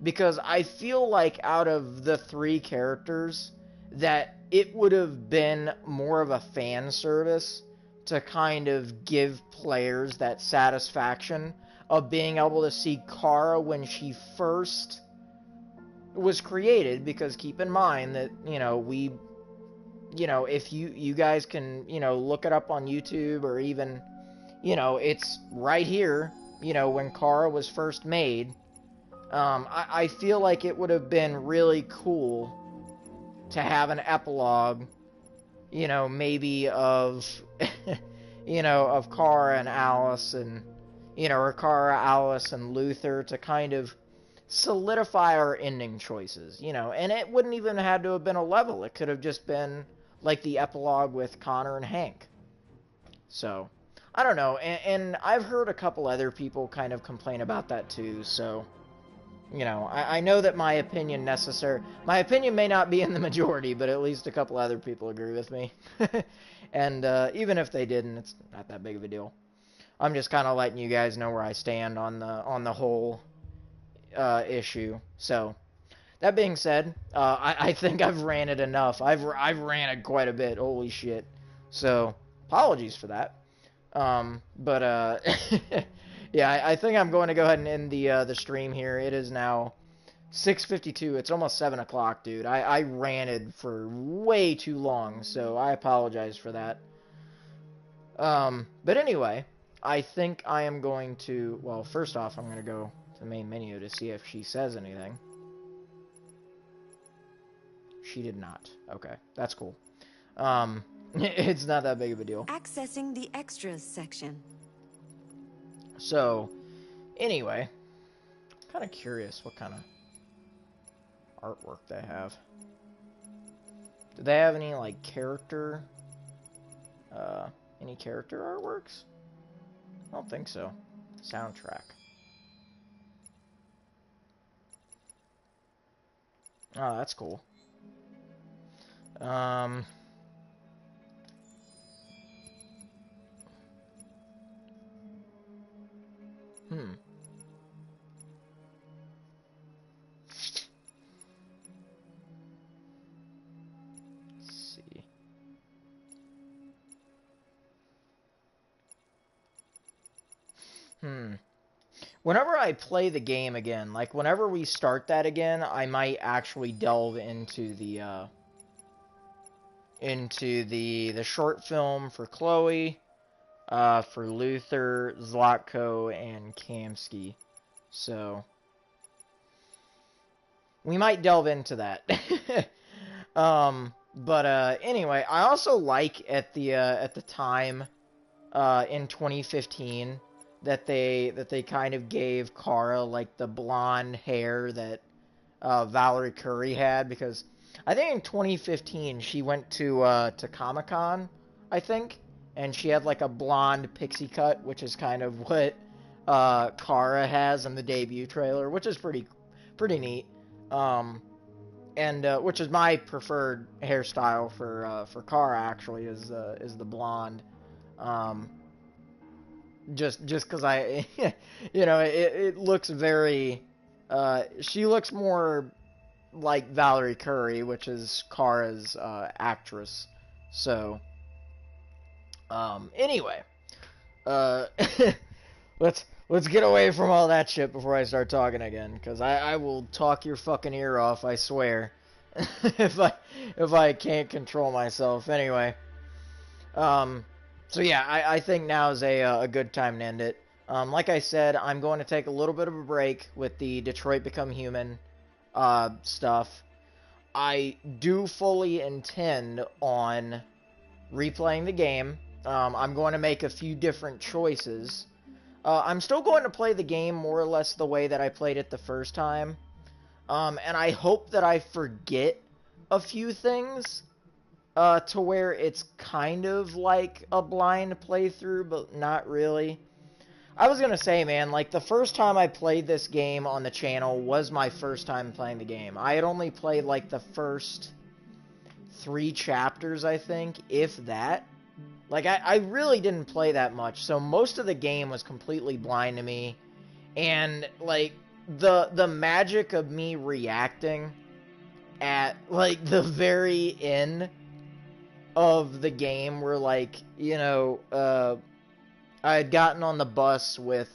because I feel like out of the three characters, that it would have been more of a fan service to kind of give players that satisfaction of being able to see Kara when she first was created, because keep in mind that, you know, if you guys can, you know, look it up on YouTube, or even, you know, it's right here, you know, when Kara was first made. I feel like it would have been really cool to have an epilogue, you know, maybe of, you know, of Kara and Alice, and, you know, or Kara, Alice, and Luther, to kind of solidify our ending choices, you know, and it wouldn't even have to have been a level. It could have just been like the epilogue with Connor and Hank. So, I don't know, and I've heard a couple other people kind of complain about that too, so, you know, I know that my opinion may not be in the majority, but at least a couple other people agree with me. And even if they didn't, it's not that big of a deal. I'm just kind of letting you guys know where I stand on the whole issue. So, that being said, I think I've ranted enough. I've ranted quite a bit. Holy shit. So, apologies for that. But yeah, I think I'm going to go ahead and end the stream here. It is now 6:52. It's almost 7 o'clock, dude. I ranted for way too long, so I apologize for that. But anyway, I think I am going to, well, first off, I'm going to go to the main menu to see if she says anything. She did not. Okay, that's cool. It's not that big of a deal. Accessing the extras section. So, anyway, I'm kind of curious what kind of artwork they have. Do they have any, like, any character artworks? I don't think so. Soundtrack. Oh, that's cool. Let's see. Whenever I play the game again, like whenever we start that again, I might actually delve into the short film for Chloe, for Luther, Zlatko, and Kamsky. So we might delve into that. But anyway, I also like at the time in 2015 that they kind of gave Kara like the blonde hair that Valerie Curry had, because I think in 2015 she went to Comic-Con, I think, and she had like a blonde pixie cut, which is kind of what Kara has in the debut trailer, which is pretty neat. And which is my preferred hairstyle for Kara, actually, is the blonde. Just because I, you know, it looks very, she looks more like Valerie Curry, which is Kara's actress. So, anyway, let's get away from all that shit before I start talking again, because I will talk your fucking ear off, I swear, if I can't control myself. Anyway, so yeah, I think now is a good time to end it. Like I said, I'm going to take a little bit of a break with the Detroit Become Human stuff. I do fully intend on replaying the game. I'm going to make a few different choices. I'm still going to play the game more or less the way that I played it the first time. And I hope that I forget a few things. To where it's kind of like a blind playthrough, but not really. I was gonna say, man, like, the first time I played this game on the channel was my first time playing the game. I had only played, like, the first 3 chapters, I think, if that. Like, I really didn't play that much, so most of the game was completely blind to me. And, like, the magic of me reacting at, like, the very end of the game where, like, you know, I had gotten on the bus with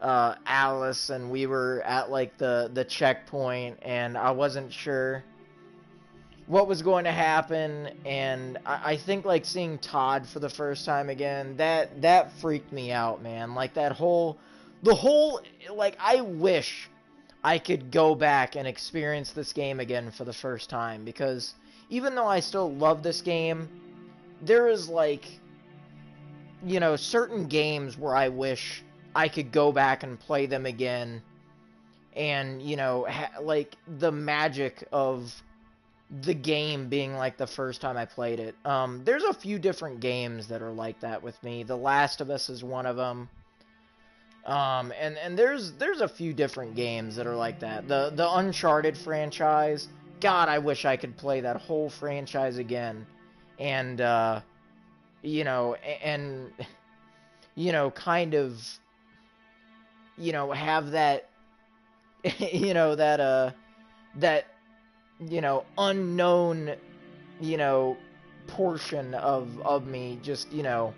Alice, and we were at, like, the checkpoint, and I wasn't sure what was going to happen, and I think, like, seeing Todd for the first time again, that freaked me out, man. Like, the whole, like, I wish I could go back and experience this game again for the first time, because even though I still love this game, there is, like, you know, certain games where I wish I could go back and play them again, and, you know, like, the magic of the game being, like, the first time I played it. There's a few different games that are like that with me. The Last of Us is one of them. And there's a few different games that are like that. The Uncharted franchise, God, I wish I could play that whole franchise again, and, you know, kind of, you know, have that, you know, that, you know, unknown, you know, portion of me just, you know,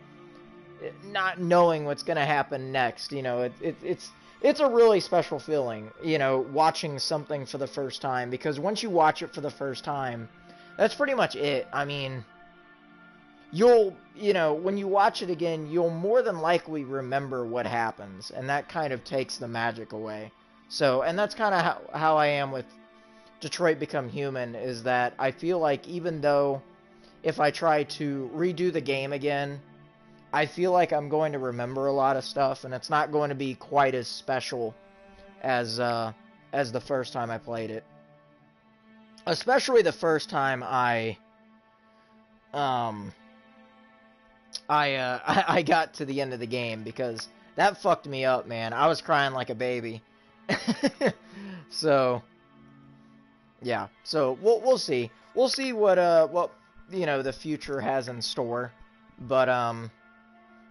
not knowing what's going to happen next. You know, it's a really special feeling, you know, watching something for the first time, because once you watch it for the first time, that's pretty much it. I mean, you'll, you know, when you watch it again, you'll more than likely remember what happens, and that kind of takes the magic away. So, and that's kind of how I am with Detroit Become Human, is that I feel like even though if I try to redo the game again, I feel like I'm going to remember a lot of stuff, and it's not going to be quite as special as the first time I played it. Especially the first time I got to the end of the game, because that fucked me up, man. I was crying like a baby. So yeah, so we'll see. We'll see what you know, the future has in store. But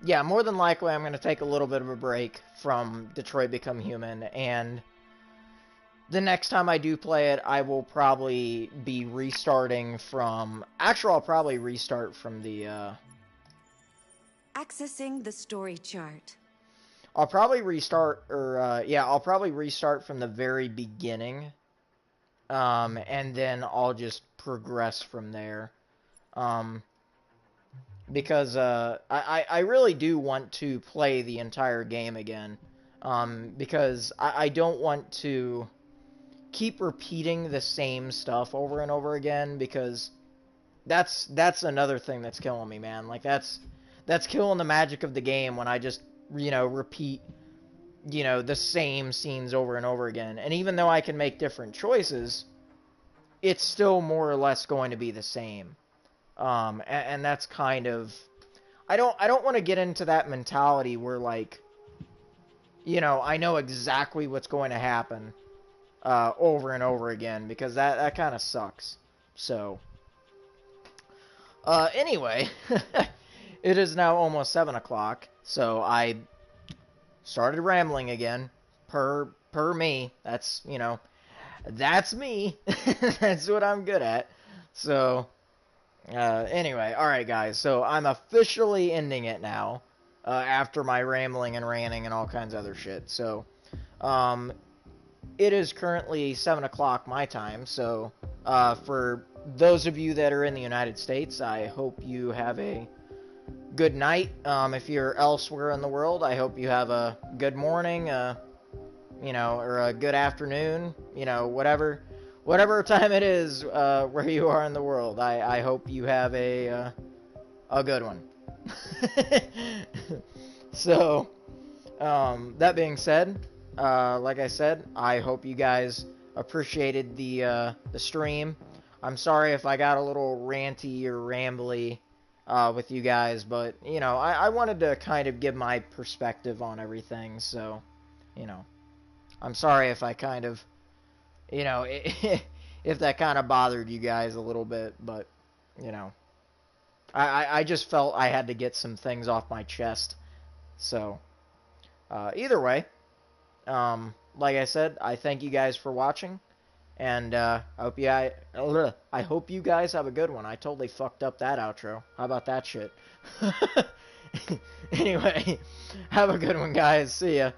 yeah, more than likely I'm going to take a little bit of a break from Detroit Become Human, and the next time I do play it, I will probably be restarting from... Actually, I'll probably restart from the... Accessing the story chart. I'll probably restart, or, yeah, I'll probably restart from the very beginning, and then I'll just progress from there. Because, I really do want to play the entire game again, because I don't want to keep repeating the same stuff over and over again, because that's another thing that's killing me, man. Like, that's killing the magic of the game when I just, you know, repeat, you know, the same scenes over and over again. And even though I can make different choices, it's still more or less going to be the same. And that's kind of... I don't want to get into that mentality where, like, you know, I know exactly what's going to happen over and over again, because that kind of sucks. So, anyway, it is now almost 7 o'clock, so I started rambling again, per me. That's, you know, that's me. That's what I'm good at. So, anyway, alright guys, so I'm officially ending it now, after my rambling and ranting and all kinds of other shit. So, it is currently 7 o'clock my time, so, for those of you that are in the United States, I hope you have a good night. If you're elsewhere in the world, I hope you have a good morning, you know, or a good afternoon, you know, whatever time it is, where you are in the world. I hope you have a good one. So, that being said, like I said, I hope you guys appreciated the stream. I'm sorry if I got a little ranty or rambly with you guys, but, you know, I wanted to kind of give my perspective on everything, so, you know, I'm sorry if I kind of, you know, if that kind of bothered you guys a little bit, but, you know, I just felt I had to get some things off my chest. So, either way, like I said, I thank you guys for watching, and I hope you guys have a good one. I totally fucked up that outro. How about that shit? Anyway, have a good one, guys. See ya.